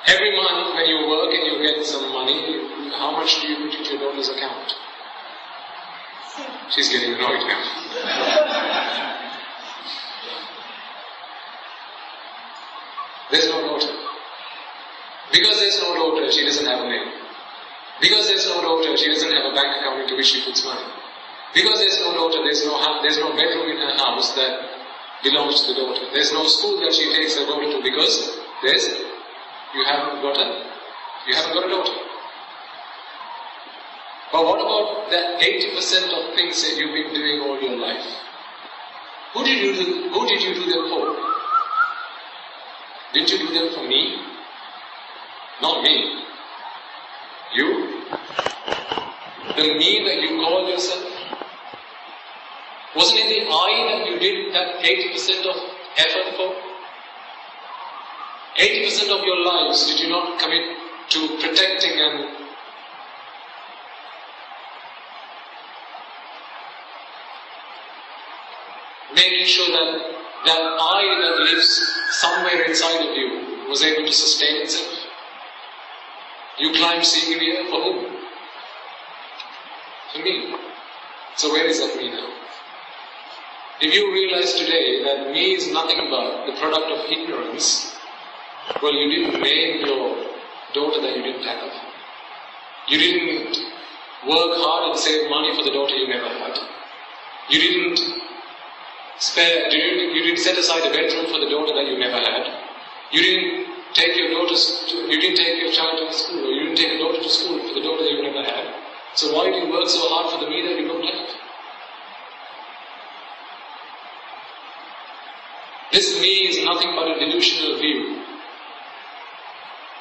Every month when you work and you get some money, how much do you put into your daughter's account? She's getting annoyed now. There's no daughter. Because there's no daughter, she doesn't have a name. Because there's no daughter, she doesn't have a bank account into which she puts money. Because there's no daughter, there's no bedroom in her house that belongs to the daughter. There's no school that she takes her daughter to because you haven't got a daughter. But what about that 80% of things that you've been doing all your life? Who did you do them for? Didn't you do them for me? Not me. You? The me that you call yourself? Wasn't it the I that you did that 80% of effort for? 80% of your lives did you not commit to protecting and making sure that I that lives somewhere inside of you was able to sustain itself? You climbed Siri for whom? For me. So where is that me now? If you realize today that me is nothing but the product of ignorance, well, you didn't name your daughter that you didn't have. You didn't work hard and save money for the daughter you never had. You didn't set aside a bedroom for the daughter that you never had. You didn't take your child to school, or you didn't take a daughter to school for the daughter that you never had. So why do you work so hard for the me that you don't have? This me is nothing but a delusional view.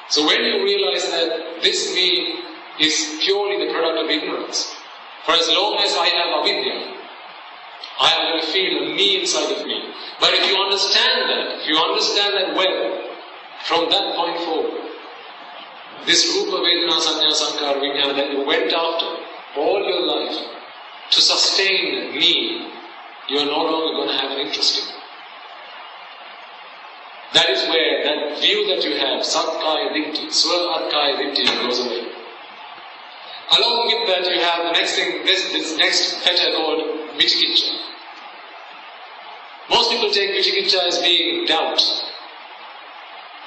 So when you realize that this me is purely the product of ignorance, for as long as I have avidya, I am going to feel a me inside of me. But if you understand that well, from that point forward, this Rupa Vedana Sanya Sankara Vijnana that you went after all your life to sustain me, you are no longer going to have an interest in. That is where that view that you have, Sakkaya Ditthi, Swa Arkaya Ditthi, goes away. Along with that you have the next thing, this next fetter called Vichikicha. Most people take Vichikicha as being doubt.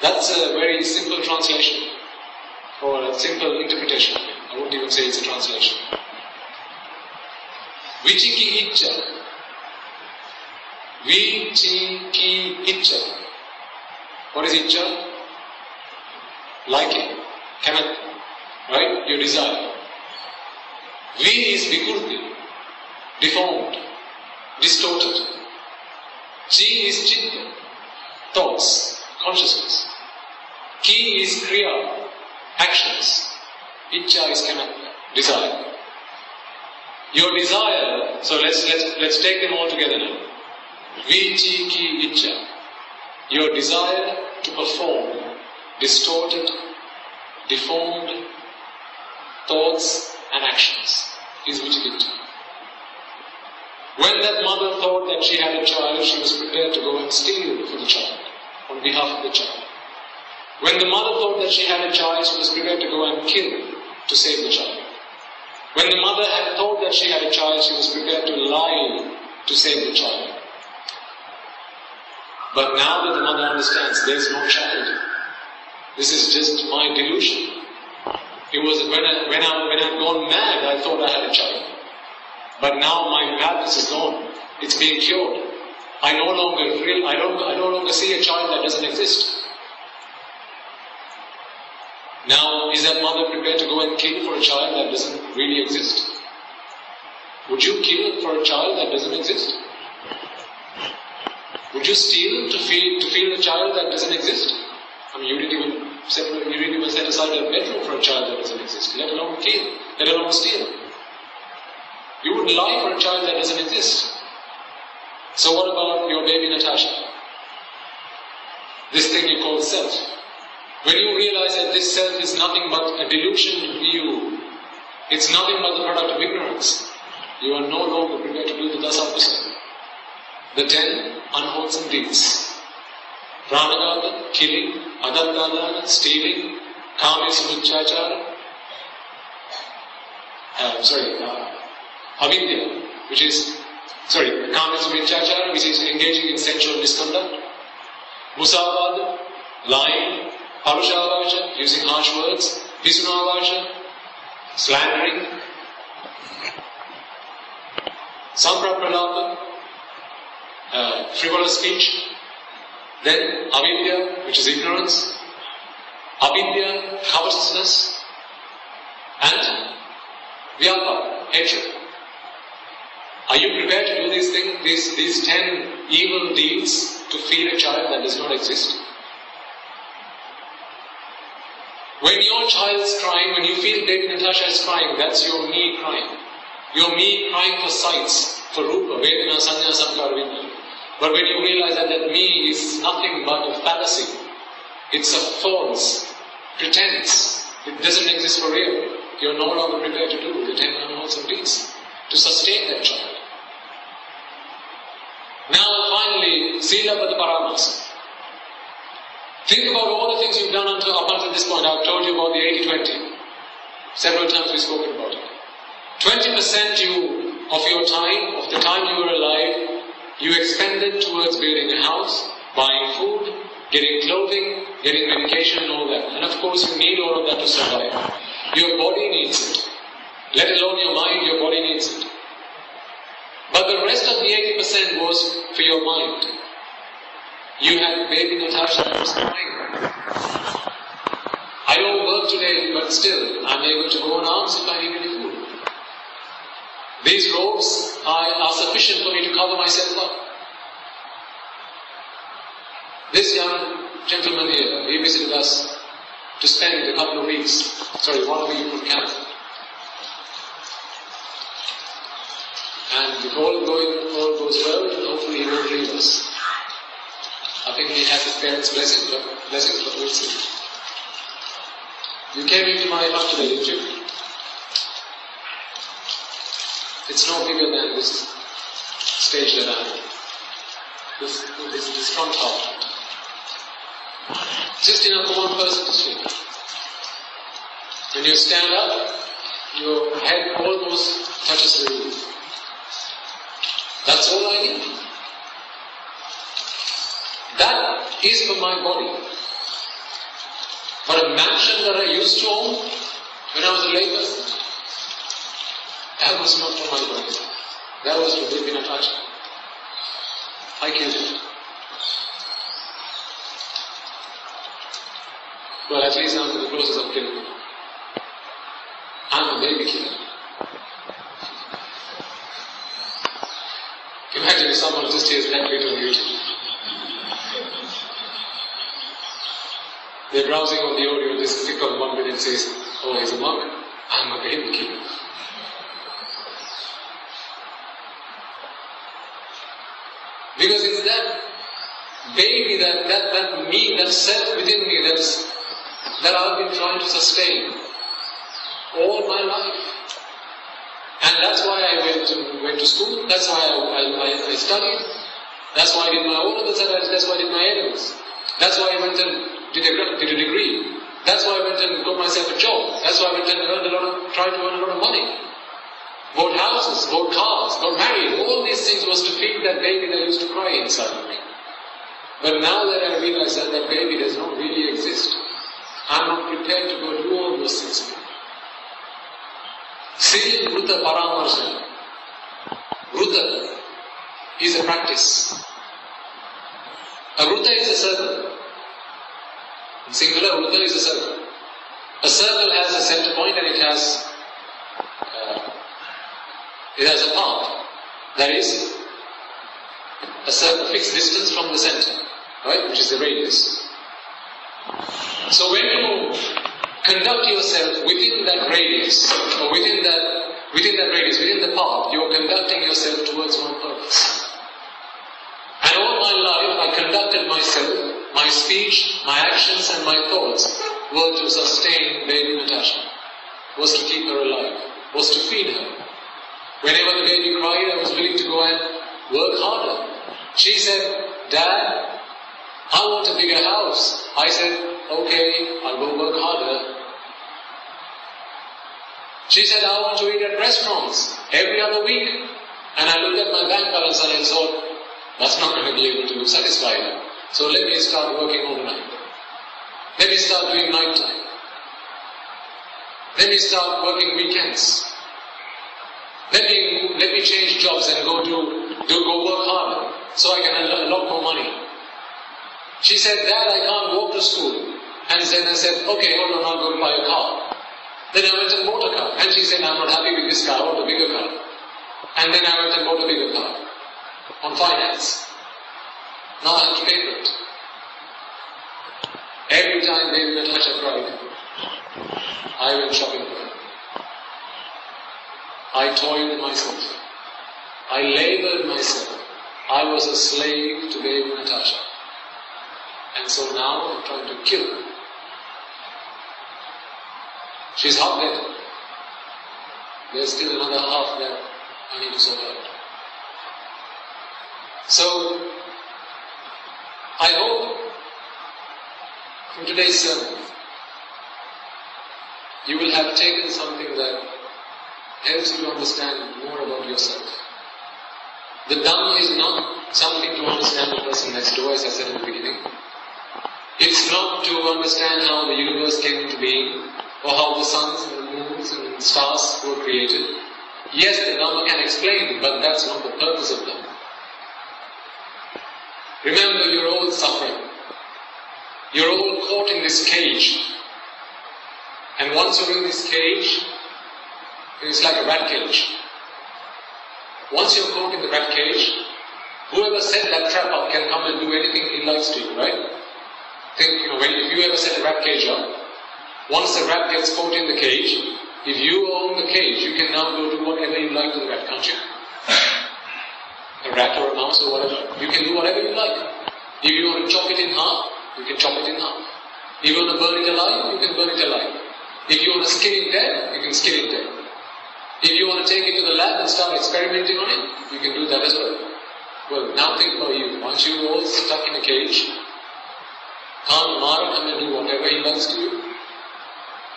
That's a very simple translation, or a simple interpretation. I wouldn't even say it's a translation. Vichikicha. Vi, chi, ki, icha. What is icha? Liking, kamat, right? Your desire. Vi is vikurti, deformed, distorted. Chi is chitta, thoughts, consciousness. Ki is kriya, actions. Icha is kamatta, desire. Your desire, so let's take them all together now. Vi, chi, ki, icha. Your desire to perform distorted, deformed thoughts and actions is vichikita. When that mother thought that she had a child, she was prepared to go and steal for the child, on behalf of the child. When the mother thought that she had a child, she was prepared to go and kill to save the child. When the mother had thought that she had a child, she was prepared to lie to save the child. But now that the mother understands there is no child, this is just my delusion. It was when I'd gone mad, I thought I had a child. But now my madness is gone. It's being cured. I no longer see a child that doesn't exist. Now, is that mother prepared to go and kill for a child that doesn't really exist? Would you kill for a child that doesn't exist? Would you steal to feed a child that doesn't exist? I mean, you didn't even set aside a bedroom for a child that doesn't exist, let alone kill, let alone steal. You would lie for a child that doesn't exist. So what about your baby Natasha? This thing you call self. When you realize that this self is nothing but a delusion to you, it's nothing but the product of ignorance, you are no longer prepared to do the dasapusana, the 10 unwholesome deeds. Pranagata, killing, adattadana, stealing, kamesamichachara, avidya, kamesamichachara, which is engaging in sensual misconduct, musavada, lying, parushavasha, using harsh words, visunavasha, slandering, samprapralapa, frivolous speech, then avidya, which is ignorance, avidya, covetousness, and vyapa, hatred. Are you prepared to do these things, these 10 evil deeds to feed a child that does not exist? When your child is crying, when you feel baby Natasha is crying, that's your me crying. Your me crying for sights, for rupa, vedana, sanya, samkara, vinna. But when you realize that me is nothing but a fallacy, it's a false pretense, it doesn't exist for real, you're no longer prepared to do the 10 unwholesome deeds to sustain that child. Now finally, Sila Pada Paramasa. Think about all the things you've done up until this point. I've told you about the 80-20. Several times we've spoken about it. 20% of your time, of the time you were alive, you expended towards building a house, buying food, getting clothing, getting medication and all that. And of course you need all of that to survive. Your body needs it. Let alone your mind, your body needs it. But the rest of the 80% was for your mind. You had baby Natasha that was crying. I don't work today, but still, I'm able to go on arms if I need any food. These robes are sufficient for me to cover myself up. This young gentleman here, he visited us to spend a couple of weeks, 1 week from Canada. And if all goes well, hopefully he won't leave us. I think he has his parents' blessing, but we'll see. You came into my hut today, didn't you? It's no bigger than this stage that I'm in. This front hall. Just enough for one person to sleep. When you stand up, your head almost touches the roof. That's all I need. That is for my body. But a mansion that I used to own when I was a layperson, that was not for my body. That was for baby Natasha. I killed it. Well, at least I'm in the process of killing it. I'm a baby killer. Imagine if someone just hears that video on YouTube. They're browsing on the audio, they click on one bit and says, oh, he's a monk. I'm a baby killer. Because it's that baby, that me, that self within me that I've been trying to sustain all my life. And that's why I went to school, that's why I studied, that's why I did my O-levels, that's why I did my A-levels. That's why I went and did a degree. That's why I went and got myself a job. That's why I went and tried to earn a lot of money. Bought houses, bought cars, got married. All these things was to feed that baby that used to cry inside of me. But now that I realize that that baby does not really exist, I'm not prepared to go do all those things again. Siri Vruta Paramarsana. Vruta is a practice. A Vruta is a circle. In singular, Vruta is a circle. A circle has a center point and it has a path. That is a circle, fixed distance from the center, right? Which is the radius. So when you conduct yourself within that radius, or within the path, you are conducting yourself towards one purpose. And all my life I conducted myself, my speech, my actions and my thoughts were to sustain baby Natasha, was to keep her alive, was to feed her. Whenever the baby cried, I was willing to go and work harder. She said, Dad, I want a bigger house. I said, okay, I'll go work harder. She said, I want to eat at restaurants every other week. And I looked at my bank balance and I thought, that's not going to be able to satisfy her. So let me start working overnight. Let me start doing night time. Let me start working weekends. Let me change jobs and go work harder so I can earn a lot more money. She said, Dad, I can't walk to school. And then I said, okay, hold on, I'll go buy a car. Then I went and bought a car. And she said, I'm not happy with this car, I want a bigger car. And then I went and bought a bigger car. On finance. Now I have to pay for it. Every time baby Natasha cried, I went shopping for her. I toiled myself. I labored myself. I was a slave to baby Natasha. And so now I'm trying to kill her. She's half dead. There's still another half that I need to sort out. So, I hope from today's sermon, you will have taken something that helps you to understand more about yourself. The Dhamma is not something to understand the person next door, as I said in the beginning. It's not to understand how the universe came into being, or how the suns and the moons and the stars were created. Yes, the Dhamma can explain, but that's not the purpose of Dhamma. Remember, you're all suffering. You're all caught in this cage. And once you're in this cage, it's like a rat cage. Once you're caught in the rat cage, whoever set that trap up can come and do anything he likes to you, right? Think, if you ever set a rat cage up, once the rat gets caught in the cage, if you own the cage, you can now go do whatever you like to the rat, can't you? A rat or a mouse or whatever. You can do whatever you like. If you want to chop it in half, you can chop it in half. If you want to burn it alive, you can burn it alive. If you want to skin it dead, you can skin it dead. If you want to take it to the lab and start experimenting on it, you can do that as well. Well, now think about you. Once you're all stuck in a cage, can't Mara come and do whatever he likes to you?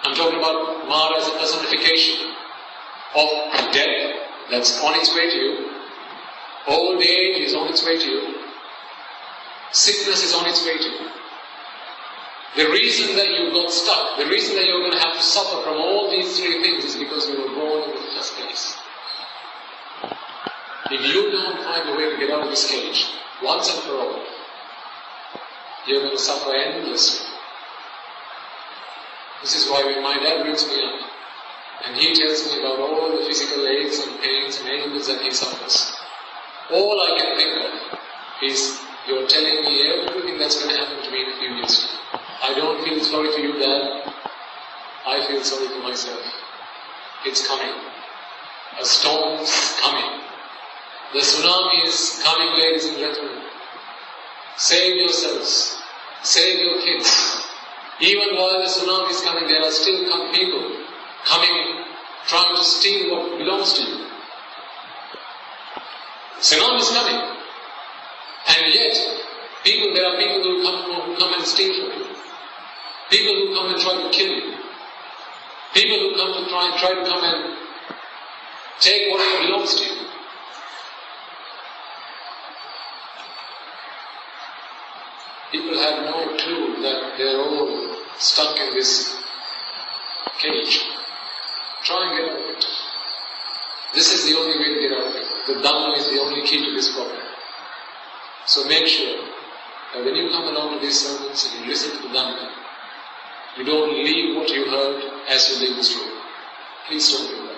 I'm talking about Mara as a personification of death that's on its way to you. Old age is on its way to you. Sickness is on its way to you. The reason that you got stuck, the reason that you're going to have to suffer from all these three things is because you were born in the first place. If you don't find a way to get out of this cage, once and for all. You're going to suffer endlessly. This is why when my dad brings me up, and he tells me about all the physical aches and pains and ailments that he suffers, all I can think of is, you're telling me everything that's going to happen to me in a few years' time. I don't feel sorry for you, Dad. I feel sorry for myself. It's coming. A storm's coming. The tsunami is coming, ladies and gentlemen. Save yourselves. Save your kids. Even while the tsunami is coming, there are still people coming, trying to steal what belongs to you. Tsunami is coming. And yet, there are people who come and steal from you. People who come and try to kill you. People who come to try to come and take what belongs to you. People have no clue that they're all stuck in this cage. Try and get out of it. This is the only way to get out of it. The Dhamma is the only key to this problem. So make sure that when you come along to these sermons and you listen to the Dhamma, you don't leave what you heard as you leave this room. Please don't do that.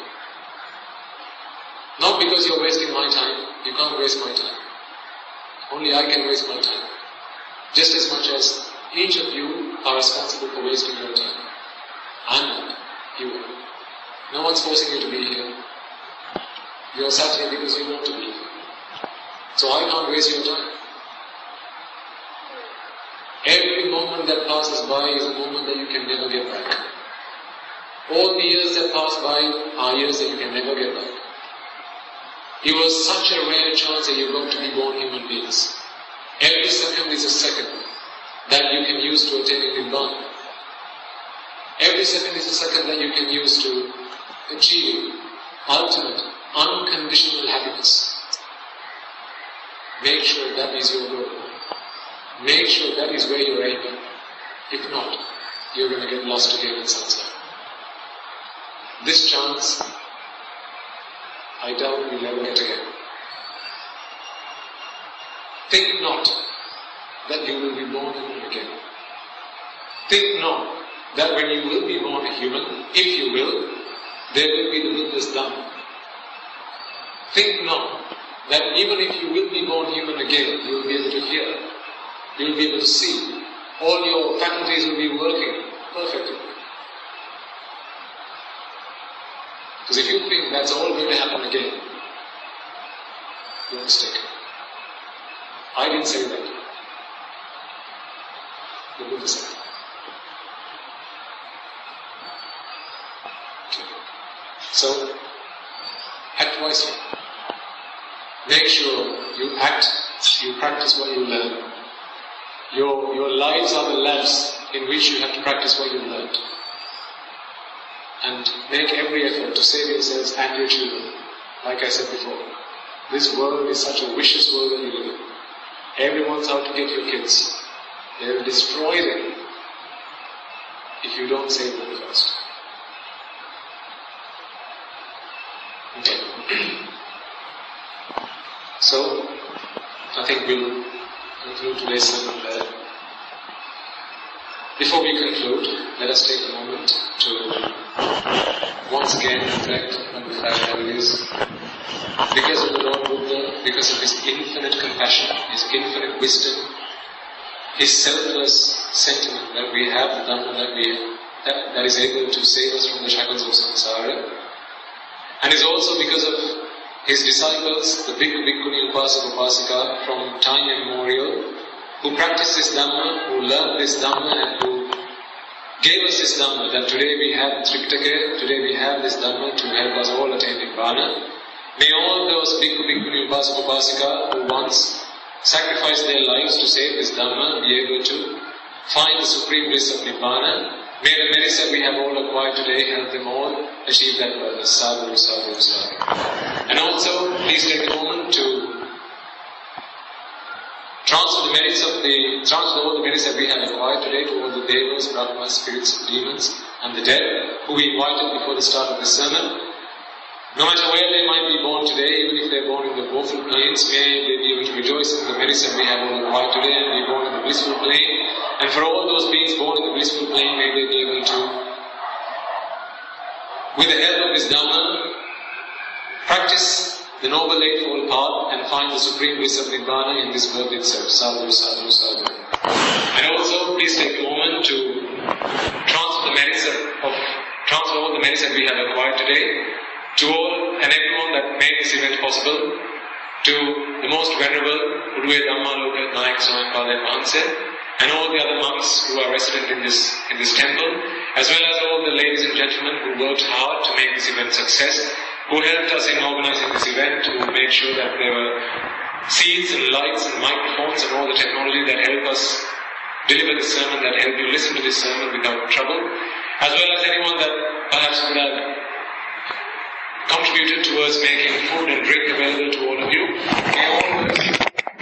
Not because you're wasting my time. You can't waste my time. Only I can waste my time. Just as much as each of you are responsible for wasting your time. I'm not. You are. No one's forcing you to be here. You're sat here because you want to be here. So I can't waste your time. Every moment that passes by is a moment that you can never get back. All the years that pass by are years that you can never get back. It was such a rare chance that you got to be born human beings. Every second is a second that you can use to attain Nibbana. Every second is a second that you can use to achieve ultimate, unconditional happiness. Make sure that is your goal. Make sure that is where you're aiming. If not, you're going to get lost again in samsara. This chance, I doubt we'll never get again. Think not that you will be born human again. Think not that when you will be born a human, if you will, there will be the Buddha's Dhamma. Think not that even if you will be born human again, you will be able to hear, you will be able to see, all your faculties will be working perfectly. Because if you think that's all going to happen again, you're mistaken. I didn't say that. The Buddha said. Okay. So, act wisely. Make sure you practice what you learn. Your lives are the labs in which you have to practice what you learned. And make every effort to save yourselves and your children. Like I said before, this world is such a vicious world that you live in. Everyone's out to get your kids. They will destroy them if you don't save them first. Okay. So, I think we'll conclude today's sermon there. Before we conclude, let us take a moment to once again reflect on the fact that it is because of the Lord Buddha, because of His infinite compassion, His infinite wisdom, His selfless sentiment that we have the Dhamma that is able to save us from the shackles of samsara. And it's also because of His disciples, the Bhikkhu, Bhikkhuni, Upasaka, Upasika, from time immemorial, who practiced this Dhamma, who learned this Dhamma, and who gave us this Dhamma, that today we have Tripitaka, today we have this Dhamma to help us all attain Nibbana. May all those Bhikkhu, Bhikkhuni, Upasaka, Upasika who once sacrificed their lives to save this Dhamma be able to find the supreme bliss of Nibbana. May the merits that we have all acquired today help them all achieve that purpose. Sadhu, sadhu, sadhu. And also, please take a moment to transfer all the merits that we have acquired today to all the devas, brahmas, spirits, and demons, and the dead who we invited before the start of the sermon. No matter where they might be born today, even if they are born in the woeful plains, may they be able to rejoice in the merits that we have all acquired today and be born in the blissful plane. And for all those beings born in the blissful plane, may they be able to, with the help of this Dhamma, practice the Noble Eightfold Path and find the supreme bliss of Nibbana in this birth itself. Sadhu, sadhu, sadhu. And also, please take a moment to transfer all the merits that we have acquired today to all and everyone that made this event possible, to the most venerable Guru Dhamma Loka Nayak Swami Padaya Mahansa, and all the other monks who are resident in this temple, as well as all the ladies and gentlemen who worked hard to make this event success, who helped us in organizing this event, who made sure that there were seats and lights and microphones and all the technology that help us deliver the sermon, that help you listen to this sermon without trouble, as well as anyone that perhaps would have contributed towards making food and drink available to all of you. May all those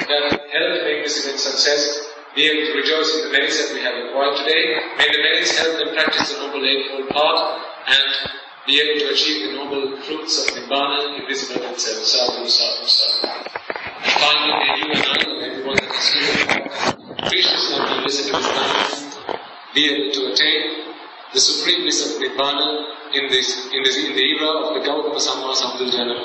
that helped make this event success be able to rejoice in the merits that we have acquired today. May the merits help them practice the Noble Eightfold Path and be able to achieve the noble fruits of Nibbana in this birth itself. Sadhu, sadhu, sadhu. And finally, may you and I and everyone that is here appreciate and listen to this Dhamma, be able to attain the supreme bliss of Nibbana in the era of the Gautama Samma Sambuddhana.